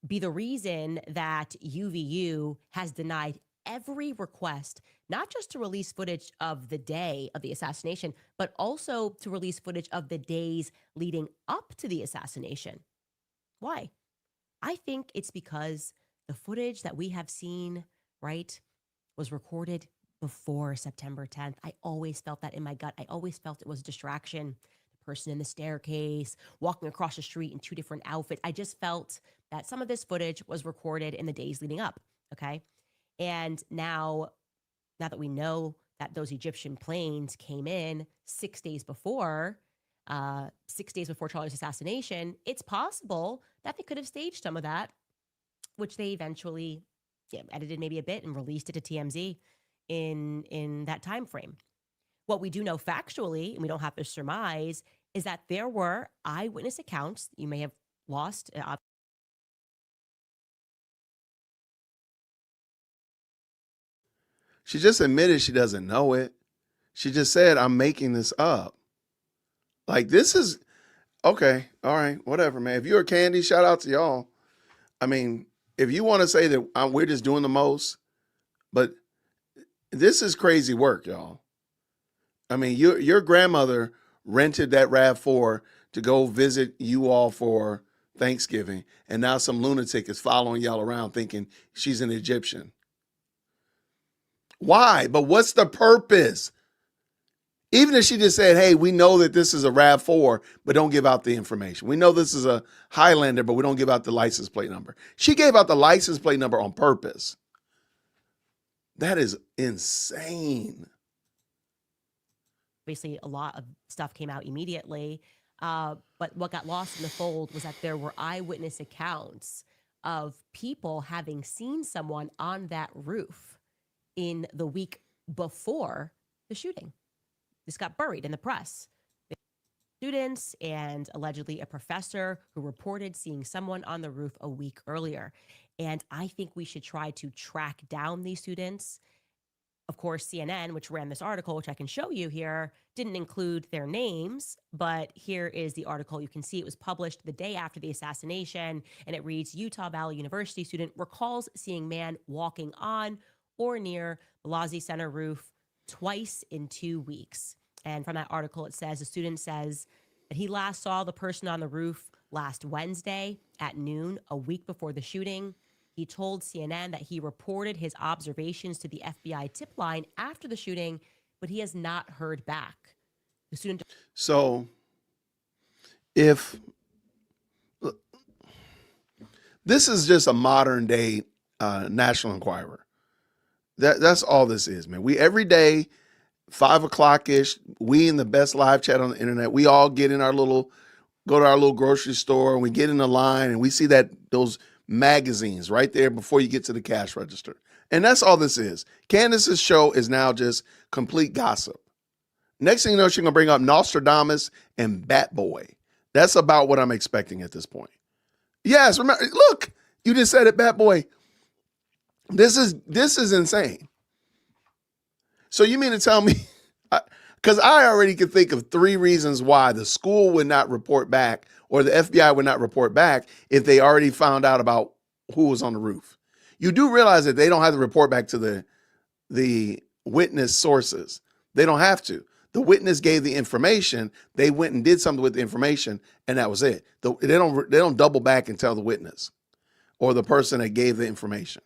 be the reason that UVU has denied every request, not just to release footage of the day of the assassination, but also to release footage of the days leading up to the assassination. Why? I think it's because the footage that we have seen, right, was recorded before September 10th. I always felt that in my gut. I always felt it was a distraction. The person in the staircase, walking across the street in two different outfits. I just felt that some of this footage was recorded in the days leading up, okay? And now that we know that those Egyptian planes came in 6 days before, 6 days before Charlie's assassination, it's possible that they could have staged some of that, which they eventually edited maybe a bit and released it to TMZ in that time frame. What we do know factually, and we don't have to surmise, is that there were eyewitness accounts you may have lost. She just admitted she doesn't know it. She just said, I'm making this up. Like, this is, okay, all right, whatever, man. If you're a Candy, shout out to y'all. I mean, if you want to say that we're just doing the most, but this is crazy work, y'all. I mean, your grandmother rented that RAV4 to go visit you all for Thanksgiving, and now some lunatic is following y'all around thinking she's an Egyptian. Why? But what's the purpose? Even if she just said, hey, we know that this is a RAV4, but don't give out the information. We know this is a Highlander, but we don't give out the license plate number. She gave out the license plate number on purpose. That is insane. Obviously, a lot of stuff came out immediately. But what got lost in the fold was that there were eyewitness accounts of people having seen someone on that roof in the week before the shooting. This got buried in the press. Students and allegedly a professor who reported seeing someone on the roof a week earlier. And I think we should try to track down these students Of course, CNN, which ran this article, which I can show you here, didn't include their names, but here is the article. You can see it was published the day after the assassination, and it reads, Utah Valley University student recalls seeing man walking on or near the Lozzie Center roof twice in 2 weeks. And from that article, it says the student says that he last saw the person on the roof last Wednesday at noon, a week before the shooting. He told CNN that he reported his observations to the FBI tip line after the shooting, but he has not heard back. The student. So, if this is just a modern day National Enquirer, that's all this is, man. We every day, 5 o'clock ish, we in the best live chat on the internet, we all get in go to our little grocery store, and we get in the line, and we see those magazines right there before you get to the cash register. And that's all this is. Candace's show is now just complete gossip. Next thing you know, she's going to bring up Nostradamus and Bat Boy. That's about what I'm expecting at this point. Yes, remember, look, you just said it, Bat Boy. This is insane. So you mean to tell me, because I already could think of 3 reasons why the school would not report back or the FBI would not report back if they already found out about who was on the roof. You do realize that they don't have to report back to the witness sources. They don't have to. The witness gave the information. They went and did something with the information, and that was it. They don't double back and tell the witness or the person that gave the information.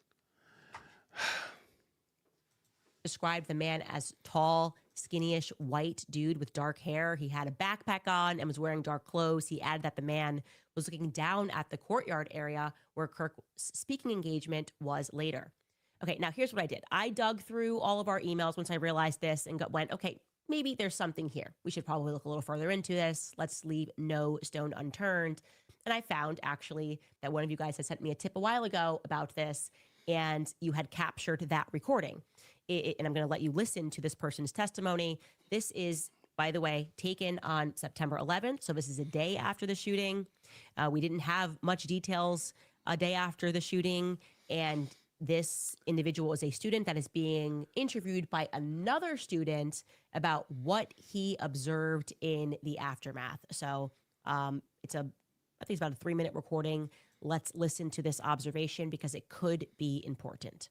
Described the man as tall, skinny-ish white dude with dark hair. He had a backpack on and was wearing dark clothes. He added that the man was looking down at the courtyard area where Kirk's speaking engagement was later. Okay, now here's what I did. I dug through all of our emails once I realized this and went, okay, maybe there's something here. We should probably look a little further into this. Let's leave no stone unturned. And I found actually that one of you guys had sent me a tip a while ago about this, and you had captured that recording. And I'm going to let you listen to this person's testimony. This is, by the way, taken on September 11th. So this is a day after the shooting. We didn't have much details a day after the shooting. And this individual is a student that is being interviewed by another student about what he observed in the aftermath. So I think it's about a 3-minute recording. Let's listen to this observation because it could be important.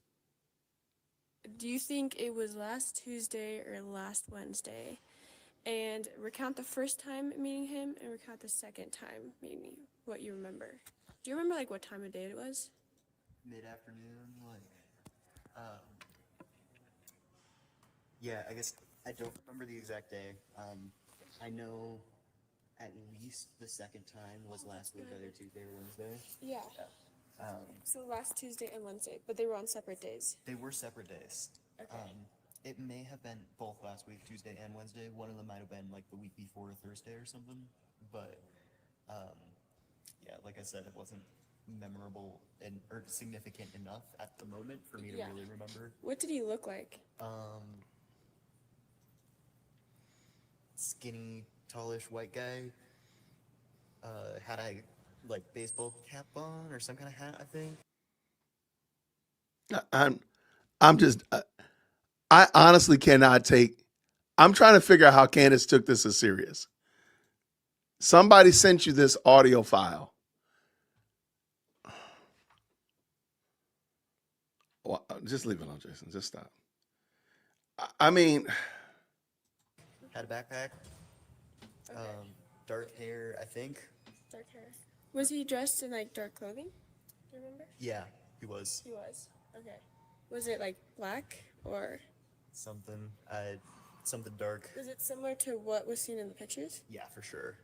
Do you think it was last Tuesday or last Wednesday? And recount the first time meeting him and recount the second time meeting him, what you remember. Do you remember like what time of day it was? Mid-afternoon, yeah, I guess I don't remember the exact day. I know at least the second time was last week, either Tuesday or Wednesday. Yeah. So last Tuesday and Wednesday, but they were on separate days. They were separate days. Okay. It may have been both last week, Tuesday and Wednesday. One of them might have been like the week before Thursday or something. But yeah, like I said, it wasn't memorable or significant enough at the moment for me to really remember. What did he look like? Skinny, tallish white guy. Had a like baseball cap on or some kind of hat, I think. I honestly cannot take. I'm trying to figure out how Candace took this as serious. Somebody sent you this audio file. Well, just leave it on, Jason. Just stop. I mean, had a backpack. Dark hair, I think. Dark hair. Was he dressed in like dark clothing? Do you remember? Yeah, he was. He was. Okay. Was it like black or something dark? Was it similar to what was seen in the pictures? Yeah, for sure.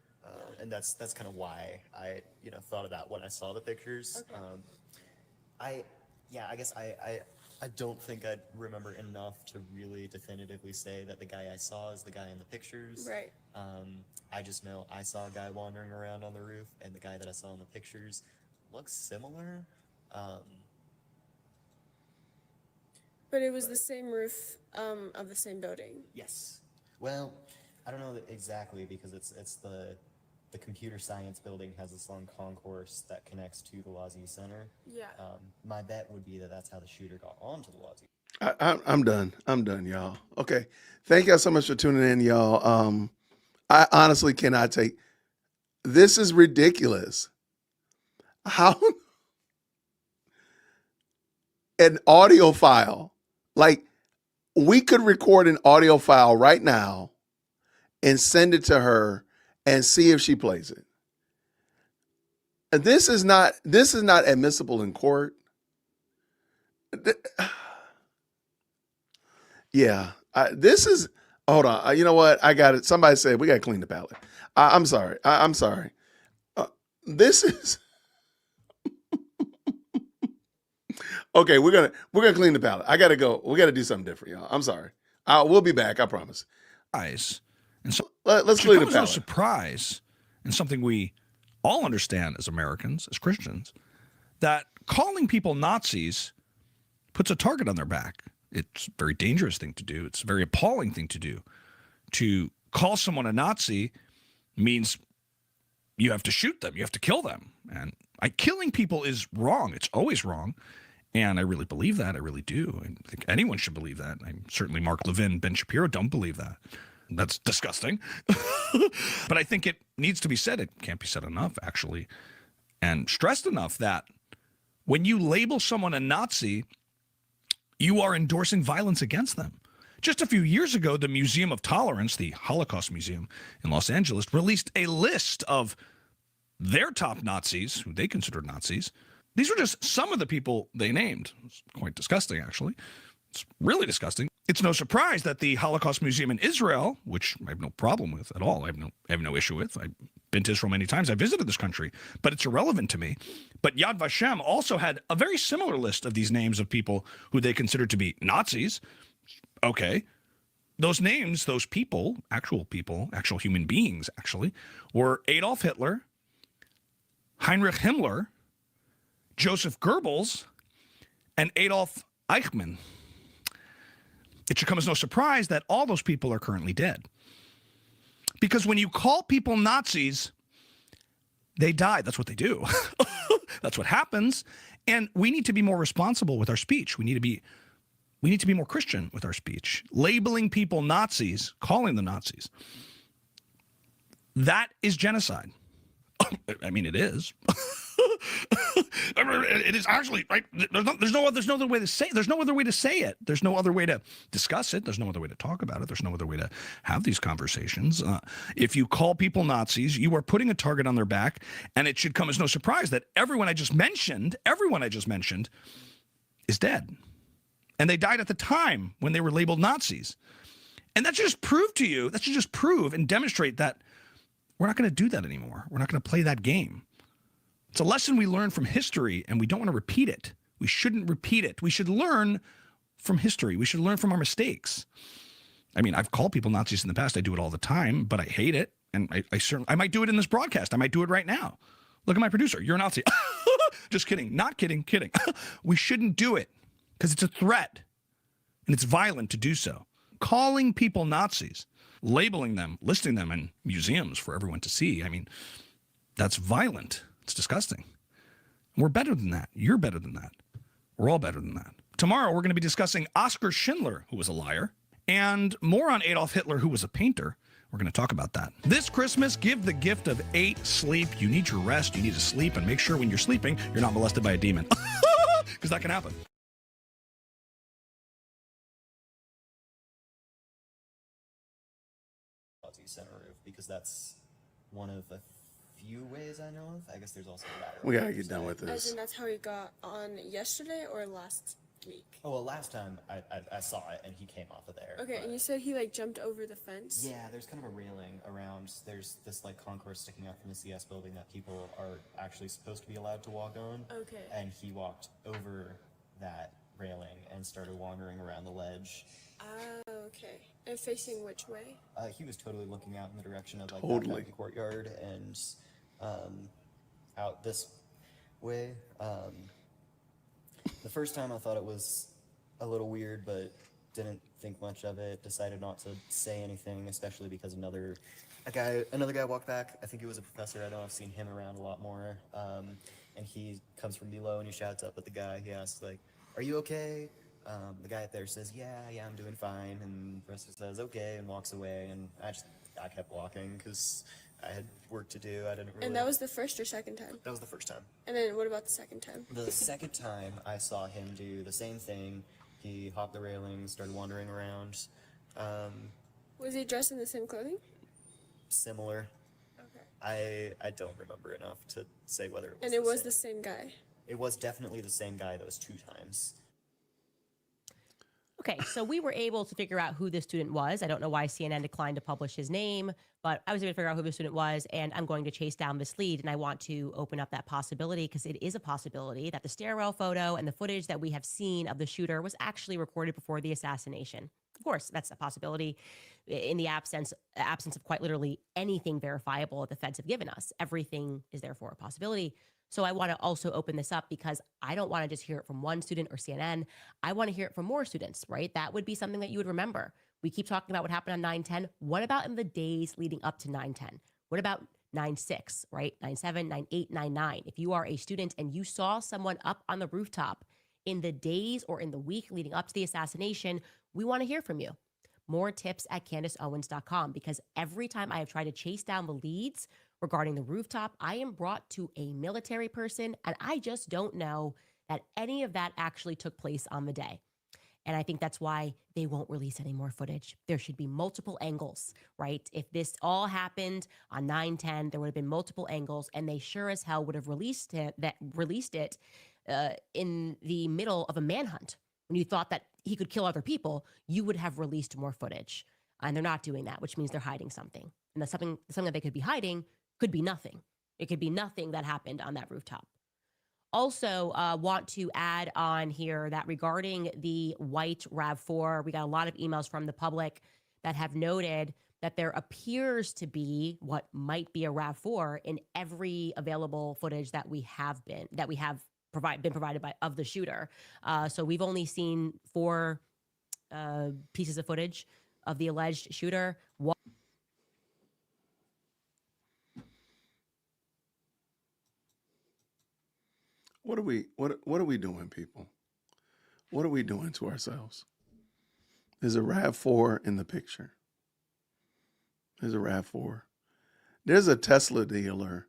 And that's kind of why I thought of that when I saw the pictures. Okay. I guess I don't think I'd remember enough to really definitively say that the guy I saw is the guy in the pictures. Right. I just know I saw a guy wandering around on the roof, and the guy that I saw in the pictures looks similar. But it was the same roof of the same building. Yes. Well, I don't know exactly because it's the computer science building has this long concourse that connects to the Lozzie Center. Yeah. My bet would be that that's how the shooter got onto the Lozzie. I'm done. I'm done, y'all. Okay. Thank y'all so much for tuning in, y'all. I honestly cannot take this is ridiculous. How an audio file, like we could record an audio file right now and send it to her and see if she plays it. And this is not admissible in court. Yeah, this is. Hold on. You know what? I got it. Somebody said we got to clean the palate. I'm sorry. I'm sorry. This is okay. We're gonna clean the palate. I gotta go. We gotta do something different, y'all. I'm sorry. We'll be back. I promise. And so Let's clean the comes no palate. surprise, and something we all understand as Americans, as Christians, that calling people Nazis puts a target on their back. It's a very dangerous thing to do. It's a very appalling thing to do. To call someone a Nazi means you have to shoot them. You have to kill them. And killing people is wrong. It's always wrong. And I really believe that. I really do. I think anyone should believe that. Certainly Mark Levin, Ben Shapiro don't believe that. That's disgusting. But I think it needs to be said. It can't be said enough, actually, and stressed enough that when you label someone a Nazi, you are endorsing violence against them. Just a few years ago, the Museum of Tolerance, the Holocaust Museum in Los Angeles, released a list of their top Nazis, who they considered Nazis. These were just some of the people they named. It's quite disgusting, actually. It's really disgusting. It's no surprise that the Holocaust Museum in Israel, which I have no problem with at all, I have no issue with. I've been to Israel many times. I visited this country, but it's irrelevant to me. But Yad Vashem also had a very similar list of these names of people who they considered to be Nazis. Okay. Those names, those people, actual human beings, actually, were Adolf Hitler, Heinrich Himmler, Joseph Goebbels, and Adolf Eichmann. It should come as no surprise that all those people are currently dead. Because when you call people Nazis, they die. That's what they do. That's what happens. And we need to be more responsible with our speech. We need to be more Christian with our speech. Labeling people Nazis, calling them Nazis, that is genocide. I mean, it is. It is actually right. There's no other way to say it. There's no other way to say it. There's no other way to discuss it. There's no other way to talk about it. There's no other way to have these conversations. If you call people Nazis, you are putting a target on their back, and it should come as no surprise that everyone I just mentioned, is dead, and they died at the time when they were labeled Nazis. And that should just prove to you. That should just prove and demonstrate that we're not going to do that anymore. We're not going to play that game. It's a lesson we learn from history, and we don't want to repeat it. We shouldn't repeat it. We should learn from history. We should learn from our mistakes. I mean, I've called people Nazis in the past. I do it all the time, but I hate it. And I might do it in this broadcast. I might do it right now. Look at my producer. You're a Nazi. Just kidding. Not kidding. Kidding. We shouldn't do it because it's a threat, and it's violent to do so. Calling people Nazis, labeling them, listing them in museums for everyone to see. I mean, that's violent. It's disgusting. We're better than that. You're better than that. We're all better than that. Tomorrow, we're going to be discussing Oskar Schindler, who was a liar, and more on Adolf Hitler, who was a painter. We're going to talk about that. This Christmas, give the gift of 8 sleep. You need your rest. You need to sleep, and make sure when you're sleeping, you're not molested by a demon, because that can happen. Center roof, because that's one of the few ways I know of. I guess there's also that. We gotta get done with As this. in, that's how he got on yesterday or last week? Oh, well, last time I saw it and he came off of there. Okay, and you said he like jumped over the fence? Yeah, there's kind of a railing around. There's this like concourse sticking out from the CS building that people are actually supposed to be allowed to walk on. Okay. And he walked over that railing and started wandering around the ledge. Okay. And facing which way? He was totally looking out in the direction of like Totally. that courtyard and out this way. The first time I thought it was a little weird, but didn't think much of it. Decided not to say anything, especially because another guy walked back. I think he was a professor. I know I've seen him around a lot more. And he comes from below and he shouts up at the guy. He asks like, "Are you okay?" The guy up there says, yeah, I'm doing fine, and Ressa says, okay, and walks away, and I kept walking, because I had work to do. I didn't really... And that was the first or second time? That was the first time. And then what about the second time? The second time, I saw him do the same thing. He hopped the railing, started wandering around. Was he dressed in the same clothing? Similar. Okay. I don't remember enough to say whether it was And it was the same guy? It was definitely the same guy those 2 times. Okay, so we were able to figure out who this student was. I don't know why CNN declined to publish his name, but I was able to figure out who the student was, and I'm going to chase down this lead, and I want to open up that possibility because it is a possibility that the stairwell photo and the footage that we have seen of the shooter was actually recorded before the assassination. Of course, that's a possibility in the absence of quite literally anything verifiable that the feds have given us. Everything is therefore a possibility. So I want to also open this up because I don't want to just hear it from one student or CNN. I want to hear it from more students, right? That would be something that you would remember. We keep talking about what happened on 9/10. What about in the days leading up to 9/10? What about 9/6, right? 9/7, 9/8, 9/9. If you are a student and you saw someone up on the rooftop in the days or in the week leading up to the assassination, we want to hear from you. More tips at CandaceOwens.com, because every time I have tried to chase down the leads regarding the rooftop, I am brought to a military person, and I just don't know that any of that actually took place on the day. And I think that's why they won't release any more footage. There should be multiple angles, right? If this all happened on 9/10, there would have been multiple angles, and they sure as hell would have released it in the middle of a manhunt. When you thought that he could kill other people, you would have released more footage. And they're not doing that, which means they're hiding something. And that's something that they could be hiding could be nothing. It could be nothing that happened on that rooftop. Also, want to add on here that regarding the white RAV4, we got a lot of emails from the public that have noted that there appears to be what might be a RAV4 in every available footage that we have been provided by of the shooter. So we've only seen 4 pieces of footage of the alleged shooter. What are we doing, people? What are we doing to ourselves? There's a RAV4 in the picture. There's a RAV4. There's a Tesla dealer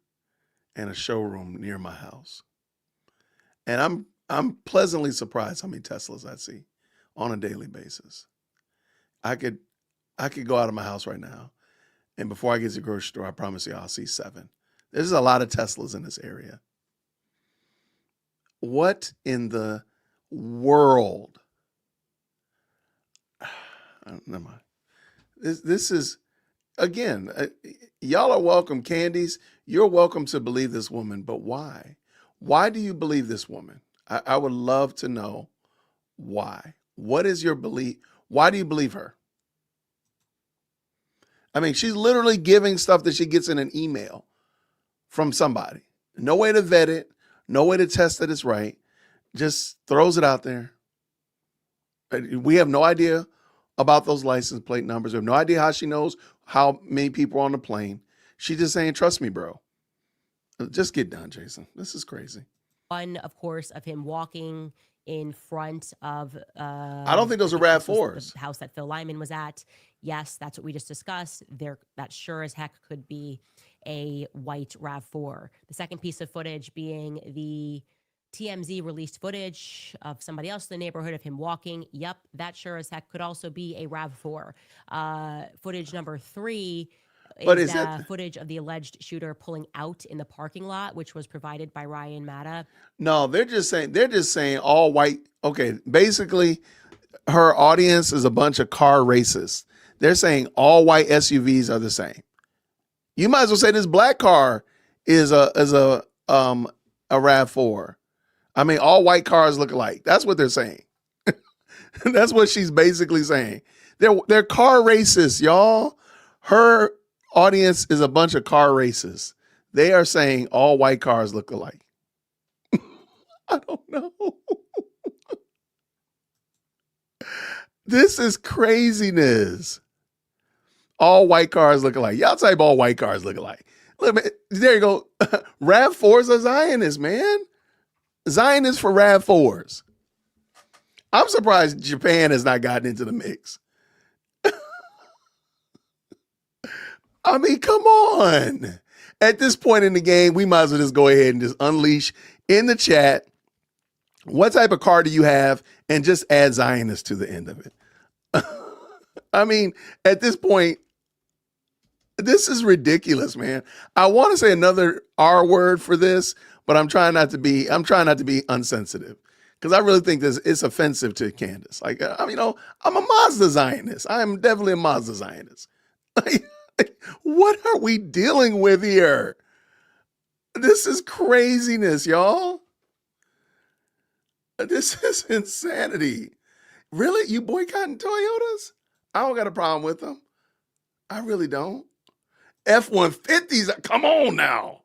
and a showroom near my house. And I'm pleasantly surprised how many Teslas I see on a daily basis. I could go out of my house right now, and before I get to the grocery store, I promise you I'll see 7. There's a lot of Teslas in this area. What in the world? Never mind. This is, again, y'all are welcome, Candies. You're welcome to believe this woman, but why? Why do you believe this woman? I would love to know why. What is your belief? Why do you believe her? I mean, she's literally giving stuff that she gets in an email from somebody. No way to vet it. No way to test that it's right. Just throws it out there. We have no idea about those license plate numbers. We have no idea how she knows how many people are on the plane. She just saying, trust me, bro. Just get done, Jason. This is crazy. One, of course, of him walking in front of I don't think those are RAV4s. The house that Phil Lyman was at. Yes, that's what we just discussed. That sure as heck could be a white RAV4. The second piece of footage being the TMZ released footage of somebody else in the neighborhood of him walking. Yep, that sure as heck could also be a RAV4. Footage number 3 is footage of the alleged shooter pulling out in the parking lot, which was provided by Ryan Matta. No, they're just saying all white. Okay, basically, her audience is a bunch of car racists. They're saying all white SUVs are the same. You might as well say this black car is a RAV4. I mean, all white cars look alike. That's what they're saying. That's what she's basically saying. They're car racists, y'all. Her audience is a bunch of car racists. They are saying all white cars look alike. I don't know. This is craziness. All white cars look alike. Y'all type all white cars look alike. Look, man, there you go. RAV4s are Zionists, man. Zionists for RAV4s. I'm surprised Japan has not gotten into the mix. I mean, come on. At this point in the game, we might as well just go ahead and just unleash in the chat what type of car do you have and just add Zionist to the end of it. I mean, at this point, this is ridiculous, man. I want to say another R word for this, but I'm trying not to be insensitive because I really think this is offensive to Candace. Like, I'm a Mazda Zionist. I am definitely a Mazda Zionist. What are we dealing with here? This is craziness, y'all. This is insanity. Really? You boycotting Toyotas? I don't got a problem with them. I really don't. F-150s, come on now.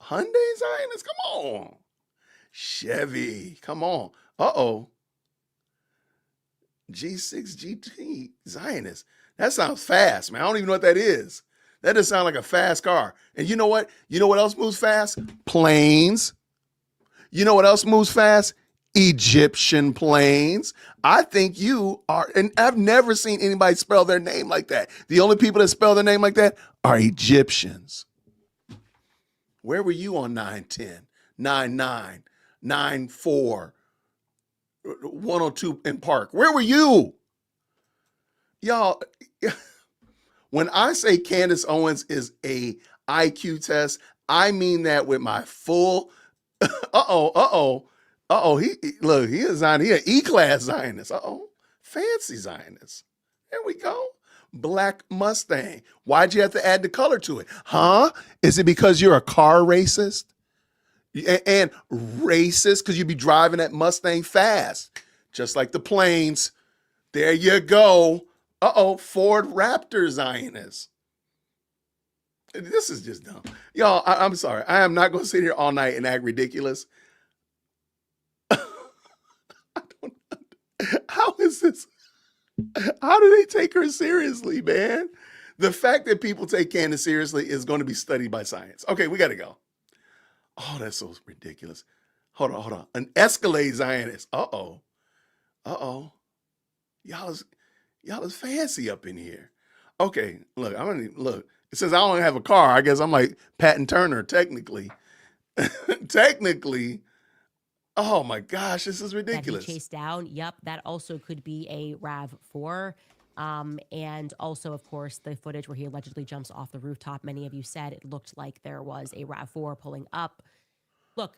Hyundai Zionist, come on. Chevy, come on. Uh-oh. G6 GT Zionist. That sounds fast, man. I don't even know what that is. That does sound like a fast car. And you know what? You know what else moves fast? Planes. You know what else moves fast? Egyptian planes. I think you are, and I've never seen anybody spell their name like that. The only people that spell their name like that are Egyptians. Where were you on 910, 99, 94, 102 in Park? Where were you? Y'all, when I say Candace Owens is a IQ test, I mean that with my full, he is on, he an E-class Zionist. Fancy Zionist. There we go. Black Mustang. Why'd you have to add the color to it? Huh? Is it because you're a car racist? And racist because you be driving that Mustang fast, just like the planes. There you go. Ford Raptor Zionist. This is just dumb. Y'all, I'm sorry. I am not going to sit here all night and act ridiculous. How is this? How do they take her seriously, man? The fact that people take Candace seriously is going to be studied by science. Okay, we got to go. Oh, that's so ridiculous. Hold on. An Escalade Zionist. Uh-oh. Y'all is fancy up in here. Okay, look. It says I don't have a car. I guess I'm like Patton Turner, technically. Technically. Oh my gosh, this is ridiculous. That he chased down. Yep, that also could be a RAV4. And also, of course, the footage where he allegedly jumps off the rooftop. Many of you said it looked like there was a RAV4 pulling up. Look,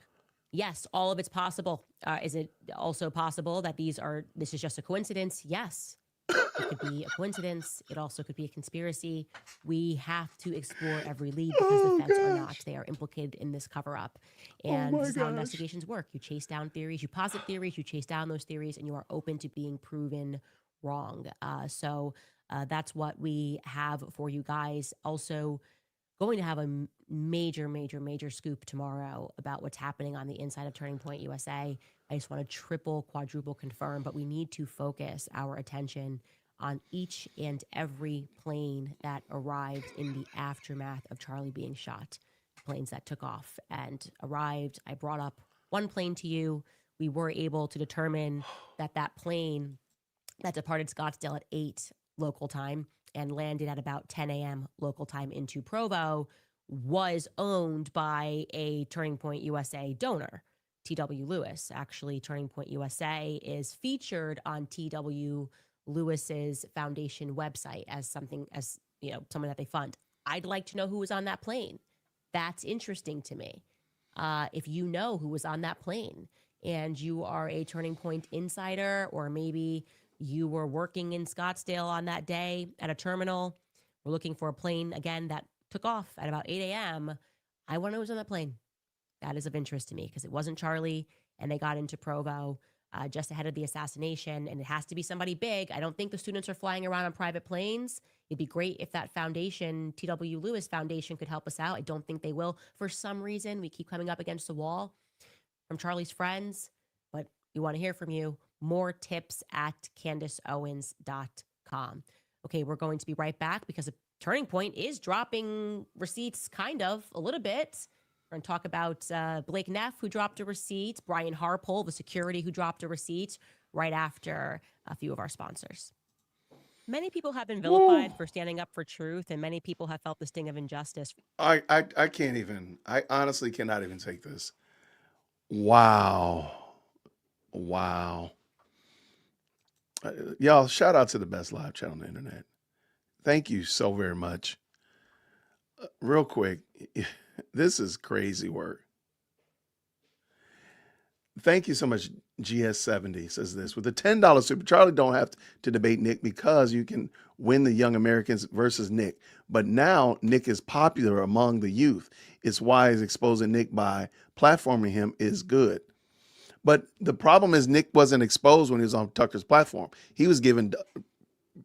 yes, all of it's possible. Is it also possible that this is just a coincidence? Yes. It could be a coincidence. It also could be a conspiracy. We have to explore every lead because the feds are not. They are implicated in this cover-up. And this is how investigations work. You chase down theories, you posit theories, you chase down those theories, and you are open to being proven wrong. So that's what we have for you guys. Also, going to have a major scoop tomorrow about what's happening on the inside of Turning Point USA. I just want to triple, quadruple confirm, but we need to focus our attention on each and every plane that arrived in the aftermath of Charlie being shot. Planes that took off and arrived. I brought up one plane to you. We were able to determine that plane that departed Scottsdale at 8 local time and landed at about 10 a.m. local time into Provo was owned by a Turning Point USA donor, T.W. Lewis. Actually, Turning Point USA is featured on T.W. Lewis's foundation website as someone that they fund. I'd like to know who was on that plane. That's interesting to me. If you know who was on that plane and you are a Turning Point insider, or maybe you were working in Scottsdale on that day at a terminal, we're looking for a plane, again, that took off at about 8 a.m. I want to know who's on that plane. That is of interest to me because it wasn't Charlie, and they got into Provo just ahead of the assassination, and it has to be somebody big. I don't think the students are flying around on private planes. It'd be great if that foundation, T.W. Lewis Foundation, could help us out. I don't think they will. For some reason, we keep coming up against the wall from Charlie's friends, but we want to hear from you. More tips at CandaceOwens.com. Okay, we're going to be right back because Turning Point is dropping receipts a little bit. We're going to talk about Blake Neff, who dropped a receipt, Brian Harpole, the security who dropped a receipt. right after a few of our sponsors. Many people have been vilified for standing up for truth, and many people have felt the sting of injustice. I can't even. I honestly cannot even take this. Wow. Wow. Y'all, shout out to the best live chat on the internet. Thank you so very much. Real quick, this is crazy work. Thank you so much. GS70 says this: with the $10 super, Charlie don't have to debate Nick because you can win the young Americans versus Nick. But now Nick is popular among the youth. It's why he's exposing Nick by platforming him is good. But the problem is Nick wasn't exposed when he was on Tucker's platform. He was given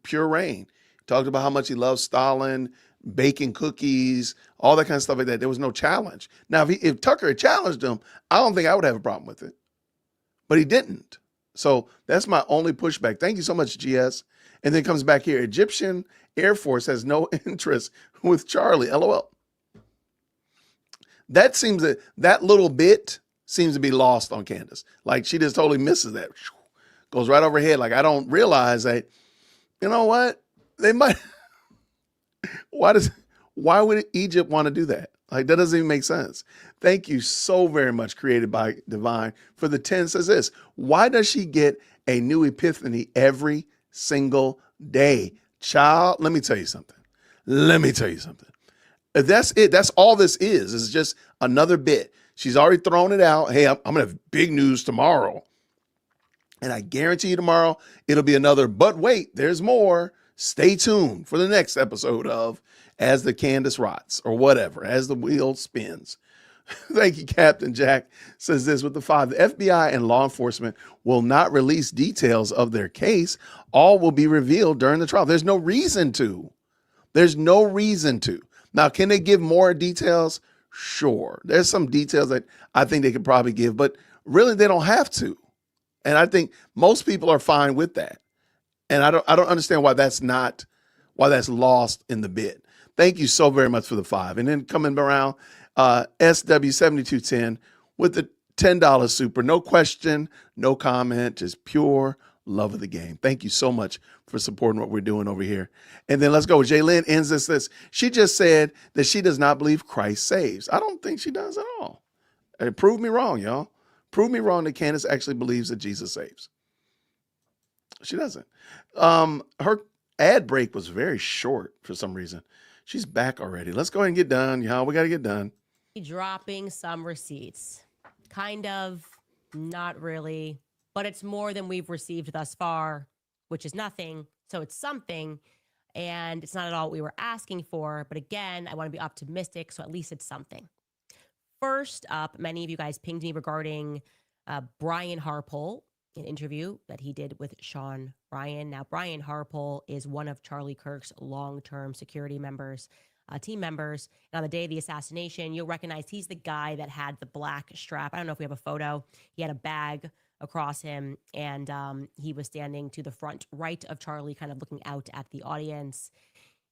pure reign. Talked about how much he loves Stalin, baking cookies, all that kind of stuff like that. There was no challenge. Now, if Tucker had challenged him, I don't think I would have a problem with it. But he didn't. So that's my only pushback. Thank you so much, GS. And then comes back here. Egyptian Air Force has no interest with Charlie. LOL. That seems that little bit seems to be lost on Candace. Like she just totally misses that. Goes right over her head. Like I don't realize that, you know what? They might. Why would Egypt want to do that? Like that doesn't even make sense. Thank you so very much, Created by Divine. For the 10 says this: why does she get a new epiphany every single day? Child, let me tell you something. If that's it, that's all this is. It's just another bit. She's already thrown it out. Hey, I'm gonna have big news tomorrow. And I guarantee you tomorrow it'll be another, but wait, there's more. Stay tuned for the next episode of As the Candace Rots or whatever, as the wheel spins. Thank you, Captain Jack. Says this with the 5. The FBI and law enforcement will not release details of their case. All will be revealed during the trial. There's no reason to. Now, can they give more details? Sure. There's some details that I think they could probably give, but really they don't have to. And I think most people are fine with that. And I don't understand why that's lost in the bid. Thank you so very much for the 5. And then coming around, SW7210 with the $10 super. No question, no comment, just pure love of the game. Thank you so much for supporting what we're doing over here. And then let's go. Jaylyn ends this. She just said that she does not believe Christ saves. I don't think she does at all. And prove me wrong, y'all. Prove me wrong that Candace actually believes that Jesus saves. She doesn't. Her ad break was very short for some reason. She's back already. Let's go ahead and get done, y'all. We got to get done. Dropping some receipts. Kind of, not really, but it's more than we've received thus far, which is nothing. So it's something, and it's not at all what we were asking for. But again, I want to be optimistic, so at least it's something. First up, many of you guys pinged me regarding Brian Harpole, an interview that he did with Sean Ryan. Now, Brian Harpole is one of Charlie Kirk's long-term security members, team members. And on the day of the assassination, you'll recognize he's the guy that had the black strap. I don't know if we have a photo. He had a bag across him, and he was standing to the front right of Charlie, kind of looking out at the audience.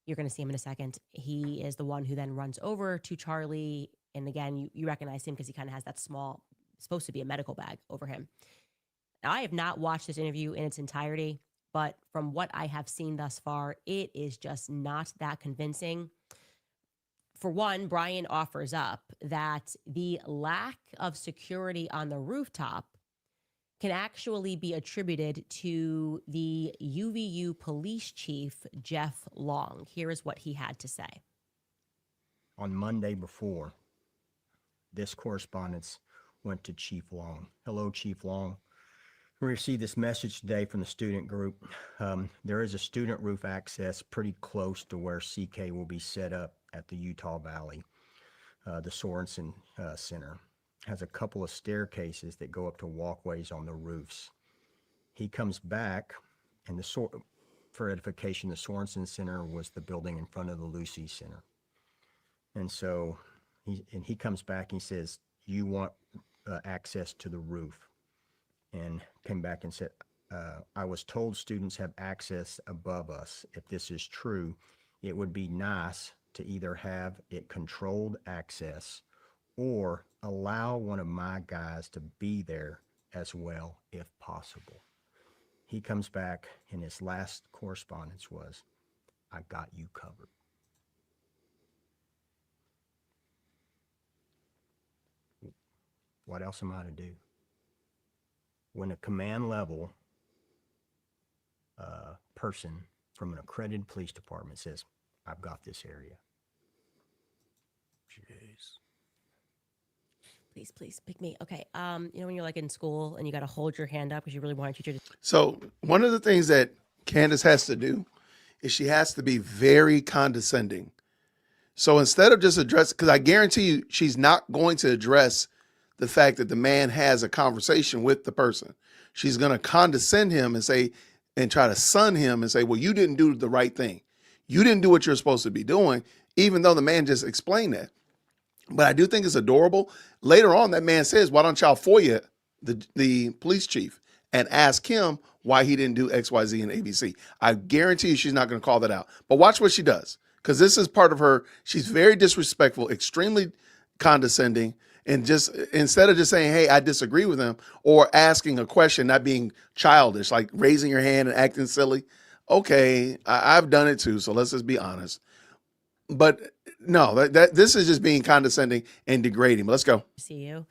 You're going to see him in a second. He is the one who then runs over to Charlie. And again, you recognize him because he kind of has that small, supposed to be a medical bag over him. Now, I have not watched this interview in its entirety, but from what I have seen thus far, it is just not that convincing. For one, Brian offers up that the lack of security on the rooftop can actually be attributed to the UVU police chief, Jeff Long. Here is what he had to say. On Monday before, this correspondence went to Chief Long. Hello, Chief Long. We received this message today from the student group. There is a student roof access pretty close to where CK will be set up at the Utah Valley. The Sorensen Center has a couple of staircases that go up to walkways on the roofs. He comes back, and for edification, the Sorensen Center was the building in front of the Lucy Center. And so he comes back and he says, you want access to the roof. And came back and said, I was told students have access above us. If this is true, it would be nice to either have it controlled access or allow one of my guys to be there as well, if possible. he comes back, and his last correspondence was, "I got you covered." What else am I to do? When a command level person from an accredited police department says, "I've got this area." Jeez. Please pick me. Okay. You know, when you're like in school and you got to hold your hand up because you really want a teacher to. So one of the things that Candace has to do is she has to be very condescending. So instead of just address, because I guarantee you she's not going to address the fact that the man has a conversation with the person. She's going to condescend him and say, and try to sun him and say, well, you didn't do the right thing. You didn't do what you're supposed to be doing, even though the man just explained that. But I do think it's adorable. Later on, that man says, why don't y'all FOIA the police chief and ask him why he didn't do X, Y, Z, and ABC. I guarantee you she's not going to call that out. But watch what she does, because this is part of her. She's very disrespectful, extremely condescending, and just instead of just saying, hey, I disagree with him, or asking a question, not being childish, like raising your hand and acting silly. Okay, I've done it too, so let's just be honest. But no, this is just being condescending and degrading. Let's go. See you.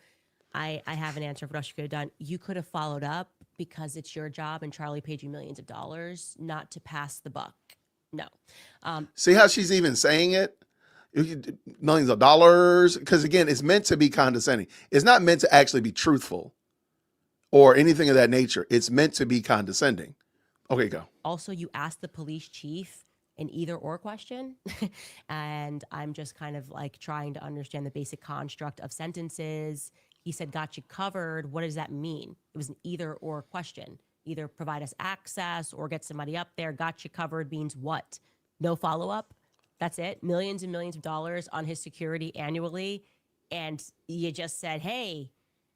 I have an answer for what else you could have done. You could have followed up because it's your job and Charlie paid you millions of dollars not to pass the buck. No. See how she's even saying it? Millions of dollars. Because again, it's meant to be condescending. It's not meant to actually be truthful or anything of that nature. It's meant to be condescending. Okay, go. Also, you asked the police chief an either or question. And I'm just kind of like trying to understand the basic construct of sentences. He said, got you covered. What does that mean? It was an either or question. Either provide us access or get somebody up there. Got you covered means what? No follow-up? That's it? Millions and millions of dollars on his security annually. And you just said, hey,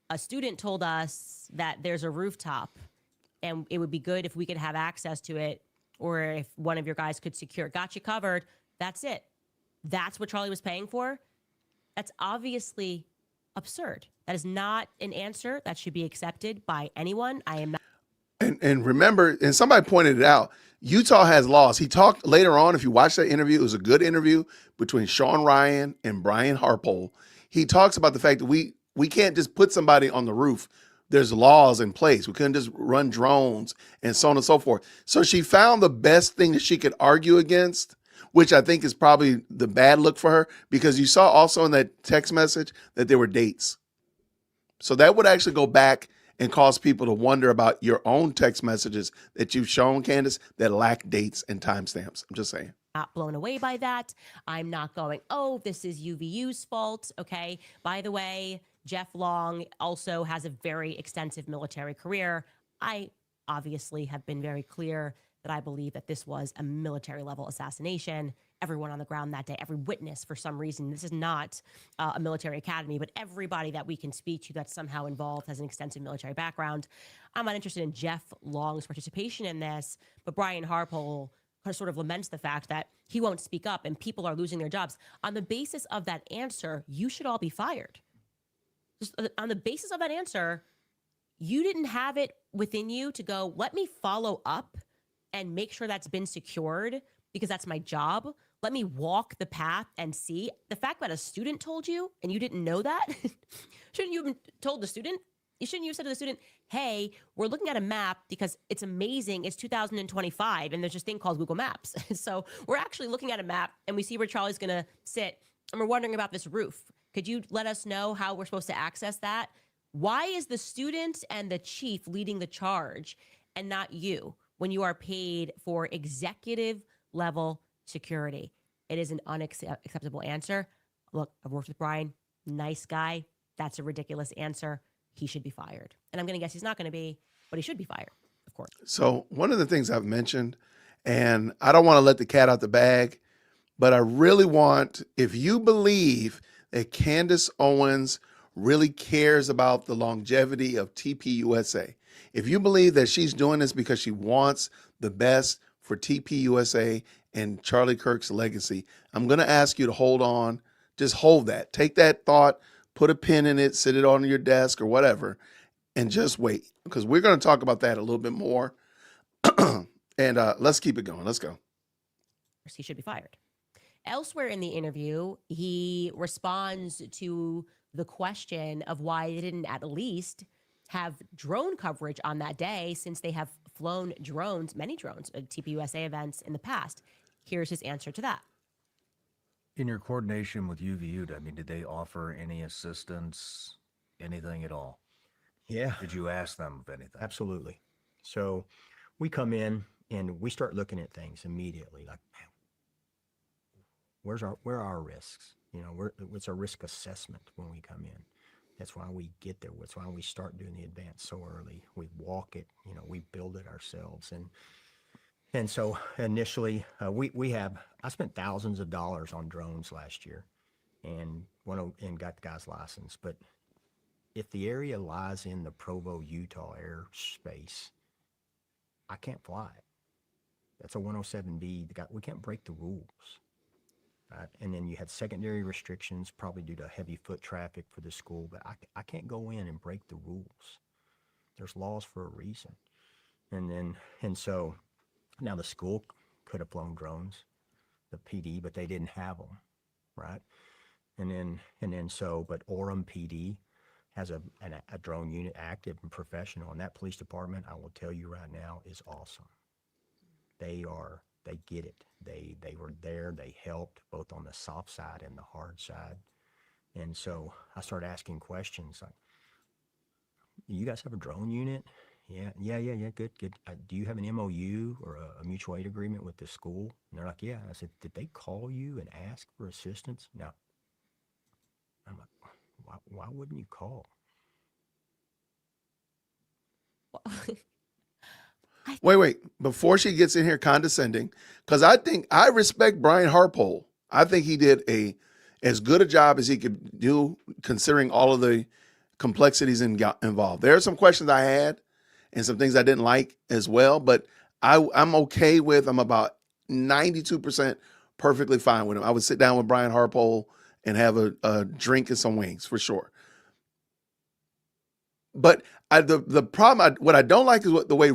a student told us that there's a rooftop and it would be good if we could have access to it, or if one of your guys could secure it. Got you covered. That's it. That's what Charlie was paying for? That's obviously absurd. That is not an answer that should be accepted by anyone. I am not. And remember, and somebody pointed it out, Utah has laws. He talked later on, if you watch that interview, it was a good interview between Sean Ryan and Brian Harpole. He talks about the fact that we can't just put somebody on the roof. There's laws in place. We couldn't just run drones and so on and so forth. So she found the best thing that she could argue against, which I think is probably the bad look for her, because you saw also in that text message that there were dates. So that would actually go back and cause people to wonder about your own text messages that you've shown, Candace, that lack dates and timestamps. I'm just saying. Not blown away by that. I'm not going, oh, this is UVU's fault. Okay. By the way, Jeff Long also has a very extensive military career. I obviously have been very clear that I believe that this was a military level assassination. Everyone on the ground that day, every witness for some reason, this is not a military academy, but everybody that we can speak to that's somehow involved has an extensive military background. I'm not interested in Jeff Long's participation in this, but Brian Harpole sort of laments the fact that he won't speak up and people are losing their jobs. On the basis of that answer, you should all be fired. Just on the basis of that answer, you didn't have it within you to go, let me follow up and make sure that's been secured because that's my job. Let me walk the path and see. The fact that a student told you and you didn't know that, shouldn't you have told the student? You shouldn't you have said to the student, hey, we're looking at a map because it's amazing. It's 2025 and there's this thing called Google Maps. So we're actually looking at a map and we see where Charlie's going to sit and we're wondering about this roof. Could you let us know how we're supposed to access that? Why is the student and the chief leading the charge and not you when you are paid for executive level security? It is an unacceptable answer. Look, I've worked with Brian, nice guy. That's a ridiculous answer. He should be fired. And I'm going to guess he's not going to be, but he should be fired, of course. So one of the things I've mentioned, and I don't want to let the cat out the bag, but I really want, if you believe that Candace Owens really cares about the longevity of TPUSA, if you believe that she's doing this because she wants the best for TPUSA and Charlie Kirk's legacy, I'm going to ask you to hold on. Just hold that. Take that thought, put a pin in it, sit it on your desk or whatever, and just wait, because we're going to talk about that a little bit more. And let's keep it going. Let's go. He should be fired. Elsewhere in the interview, he responds to the question of why they didn't at least have drone coverage on that day, since they have flown drones, many drones, at TPUSA events in the past. Here's his answer to that. In your coordination with UVU, I mean, did they offer any assistance, anything at all? Yeah, Did you ask them of anything? absolutely. So we come in and we start looking at things immediately, like, man, where are our risks? You know, what's our risk assessment when we come in? That's why we get there. That's why we start doing the advance so early. We walk it, you know, we build it ourselves. And so initially, I spent thousands of dollars on drones last year, and got the guy's license. But if the area lies in the Provo, Utah airspace, I can't fly it. That's a 107B. We can't break the rules. Right? And then you had secondary restrictions, probably due to heavy foot traffic for the school. But I can't go in and break the rules. There's laws for a reason. And so now the school could have flown drones, the PD, but they didn't have them, right? But Orem PD has a drone unit, active and professional, and that police department, I will tell you right now, is awesome. They get it. They were there. They helped both on the soft side and the hard side. And so I started asking questions like, "You guys have a drone unit?" Yeah. Good. Do you have an MOU or a mutual aid agreement with the school? And they're like, "Yeah." I said, "Did they call you and ask for assistance?" No. I'm like, why wouldn't you call? Wait. Before she gets in here condescending, because I respect Brian Harpole. I think he did as good a job as he could do, considering all of the complexities involved. There are some questions I had and some things I didn't like as well, but I'm okay with, I'm about 92% perfectly fine with him. I would sit down with Brian Harpole and have a drink and some wings for sure. But the problem, what I don't like is the way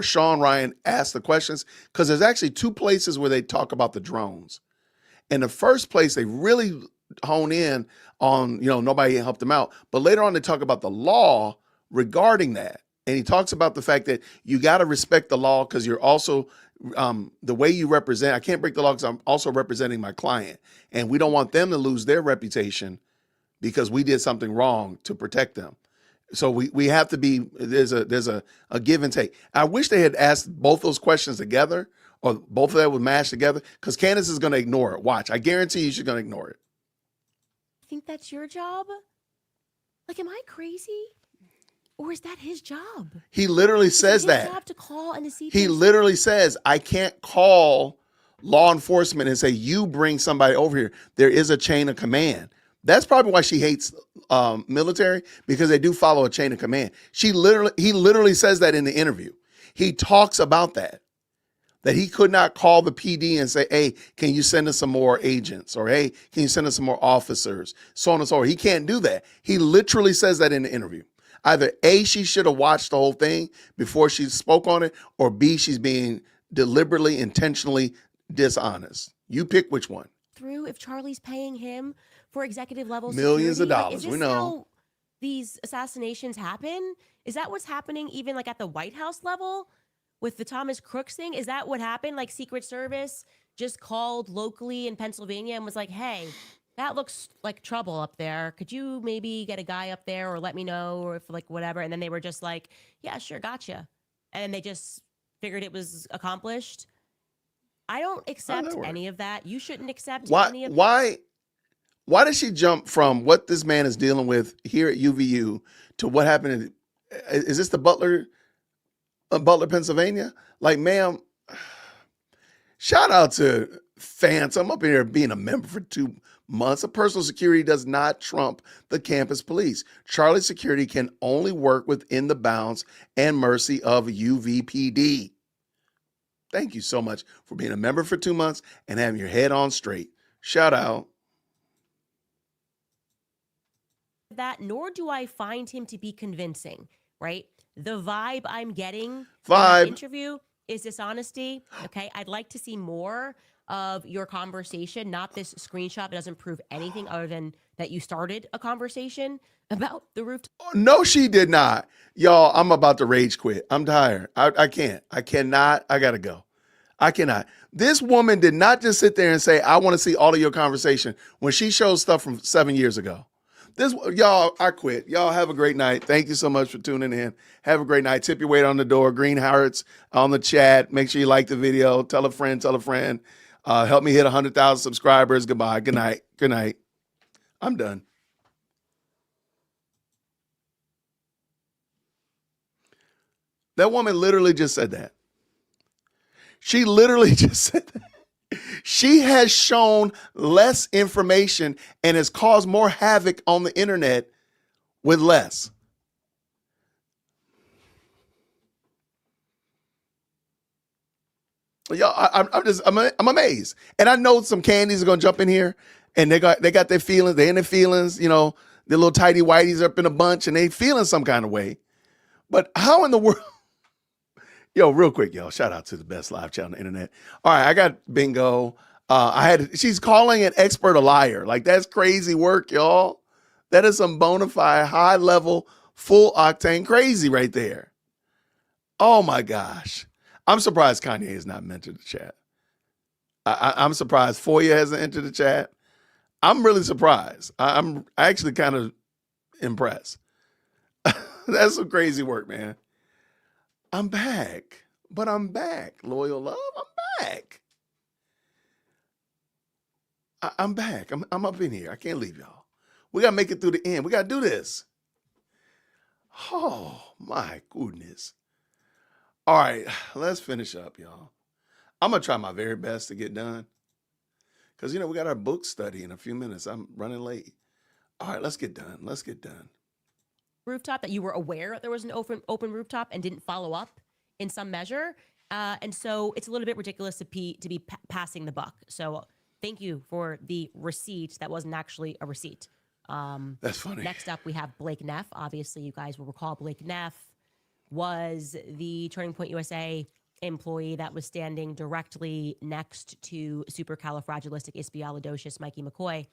Sean Ryan asked the questions, because there's actually two places where they talk about the drones. In the first place, they really hone in on, nobody helped them out. But later on, they talk about the law regarding that. And he talks about the fact that you got to respect the law because you're also, the way you represent, I can't break the law because I'm also representing my client. And we don't want them to lose their reputation because we did something wrong to protect them. So we have to be, there's a give and take. I wish they had asked both those questions together, or both of that would mash together, because Candace is going to ignore it. Watch. I guarantee you she's going to ignore it. I think that's your job? Like, am I crazy? Or is that his job? He literally says his that. Job to call and to see he things? literally says, I can't call law enforcement and say, you bring somebody over here. There is a chain of command. That's probably why she hates military, because they do follow a chain of command. He literally says that in the interview. He talks about that he could not call the PD and say, hey, can you send us some more agents? Or, hey, can you send us some more officers? So on and so forth. He can't do that. He literally says that in the interview. Either A, she should have watched the whole thing before she spoke on it, or B, she's being deliberately, intentionally dishonest. You pick which one. Through if Charlie's paying him for executive level millions security? of dollars. Is this we know how these assassinations happen? Is that what's happening even like at the White House level with the Thomas Crooks thing? Is that what happened? Like Secret Service just called locally in Pennsylvania and was like, hey, that looks like trouble up there. Could you maybe get a guy up there or let me know, or if like whatever? And then they were just like, yeah, sure, gotcha. And they just figured it was accomplished. I don't accept any of that. You shouldn't accept any of that. Why did she jump from what this man is dealing with here at UVU to what happened is this the Butler, Pennsylvania? Like, ma'am, shout out to fans. I'm up here being a member for 2 months. A personal security does not trump the campus police. Charlie's security can only work within the bounds and mercy of UVPD. Thank you so much for being a member for 2 months and having your head on straight. Shout out. That, nor do I find him to be convincing, right? The vibe I'm getting from that interview is dishonesty. Okay. I'd like to see more of your conversation, not this screenshot that doesn't prove anything other than that you started a conversation about the rooftop. No, she did not. Y'all, I'm about to rage quit. I'm tired. I can't. I cannot. I got to go. I cannot. This woman did not just sit there and say, I want to see all of your conversation when she shows stuff from 7 years ago. Y'all, I quit. Y'all have a great night. Thank you so much for tuning in. Have a great night. Tip your weight on the door. Green Hearts on the chat. Make sure you like the video. Tell a friend. Tell a friend. Help me hit 100,000 subscribers. Goodbye. Good night. Good night. I'm done. That woman literally just said that. She literally just said that. She has shown less information and has caused more havoc on the internet with less. Y'all, I'm amazed. And I know some candies are gonna jump in here and they got their feelings, they're in their feelings, you know, their little tighty whities up in a bunch and they feeling some kind of way. But how in the world? Yo, real quick, y'all, shout out to the best live chat on the internet. All right, I got bingo. She's calling an expert a liar. Like, that's crazy work, y'all. That is some bona fide, high level, full octane crazy right there. Oh my gosh. I'm surprised Kanye has not entered the chat. I'm surprised Foya hasn't entered the chat. I'm really surprised. I'm actually kind of impressed. That's some crazy work, man. I'm back, but I'm back. Loyal love, I'm back. I'm back. I'm up in here. I can't leave y'all. We got to make it through the end. We got to do this. Oh, my goodness. All right, let's finish up, y'all. I'm going to try my very best to get done because, you know, we got our book study in a few minutes. I'm running late. All right, let's get done. Let's get done. Rooftop that you were aware there was an open rooftop and didn't follow up in some measure. And so it's a little bit ridiculous to be passing the buck. So thank you for the receipt. That wasn't actually a receipt. That's funny. Next up, we have Blake Neff. Obviously, you guys will recall Blake Neff was the Turning Point USA employee that was standing directly next to supercalifragilisticexpialidocious Mikey McCoy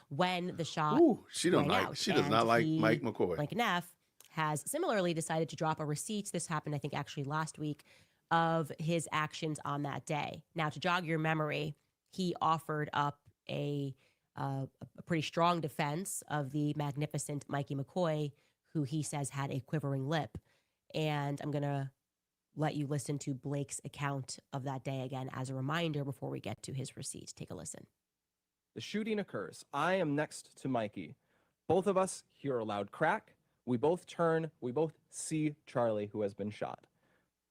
when the shot she rang out. She does not like Mike McCoy. Blake Neff has similarly decided to drop a receipt. This happened, I think, actually last week, of his actions on that day. Now, to jog your memory, he offered up a pretty strong defense of the magnificent Mikey McCoy, who he says had a quivering lip. And I'm going to let you listen to Blake's account of that day again as a reminder before we get to his receipt. Take a listen. The shooting occurs. I am next to Mikey. Both of us hear a loud crack. We both turn. We both see Charlie, who has been shot.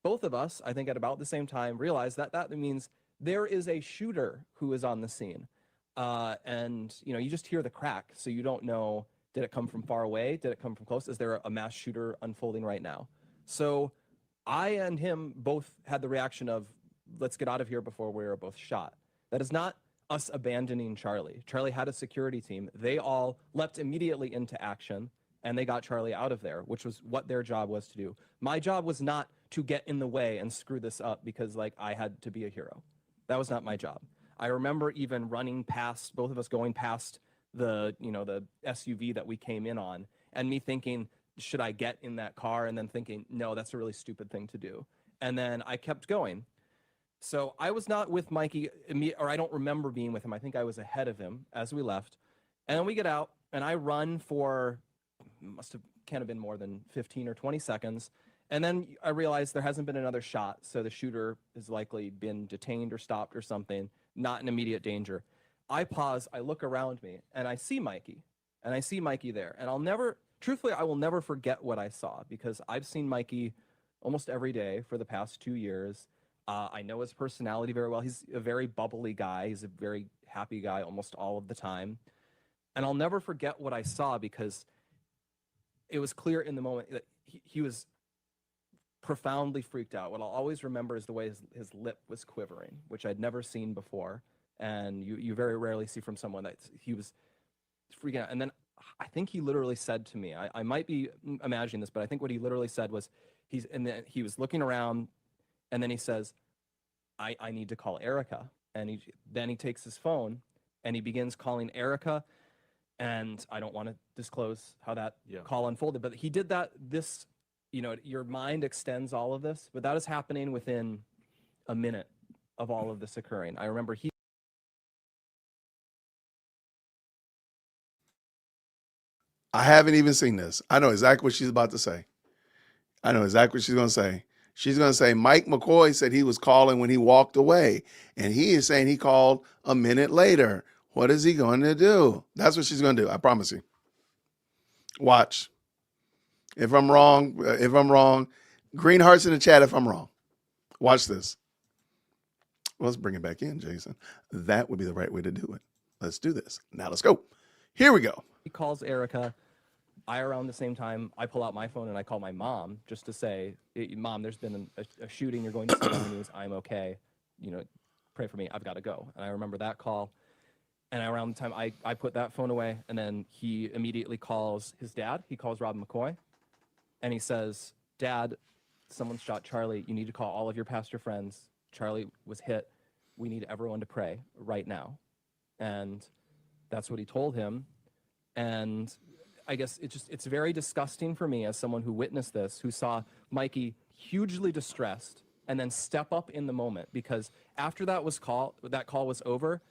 Both of us, I think at about the same time, realize that that means there is a shooter who is on the scene. And, you know, you just hear the crack, so you don't know, did it come from far away? Did it come from close? Is there a mass shooter unfolding right now? So I and him both had the reaction of, let's get out of here before we are both shot. That is not us abandoning Charlie. Charlie had a security team. They all leapt immediately into action, and they got Charlie out of there, which was what their job was to do. My job was not to get in the way and screw this up because, like, I had to be a hero. That was not my job. I remember even running past, both of us going past the, you know, the SUV that we came in on, and me thinking, should I get in that car? And then thinking, no, that's a really stupid thing to do. And then I kept going. So I was not with Mikey, or I don't remember being with him. I think I was ahead of him as we left. And then we get out, and I run for, can't have been more than 15 or 20 seconds. And then I realized there hasn't been another shot, so the shooter has likely been detained or stopped or something, not in immediate danger. I pause, I look around me, and I see Mikey. And I see Mikey there. And truthfully, I will never forget what I saw, because I've seen Mikey almost every day for the past 2 years. I know his personality very well. He's a very bubbly guy. He's a very happy guy almost all of the time. And I'll never forget what I saw, because it was clear in the moment that he was profoundly freaked out. What I'll always remember is the way his lip was quivering, which I'd never seen before. And you very rarely see from someone that he was freaking out. And then I think he literally said to me, I might be imagining this, but I think what he literally said was, And then he was looking around, and then he says, I need to call Erica. And then he takes his phone and he begins calling Erica. And I don't want to disclose how that call unfolded, but he did that. Your mind extends all of this, but that is happening within a minute of all of this occurring. I remember I haven't even seen this. I know exactly what she's about to say. I know exactly what she's going to say. She's going to say, Mike McCoy said he was calling when he walked away, and he is saying he called a minute later. What is he going to do? That's what she's going to do. I promise you. Watch. If I'm wrong, green hearts in the chat if I'm wrong. Watch this. Well, let's bring it back in, Jason. That would be the right way to do it. Let's do this. Now let's go. Here we go. he calls Erica. Around the same time, I pull out my phone and I call my mom just to say, Mom, there's been a shooting. You're going to see on the news. I'm okay. Pray for me. I've got to go. And I remember that call. And around the time I put that phone away, and then he immediately calls his dad. He calls Rob McCoy, and he says, Dad, someone shot Charlie. You need to call all of your pastor friends. Charlie was hit. We need everyone to pray right now. And that's what he told him. And I guess it's very disgusting for me as someone who witnessed this, who saw Mikey hugely distressed and then step up in the moment, because after that call was over,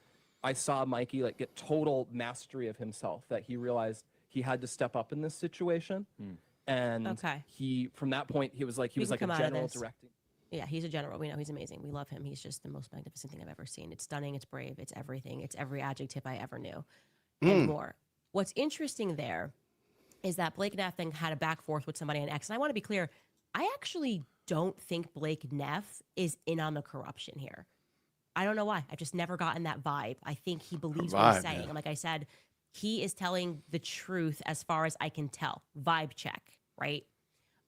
I saw Mikey get total mastery of himself, that he realized he had to step up in this situation. And from that point, he was like a general directing. Yeah, he's a general. We know he's amazing. We love him. He's just the most magnificent thing I've ever seen. It's stunning. It's brave. It's everything. It's every adjective I ever knew and more. What's interesting there is that Blake Neff then had a back forth with somebody on X. And I want to be clear, I actually don't think Blake Neff is in on the corruption here. I don't know why. I've just never gotten that vibe. I think he believes what he's saying. Like I said, he is telling the truth as far as I can tell. Vibe check, right?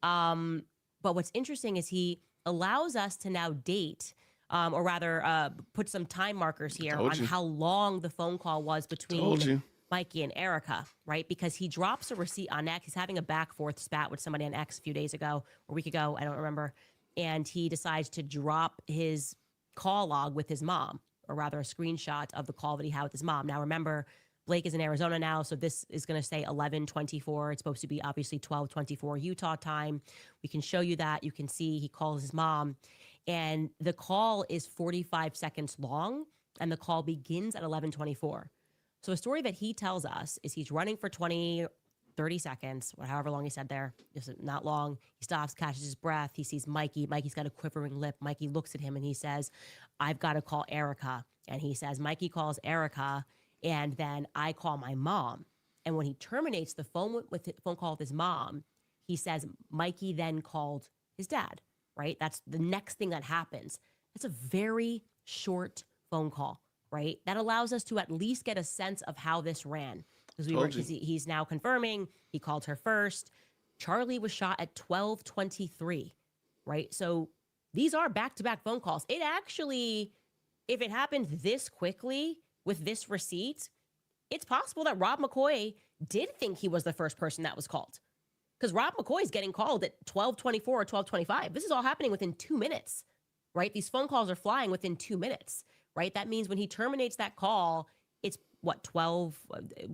But what's interesting is he allows us to now date, or rather put some time markers here on how long the phone call was between Mikey and Erica, right? Because he drops a receipt on X. He's having a back forth spat with somebody on X a few days ago, or a week ago, I don't remember. And he decides to drop his call log with his mom, or rather a screenshot of the call that he had with his mom. Now, remember, Blake is in Arizona now, so this is going to say 11:24. It's supposed to be obviously 12:24 Utah time. We can show you that. You can see he calls his mom, and the call is 45 seconds long, and the call begins at 11:24. So a story that he tells us is he's running for 20, 30 seconds, or however long he said there. It's not long. He stops, catches his breath. He sees Mikey. Mikey's got a quivering lip. Mikey looks at him and he says, I've got to call Erica. And he says, Mikey calls Erica, and then I call my mom. And when he terminates the phone call with his mom, he says, Mikey then called his dad, right? That's the next thing that happens. It's a very short phone call, right? That allows us to at least get a sense of how this ran. Because he's now confirming he called her first. Charlie was shot at 12:23, right? So these are back-to-back phone calls. It actually, if it happened this quickly with this receipt, it's possible that Rob McCoy did think he was the first person that was called. Because Rob McCoy is getting called at 12:24 or 12:25. This is all happening within 2 minutes, right? These phone calls are flying within 2 minutes, right? That means when he terminates that call, it's what, 12?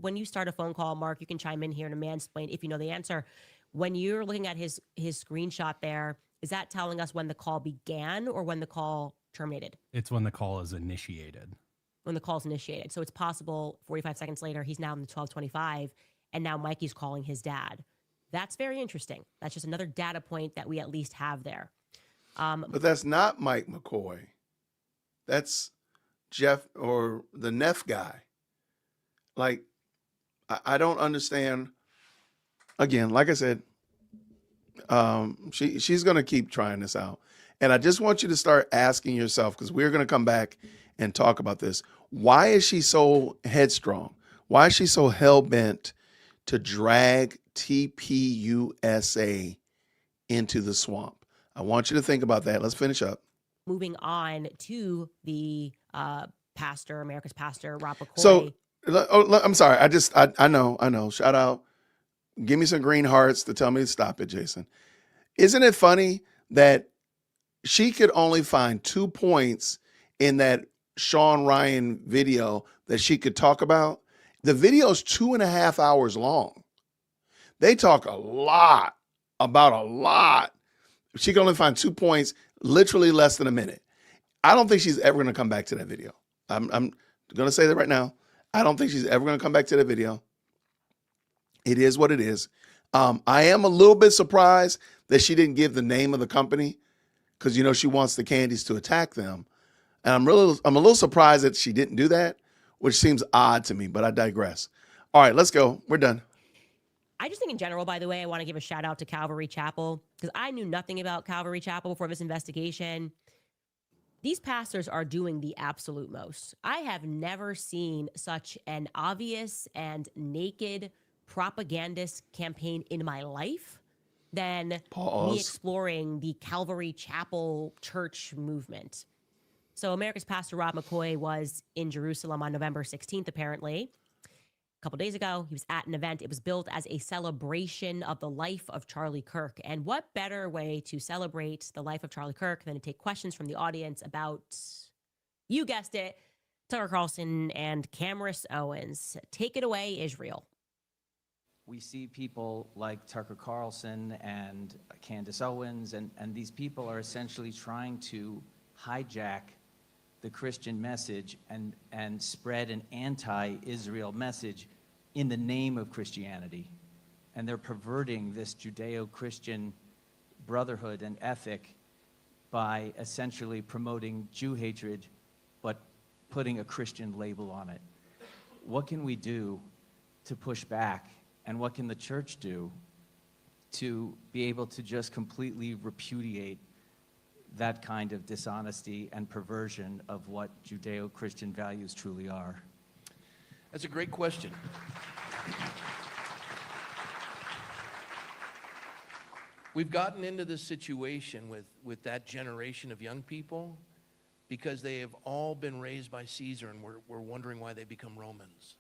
When you start a phone call, Mark, you can chime in here and mansplain if you know the answer. When you're looking at his screenshot there, is that telling us when the call began or when the call terminated? It's when the call is initiated. When the call's initiated. So it's possible 45 seconds later, he's now in the 12:25, and now Mikey's calling his dad. That's very interesting. That's just another data point that we at least have there. But that's not Mike McCoy. That's Jeff, or the Neff guy. Like, I don't understand. Again, like I said, she's going to keep trying this out. And I just want you to start asking yourself, because we're going to come back and talk about this. Why is she so headstrong? Why is she so hell-bent to drag TPUSA into the swamp? I want you to think about that. Let's finish up. Moving on to the pastor, America's pastor, Rott McCoy. So, I'm sorry. I know. Shout out. Give me some green hearts to tell me to stop it, Jason. Isn't it funny that she could only find 2 points in that Sean Ryan video that she could talk about? The video's 2.5 hours long. They talk a lot about a lot. She can only find 2 points, literally less than a minute. I don't think she's ever going to come back to that video. I'm going to say that right now. I don't think she's ever going to come back to that video. It is what it is. I am a little bit surprised that she didn't give the name of the company because, she wants the Candies to attack them. And I'm a little surprised that she didn't do that, which seems odd to me, but I digress. All right, let's go. We're done. I just think in general, by the way, I want to give a shout out to Calvary Chapel because I knew nothing about Calvary Chapel before this investigation. These pastors are doing the absolute most. I have never seen such an obvious and naked propagandist campaign in my life than me exploring the Calvary Chapel church movement. So America's Pastor Rob McCoy was in Jerusalem on November 16th, apparently. A couple days ago, he was at an event. It was built as a celebration of the life of Charlie Kirk. And what better way to celebrate the life of Charlie Kirk than to take questions from the audience about, you guessed it, Tucker Carlson and Cameron Owens. Take it away, Israel. We see people like Tucker Carlson and Candace Owens, and these people are essentially trying to hijack the Christian message and spread an anti-Israel message in the name of Christianity. And they're perverting this Judeo-Christian brotherhood and ethic by essentially promoting Jew hatred, but putting a Christian label on it. What can we do to push back? And what can the church do to be able to just completely repudiate that kind of dishonesty and perversion of what Judeo-Christian values truly are? That's a great question. We've gotten into this situation with that generation of young people because they have all been raised by Caesar, and we're wondering why they become Romans.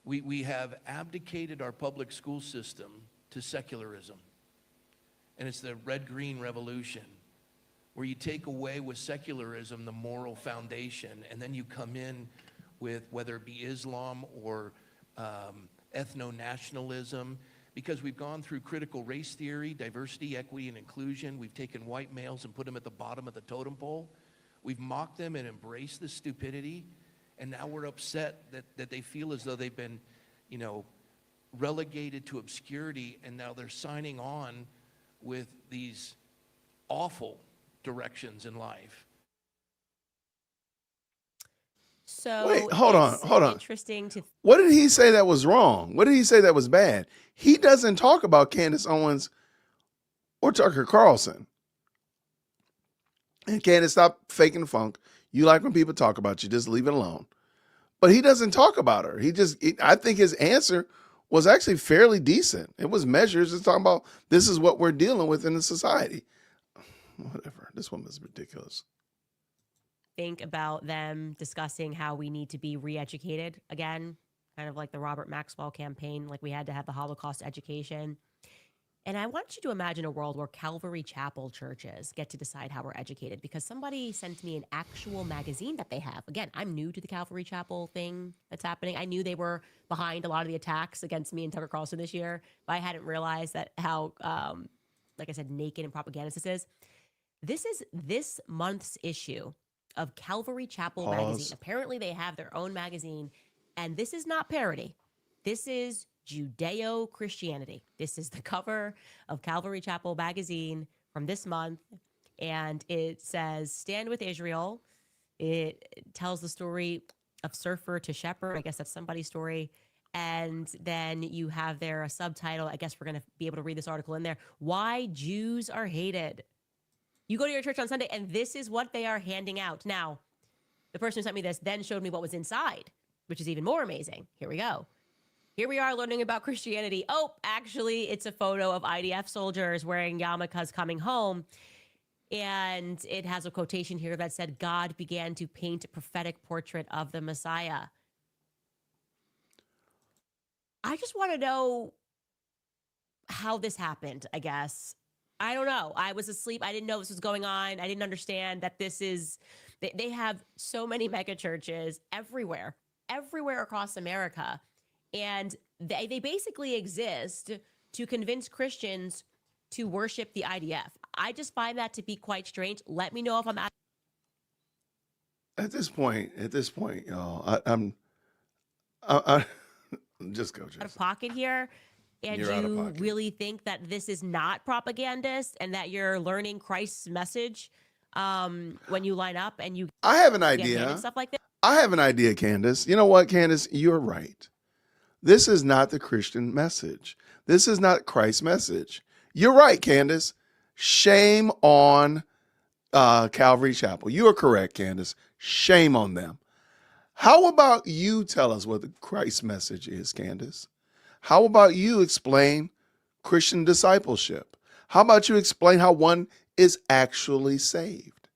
We have abdicated our public school system to secularism. And it's the red-green revolution, where you take away with secularism the moral foundation, and then you come in with whether it be Islam or ethno-nationalism, because we've gone through critical race theory, diversity, equity, and inclusion. We've taken white males and put them at the bottom of the totem pole. We've mocked them and embraced the stupidity, and now we're upset that they feel as though they've been, relegated to obscurity, and now they're signing on with these awful directions in life. So wait, hold on. Interesting to. What did he say that was wrong? What did he say that was bad? He doesn't talk about Candace Owens or Tucker Carlson. And Candace, stop faking the funk. You like when people talk about you, just leave it alone. But he doesn't talk about her. I think his answer was actually fairly decent. It was measures. It's talking about this is what we're dealing with in the society. Whatever. This woman's ridiculous. Think about them discussing how we need to be re-educated again, kind of like the Robert Maxwell campaign, like we had to have the Holocaust education. And I want you to imagine a world where Calvary Chapel churches get to decide how we're educated, because somebody sent me an actual magazine that they have. Again, I'm new to the Calvary Chapel thing that's happening. I knew they were behind a lot of the attacks against me and Tucker Carlson this year, but I hadn't realized that how, like I said, naked and propagandist this is. This is this month's issue of Calvary Chapel magazine. Apparently they have their own magazine, and this is not parody. This is Judeo-Christianity. This is the cover of Calvary Chapel magazine from this month, and it says, "Stand with Israel." It tells the story of surfer to shepherd. I guess that's somebody's story. And then you have there a subtitle. I guess we're going to be able to read this article in there. "Why Jews Are Hated." You go to your church on Sunday, and this is what they are handing out. Now, the person who sent me this then showed me what was inside, which is even more amazing. Here we go. Here we are learning about Christianity. Oh, actually, it's a photo of IDF soldiers wearing yarmulkes coming home. And it has a quotation here that said, "God began to paint a prophetic portrait of the Messiah." I just want to know, how this happened, I guess. I don't know. I was asleep. I didn't know this was going on. I didn't understand that they have so many mega churches everywhere across America. And they basically exist to convince Christians to worship the IDF. I just find that to be quite strange. Let me know if I'm At this point, y'all, I just go, out of Jess. pocket here. And You're out of you pocket. really think that this is not propagandist and that you're learning Christ's message when you line up and you I have an get handed idea. stuff like this? I have an idea, Candace. You know what, Candace? You're right. This is not the Christian message. This is not Christ's message. You're right, Candace. Shame on Calvary Chapel. You are correct, Candace. Shame on them. How about you tell us what the Christ message is, Candace? How about you explain Christian discipleship? How about you explain how one is actually saved?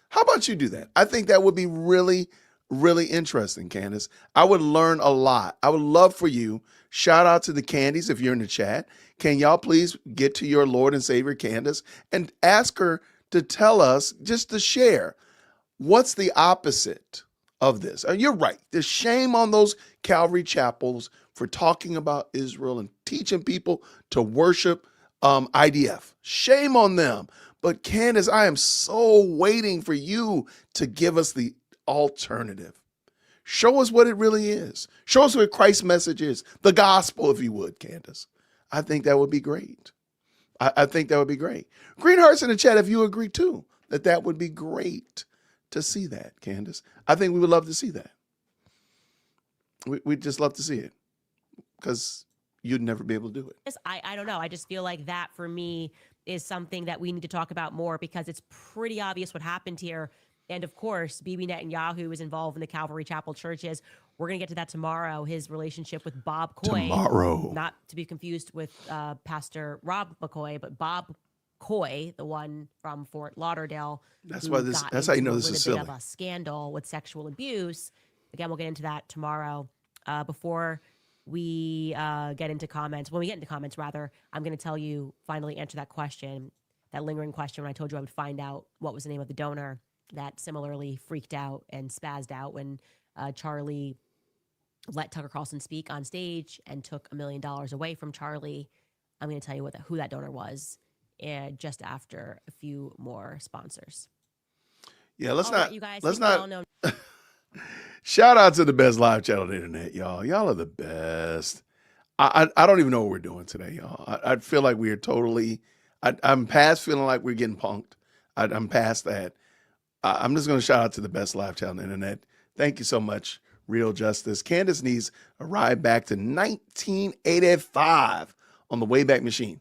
How about you do that? I think that would be really, really interesting, Candace. I would learn a lot. I would love for you. Shout out to the Candies if you're in the chat. Can y'all please get to your Lord and Savior, Candace, and ask her to tell us, just to share, what's the opposite of this? You're right. There's shame on those Calvary chapels for talking about Israel and teaching people to worship IDF. Shame on them. But Candace, I am so waiting for you to give us the alternative. Show us what it really is. Show us what Christ's message is. The gospel, if you would, Candace. I think that would be great. I think that would be great. Green hearts in the chat if you agree too, that would be great to see that, Candace. I think we would love to see that. We'd just love to see it because you'd never be able to do it. I don't know. I just feel like that for me is something that we need to talk about more because it's pretty obvious what happened here. And of course, Bibi Netanyahu is involved in the Calvary Chapel churches. We're going to get to that tomorrow. His relationship with Bob Coy. Tomorrow. Not to be confused with Pastor Rob McCoy, but Bob Coy, the one from Fort Lauderdale. That's who why this. got That's how you know into this a is little silly. bit of a scandal with sexual abuse. Again, we'll get into that tomorrow. Before we get into comments, when we get into comments, rather, I'm going to tell you, finally answer that question, that lingering question when I told you I would find out what was the name of the donor that similarly freaked out and spazzed out when Charlie let Tucker Carlson speak on stage and took $1 million away from Charlie. I'm going to tell you who that donor was just after a few more sponsors. Yeah, let's All not. right, you guys, let's think we not. all know- Shout out to the best live chat on the internet, y'all. Y'all are the best. I don't even know what we're doing today, y'all. I feel like we are totally. I'm past feeling like we're getting punked. I'm past that. I'm just going to shout out to the best live chat on the internet. Thank you so much, Real Justice. Candace needs a ride back to 1985 on the Wayback Machine.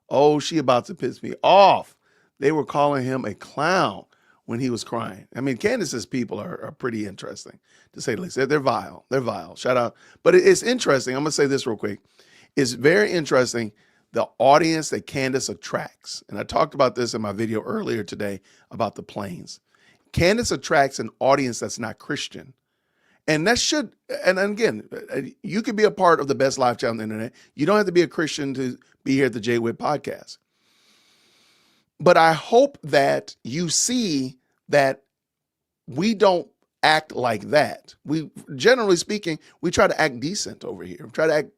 Oh, she about to piss me off. They were calling him a clown when he was crying. I mean, Candace's people are pretty interesting, to say the least. They're vile. They're vile. Shout out. But it's interesting. I'm going to say this real quick. It's very interesting, the audience that Candace attracts. And I talked about this in my video earlier today about the planes. Candace attracts an audience that's not Christian. And that should, and again, you could be a part of the best live chat on the internet. You don't have to be a Christian to be here at the Jay Witt podcast. But I hope that you see that we don't act like that. We, generally speaking, we try to act decent over here. We try to act,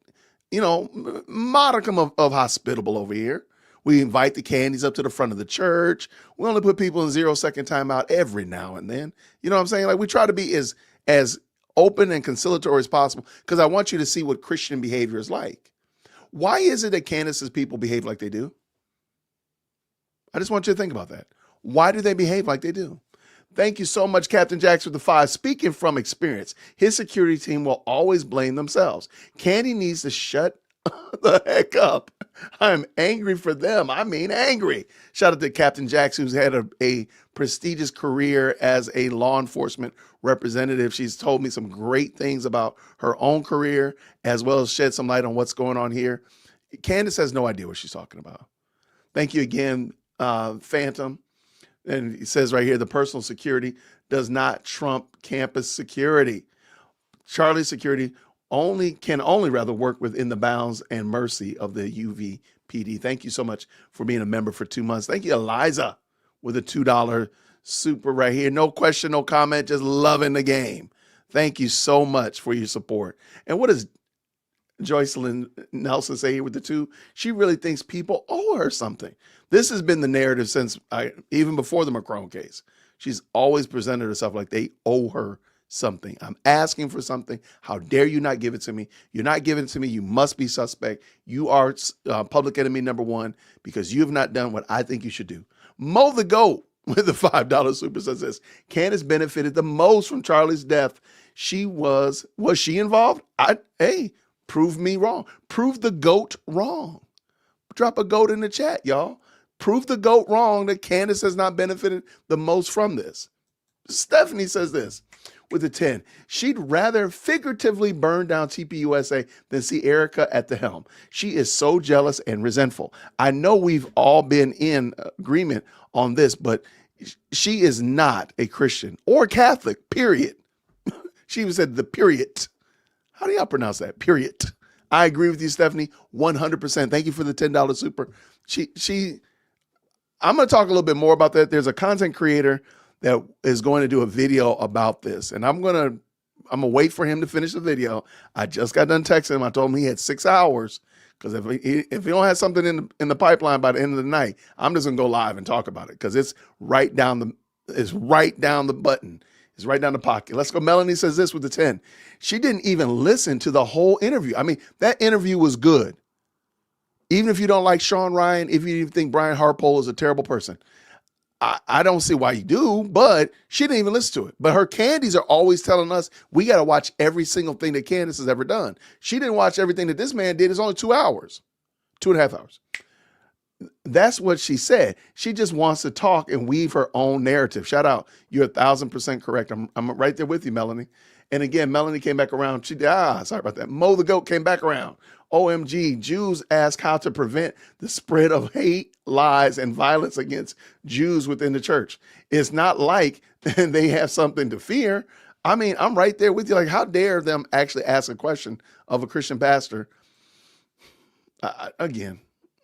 modicum of hospitable over here. We invite the Candies up to the front of the church. We only put people in 0-second timeout every now and then. You know what I'm saying? Like, we try to be as open and conciliatory as possible because I want you to see what Christian behavior is like. Why is it that Candace's people behave like they do? I just want you to think about that. Why do they behave like they do? Thank you so much, Captain Jackson with the 5. Speaking from experience, his security team will always blame themselves. Candy needs to shut the heck up. I'm angry for them. I mean, angry. Shout out to Captain Jackson, who's had a prestigious career as a law enforcement representative. She's told me some great things about her own career, as well as shed some light on what's going on here. Candace has no idea what she's talking about. Thank you again, Phantom. And it says right here, the personal security does not trump campus security. Charlie's security can only work within the bounds and mercy of the PD. Thank you so much for being a member for 2 months. Thank you, Eliza, with a $2 super right here. No question, no comment, just loving the game. Thank you so much for your support. And what does Joycelyn Nelson say here with the 2? She really thinks people owe her something. This has been the narrative since even before the Macron case. She's always presented herself like they owe her something. I'm asking for something. How dare you not give it to me? You're not giving it to me. You must be suspect. You are public enemy number 1 because you have not done what I think you should do. Mo the GOAT with the $5 super says this. Candace benefited the most from Charlie's death. Was she involved? Hey, prove me wrong. Prove the GOAT wrong. Drop a GOAT in the chat, y'all. Prove the GOAT wrong that Candace has not benefited the most from this. Stephanie says this with a 10. She'd rather figuratively burn down TPUSA than see Erica at the helm. She is so jealous and resentful. I know we've all been in agreement on this, but she is not a Christian or Catholic, period. She even said the period. How do y'all pronounce that? Period. I agree with you, Stephanie, 100%. Thank you for the $10 super. I'm going to talk a little bit more about that. There's a content creator that is going to do a video about this, and I'm going to wait for him to finish the video. I just got done texting him. I told him he had 6 hours because if he don't have something in the pipeline by the end of the night, I'm just going to go live and talk about it because it's right down the button. It's right down the pocket. Let's go. Melanie says this with the 10. She didn't even listen to the whole interview. I mean, that interview was good. Even if you don't like Sean Ryan, if you even think Brian Harpole is a terrible person, I don't see why you do, but she didn't even listen to it. But her candies are always telling us we got to watch every single thing that Candace has ever done. She didn't watch everything that this man did. It's only 2 hours, 2.5 hours. That's what she said. She just wants to talk and weave her own narrative. Shout out. You're 1,000% correct. I'm right there with you, Melanie. And again, Melanie came back around. Sorry about that. Mo the GOAT came back around. OMG, Jews ask how to prevent the spread of hate, lies, and violence against Jews within the church. It's not like they have something to fear. I mean, I'm right there with you. Like, how dare them actually ask a question of a Christian pastor? Again,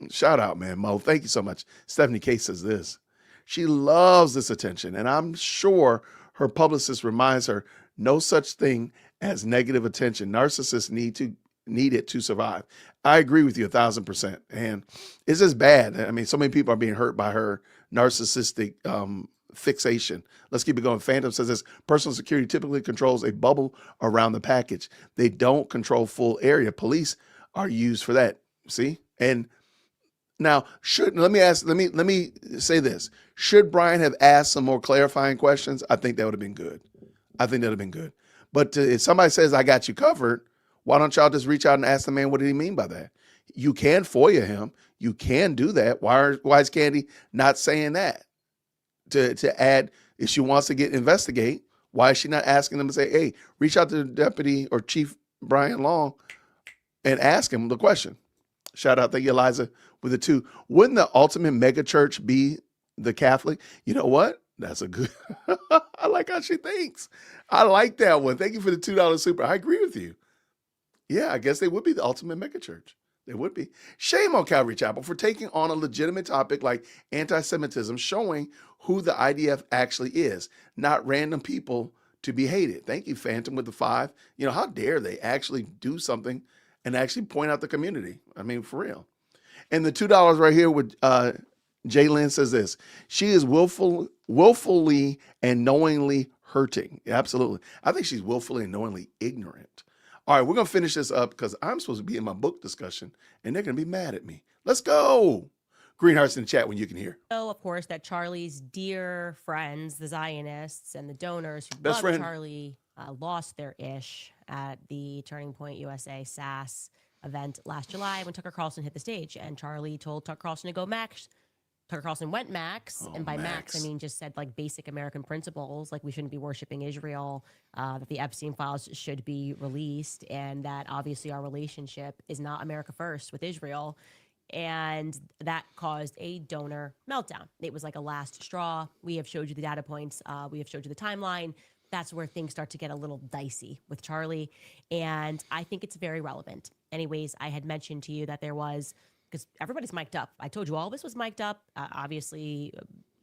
shout out, man. Mo, thank you so much. Stephanie Case says this. She loves this attention, and I'm sure her publicist reminds her no such thing as negative attention. Narcissists need it to survive. I agree with you 1,000%. And it's just bad. I mean, so many people are being hurt by her narcissistic fixation. Let's keep it going. Phantom says this. Personal security typically controls a bubble around the package. They don't control full area. Police are used for that. See? And now, let me say this. Should Brian have asked some more clarifying questions? I think that would have been good. But if somebody says, I got you covered, why don't y'all just reach out and ask the man, what did he mean by that? You can FOIA him. You can do that. Why is Candy not saying that? To add, if she wants to investigate, why is she not asking them to say, hey, reach out to the Deputy or Chief Brian Long and ask him the question? Shout out, thank you, Eliza, with the 2. Wouldn't the ultimate mega church be the Catholic? You know what? That's a good, I like how she thinks. I like that one. Thank you for the $2 super. I agree with you. Yeah, I guess they would be the ultimate mega church. They would be. Shame on Calvary Chapel for taking on a legitimate topic like anti-Semitism, showing who the IDF actually is, not random people to be hated. Thank you, Phantom, with the 5. You know, how dare they actually do something and actually point out the community? I mean, for real. And the $2 right here with Jay Lynn says this. She is willfully and knowingly hurting. Yeah, absolutely. I think she's willfully and knowingly ignorant. All right, we're going to finish this up because I'm supposed to be in my book discussion and they're going to be mad at me. Let's go. Green hearts in the chat when you can hear. So, of course, that Charlie's dear friends, the Zionists and the donors who Best love friend. Charlie, lost their ish at the Turning Point USA SAS event last July when Tucker Carlson hit the stage. And Charlie told Tucker Carlson to go Max. Tucker Carlson went Max, and by Max, I mean just said like basic American principles, like we shouldn't be worshiping Israel, that the Epstein files should be released, and that obviously our relationship is not America first with Israel. And that caused a donor meltdown. It was like a last straw. We have showed you the data points. We have showed you the timeline. That's where things start to get a little dicey with Charlie. And I think it's very relevant. Anyways, I had mentioned to you that there was because everybody's mic'd up. I told you all this was mic'd up. Obviously,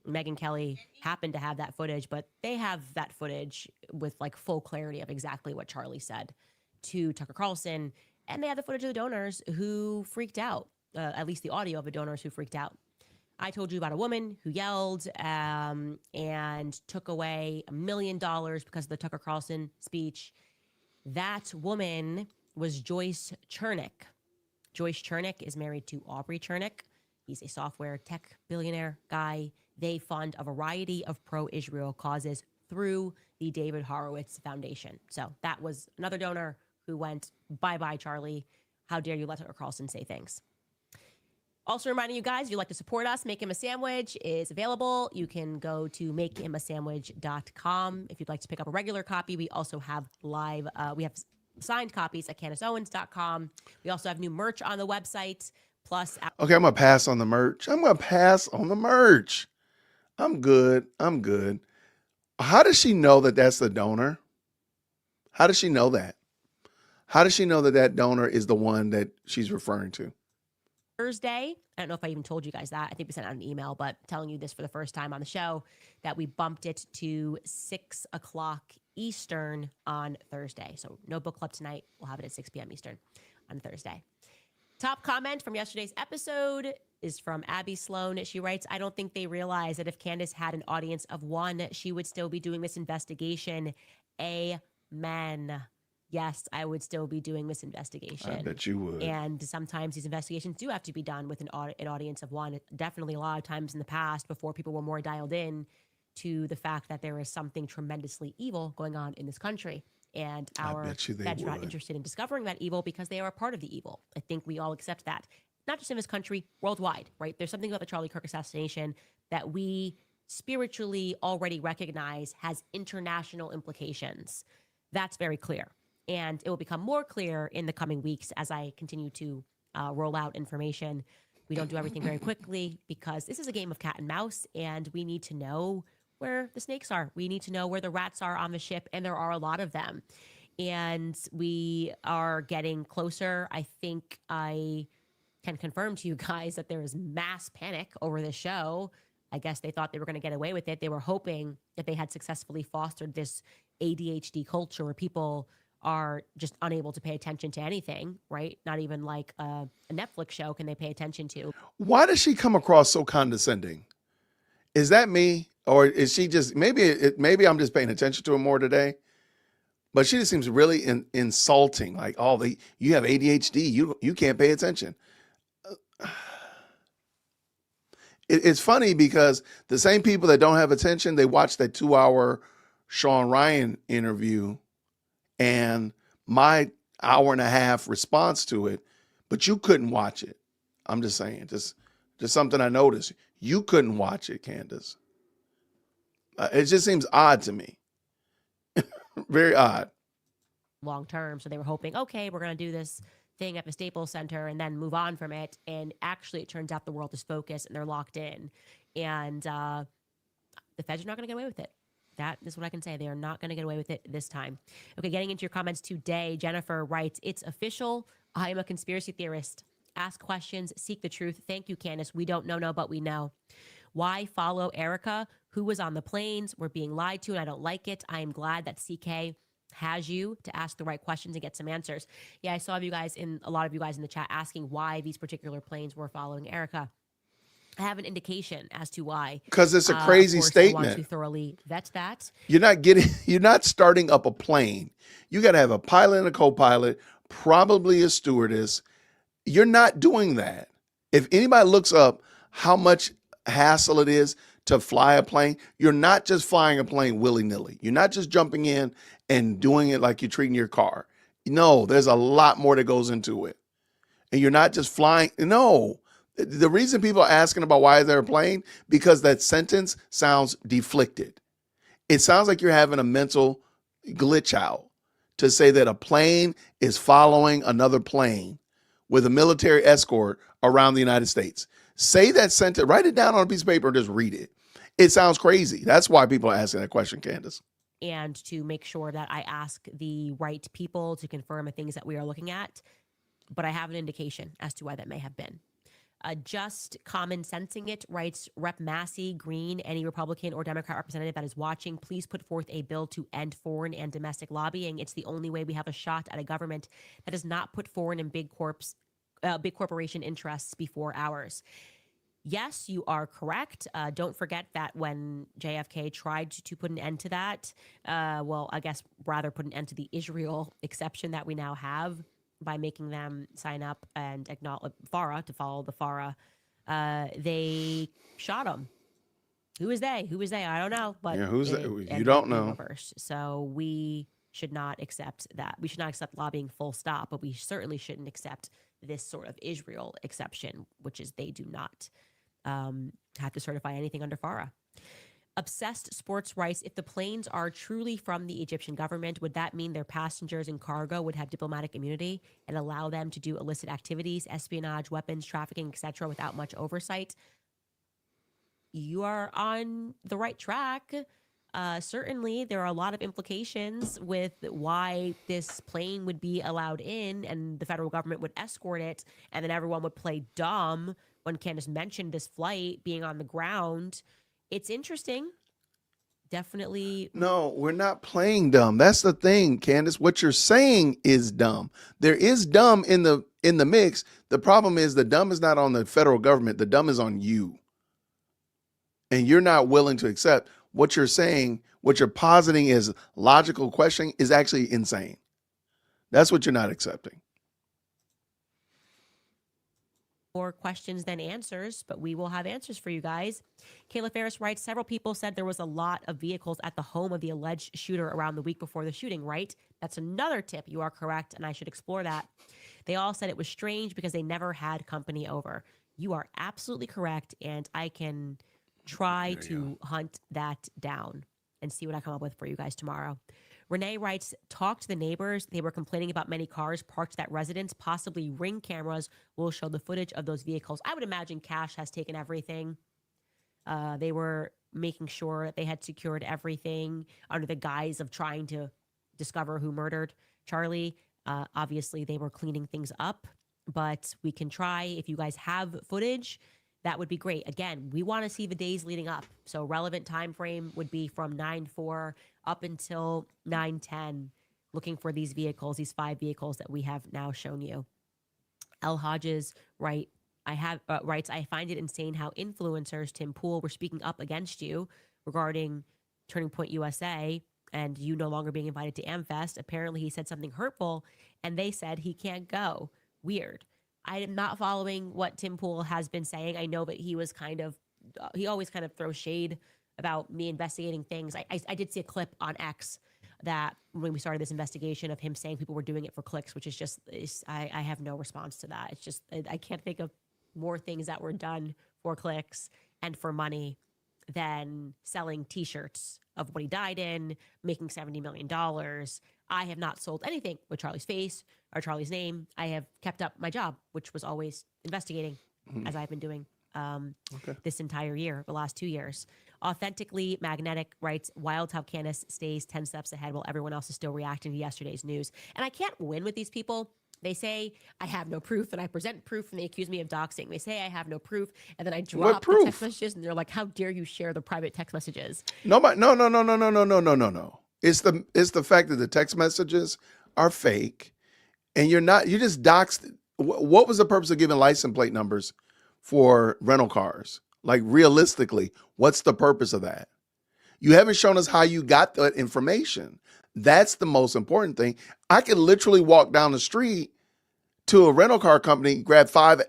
Megyn Kelly happened to have that footage, but they have that footage with like full clarity of exactly what Charlie said to Tucker Carlson. And they have the footage of the donors who freaked out, at least the audio of the donors who freaked out. I told you about a woman who yelled and took away $1 million because of the Tucker Carlson speech. That woman was Joyce Chernick. Joyce Chernick is married to Aubrey Chernick. He's a software tech billionaire guy. They fund a variety of pro-Israel causes through the David Horowitz Foundation. So that was another donor who went, bye-bye, Charlie. How dare you let Tucker Carlson say things? Also reminding you guys, if you'd like to support us, Make Him a Sandwich is available. You can go to makehimasandwich.com. If you'd like to pick up a regular copy, we also have we have signed copies at CandaceOwens.com. We also have new merch on the website. Plus, Okay, I'm going to pass on the merch. I'm good. How does she know that that's the donor? How does she know that? How does she know that that donor is the one that she's referring to? Thursday, I don't know if I even told you guys that. I think we sent out an email, but telling you this for the first time on the show, that we bumped it to 6 o'clock Eastern on Thursday. So no book club tonight. We'll have it at 6 p.m. Eastern on Thursday. Top comment from yesterday's episode is from Abby Sloan. She writes, I don't think they realize that if Candace had an audience of 1, she would still be doing this investigation. Amen. Yes, I would still be doing this investigation. I bet you would. And sometimes these investigations do have to be done with an audience of 1. Definitely a lot of times in the past, before people were more dialed in to the fact that there is something tremendously evil going on in this country. And our feds are not interested in discovering that evil because they are a part of the evil. I think we all accept that. Not just in this country, worldwide, right? There's something about the Charlie Kirk assassination that we spiritually already recognize has international implications. That's very clear. And it will become more clear in the coming weeks as I continue to roll out information. We don't do everything very quickly because this is a game of cat and mouse, and we need to know where the snakes are. We need to know where the rats are on the ship, and there are a lot of them. And we are getting closer. I think I can confirm to you guys that there is mass panic over this show. I guess they thought they were going to get away with it. They were hoping that they had successfully fostered this ADHD culture where people are just unable to pay attention to anything, right? Not even like a Netflix show can they pay attention to. Why does she come across so condescending? Is that me? Or is she just, maybe I'm just paying attention to her more today, but she just seems really insulting. Like, oh, you have ADHD, you can't pay attention. It's funny because the same people that don't have attention, they watch that 2-hour Sean Ryan interview and my 1.5 hour response to it, but you couldn't watch it. I'm just saying, just something I noticed. You couldn't watch it, Candace. It just seems odd to me. Very odd. Long term. So they were hoping, okay, we're going to do this thing at the Staples Center and then move on from it. And actually, it turns out the world is focused and they're locked in. And the feds are not going to get away with it. That is what I can say. They are not going to get away with it this time. Okay, getting into your comments today, Jennifer writes, it's official. I am a conspiracy theorist. Ask questions, seek the truth. Thank you, Candace. We don't know, but we know. Why follow Erica, who was on the planes? We're being lied to, and I don't like it. I am glad that CK has you to ask the right questions and get some answers. Yeah, I saw a lot of you guys in the chat asking why these particular planes were following Erica. I have an indication as to why. Because it's a crazy statement. I want to thoroughly vet that. You're not starting up a plane. You got to have a pilot and a co-pilot, probably a stewardess. You're not doing that. If anybody looks up how much hassle it is to fly a plane, you're not just flying a plane willy-nilly. You're not just jumping in and doing it like you're treating your car. No, there's a lot more that goes into it. And you're not just flying. No. The reason people are asking about why they're a plane, because that sentence sounds deflected. It sounds like you're having a mental glitch out to say that a plane is following another plane with a military escort around the United States. Say that sentence, write it down on a piece of paper and just read it. It sounds crazy. That's why people are asking that question, Candace. And to make sure that I ask the right people to confirm the things that we are looking at. But I have an indication as to why that may have been. Just common sensing it, writes Rep. Massey Green. Any Republican or Democrat representative that is watching, please put forth a bill to end foreign and domestic lobbying. It's the only way we have a shot at a government that does not put foreign and big corporation interests before ours. Yes, you are correct. Don't forget that when JFK tried to put an end to that, I guess rather put an end to the Israel exception that we now have by making them sign up and acknowledge FARA to follow the FARA, they shot him. Who is they? Who is they? I don't know. But Yeah, who's that? it- You and don't they know. reversed. So we should not accept that. We should not accept lobbying full stop, but we certainly shouldn't accept this sort of Israel exception, which is they do not have to certify anything under FARA. Obsessed Sports writes, if the planes are truly from the Egyptian government, would that mean their passengers and cargo would have diplomatic immunity and allow them to do illicit activities, espionage, weapons, trafficking, etc., without much oversight? You are on the right track. Certainly, there are a lot of implications with why this plane would be allowed in and the federal government would escort it, and then everyone would play dumb when Candace mentioned this flight being on the ground. It's interesting. Definitely. No, we're not playing dumb. That's the thing, Candace. What you're saying is dumb. There is dumb in the mix. The problem is the dumb is not on the federal government. The dumb is on you. And you're not willing to accept what you're saying, what you're positing is logical questioning is actually insane. That's what you're not accepting. More questions than answers, but we will have answers for you guys. Kayla Ferris writes, several people said there was a lot of vehicles at the home of the alleged shooter around the week before the shooting, right? That's another tip. You are correct, and I should explore that. They all said it was strange because they never had company over. You are absolutely correct, and I can try to hunt that down and see what I come up with for you guys tomorrow. Renee writes, talk to the neighbors. They were complaining about many cars parked at that residence. Possibly Ring cameras will show the footage of those vehicles. I would imagine Cash has taken everything. They were making sure that they had secured everything under the guise of trying to discover who murdered Charlie. Obviously, they were cleaning things up, but we can try. If you guys have footage, that would be great. Again, we want to see the days leading up. So relevant time frame would be from 9/4 up until 9/10, looking for these vehicles, these 5 vehicles that we have now shown you. L. Hodges writes, I find it insane how influencers, Tim Pool, were speaking up against you regarding Turning Point USA and you no longer being invited to AmFest. Apparently he said something hurtful and they said he can't go. Weird. I am not following what Tim Pool has been saying. I know that he was he always kind of throws shade about me investigating things. I did see a clip on X that when we started this investigation of him saying people were doing it for clicks, which is just, I have no response to that. It's just, I can't think of more things that were done for clicks and for money than selling t-shirts of what he died in, making $70 million. I have not sold anything with Charlie's face or Charlie's name. I have kept up my job, which was always investigating, as I've been doing this entire year, the last 2 years. Authentically Magnetic writes, wild how Candace stays 10 steps ahead while everyone else is still reacting to yesterday's news. And I can't win with these people. They say I have no proof, and I present proof, and they accuse me of doxing. They say I have no proof, and then I drop the text messages, and they're like, "How dare you share the private text messages?" No. It's the fact that the text messages are fake, and you just doxed. What was the purpose of giving license plate numbers for rental cars? Like realistically, what's the purpose of that? You haven't shown us how you got that information. That's the most important thing. I could literally walk down the street to a rental car company, grab 5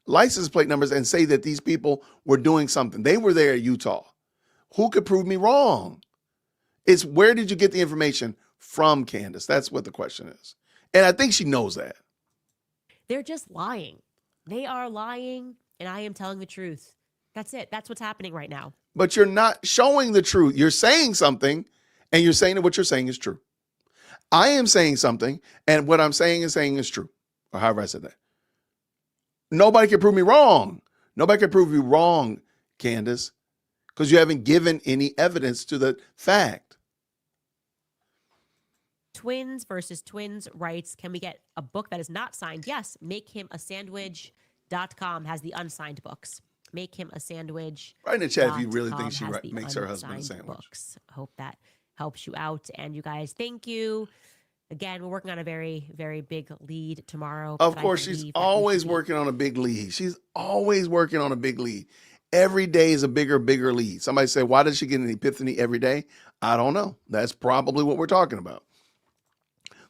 license plate numbers and say that these people were doing something. They were there at Utah. Who could prove me wrong? It's where did you get the information from, Candace? That's what the question is. And I think she knows that. They're just lying. They are lying, and I am telling the truth. That's it. That's what's happening right now. But you're not showing the truth. You're saying something, and you're saying that what you're saying is true. I am saying something, and what I'm saying is true. Or however I said that. Nobody can prove me wrong. Nobody can prove you wrong, Candace, because you haven't given any evidence to the fact. Twins versus Twins writes, can we get a book that is not signed? Yes, make him a sandwich. Candaspiracy.com has the unsigned books. Make him a sandwich. Write in the chat if you really .com think she has the makes her husband a unsigned sandwich. Books. Hope that helps you out. And you guys, thank you. Again, we're working on a very, very big lead tomorrow. Of but I course, she's believe that we always should be- working on a big lead. She's always working on a big lead. Every day is a bigger lead. Somebody said, why does she get an epiphany every day? I don't know. That's probably what we're talking about.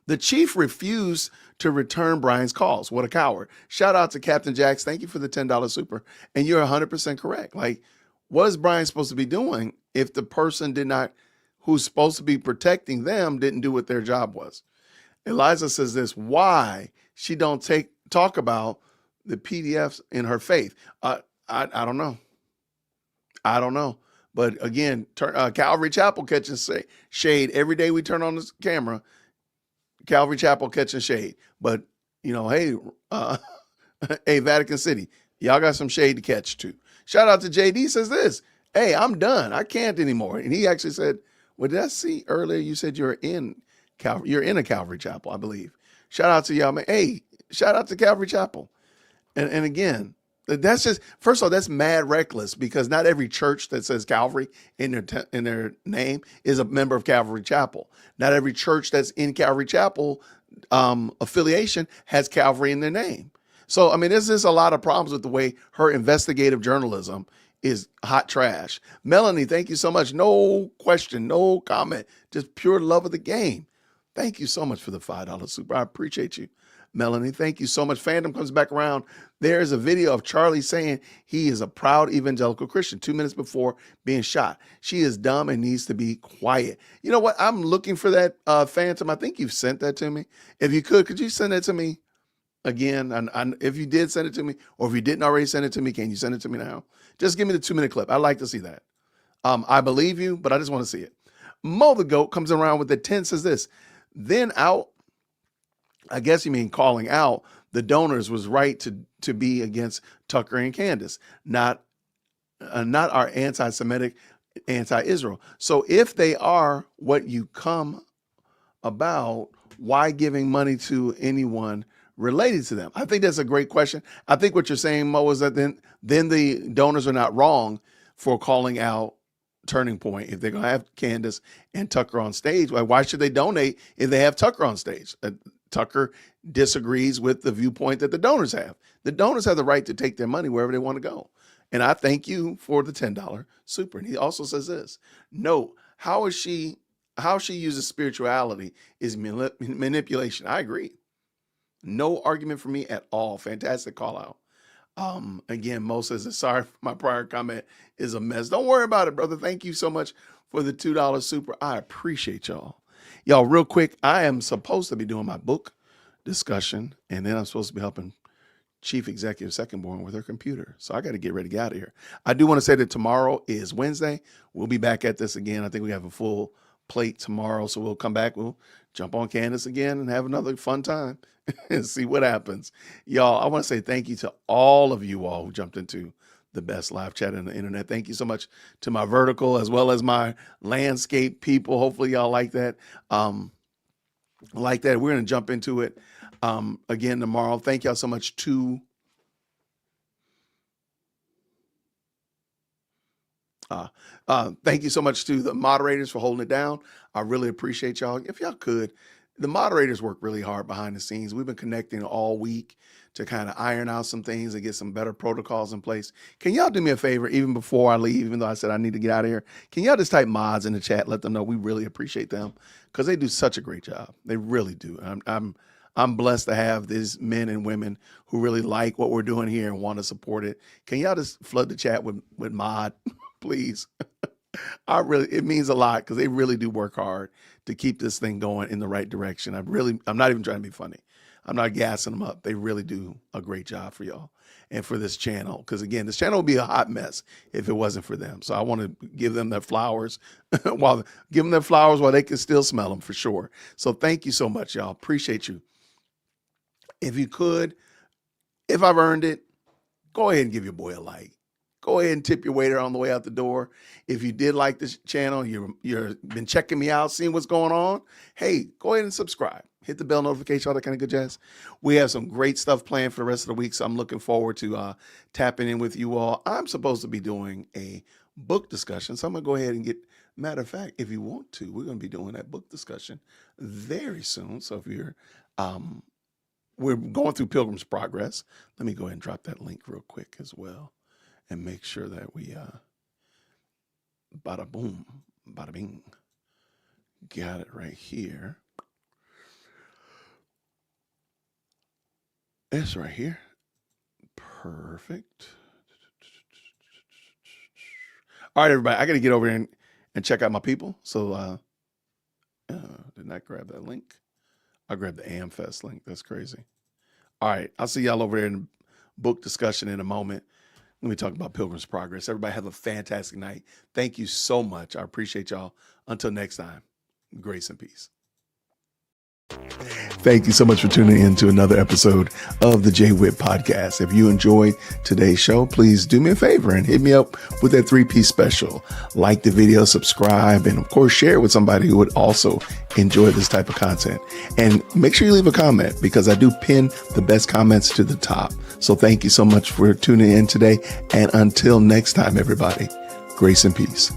The chief refused to return Brian's calls. What a coward. Shout out to Captain Jax. Thank you for the $10 super. And you're 100% correct. Like, what is Brian supposed to be doing if the person who's supposed to be protecting them didn't do what their job was? Eliza says this, why she don't talk about the PDFs in her faith. I don't know. I don't know. But again, Calvary Chapel catching shade. Every day we turn on this camera, Calvary Chapel catching shade. But, hey, hey, Vatican City, y'all got some shade to catch too. Shout out to JD says this, hey, I'm done. I can't anymore. And he actually said, well, did I see earlier you said you're in a Calvary Chapel, I believe. Shout out to y'all, man. Hey, shout out to Calvary Chapel. And again, that's just, first of all, that's mad reckless because not every church that says Calvary in their name is a member of Calvary Chapel. Not every church that's in Calvary Chapel affiliation has Calvary in their name. So, I mean, there's just a lot of problems with the way her investigative journalism is hot trash. Melanie, thank you so much. No question, no comment, just pure love of the game. Thank you so much for the $5 super. I appreciate you, Melanie. Thank you so much. Fandom comes back around. There's a video of Charlie saying he is a proud evangelical Christian 2 minutes before being shot. She is dumb and needs to be quiet. You know what? I'm looking for that Phantom. I think you've sent that to me. If you could you send that to me again? And if you did send it to me, or if you didn't already send it to me, can you send it to me now? Just give me the 2-minute clip. I'd like to see that. I believe you, but I just want to see it. Mo the Goat comes around with the 10, says this. Then out, I guess you mean calling out the donors was right to be against Tucker and Candace, not our anti-Semitic, anti-Israel. So if they are what you come about, why giving money to anyone related to them? I think that's a great question. I think what you're saying, Mo, is that then the donors are not wrong for calling out Turning Point. If they're going to have Candace and Tucker on stage, why should they donate if they have Tucker on stage? Tucker disagrees with the viewpoint that the donors have. The donors have the right to take their money wherever they want to go. And I thank you for the $10 super. And he also says this, no, how she uses spirituality is manipulation. I agree. No argument for me at all. Fantastic call out. Again, Mo says, sorry, my prior comment is a mess. Don't worry about it, brother. Thank you so much for the $2 super. I appreciate y'all. Y'all, real quick, I am supposed to be doing my book discussion, and then I'm supposed to be helping Chief Executive Secondborn with her computer. So I got to get ready to get out of here. I do want to say that tomorrow is Wednesday. We'll be back at this again. I think we have a full plate tomorrow, so we'll come back. We'll jump on Candace again and have another fun time and see what happens. Y'all, I want to say thank you to all of you all who jumped into the best live chat on the internet. Thank you so much to my vertical as well as my landscape people. Hopefully y'all like that. We're going to jump into it again tomorrow. Thank y'all so much to thank you so much to the moderators for holding it down. I really appreciate y'all. If y'all could, the moderators work really hard behind the scenes. We've been connecting all week to kind of iron out some things and get some better protocols in place. Can y'all do me a favor, even before I leave, even though I said I need to get out of here, can y'all just type mods in the chat, let them know we really appreciate them, because they do such a great job. They really do. I'm blessed to have these men and women who really like what we're doing here and want to support it. Can y'all just flood the chat with mod, please? It means a lot, because they really do work hard to keep this thing going in the right direction. I'm not even trying to be funny. I'm not gassing them up. They really do a great job for y'all and for this channel. Because again, this channel would be a hot mess if it wasn't for them. So I want to give them their flowers while they can still smell them, for sure. So thank you so much, y'all. Appreciate you. If you could, if I've earned it, go ahead and give your boy a like. Go ahead and tip your waiter on the way out the door. If you did like this channel, you've been checking me out, seeing what's going on, hey, go ahead and subscribe. hit the bell notification, all that kind of good jazz. We have some great stuff planned for the rest of the week, so I'm looking forward to tapping in with you all. I'm supposed to be doing a book discussion, so I'm going to go ahead and matter of fact, if you want to, we're going to be doing that book discussion very soon. So if you're, we're going through Pilgrim's Progress. Let me go ahead and drop that link real quick as well and make sure that we, bada boom, bada bing, got it right here. It's right here. Perfect. All right, everybody, I got to get over here and check out my people. So, did not grab that link. I grabbed the AmFest link. That's crazy. All right, I'll see y'all over there in the book discussion in a moment. Let me talk about Pilgrim's Progress. Everybody have a fantastic night. Thank you so much. I appreciate y'all. Until next time, grace and peace. Thank you so much for tuning in to another episode of the Jay Witt Podcast. If you enjoyed today's show, please do me a favor and hit me up with that 3-piece special. Like the video, subscribe, and of course, share it with somebody who would also enjoy this type of content. And make sure you leave a comment because I do pin the best comments to the top. So thank you so much for tuning in today. And until next time, everybody, grace and peace.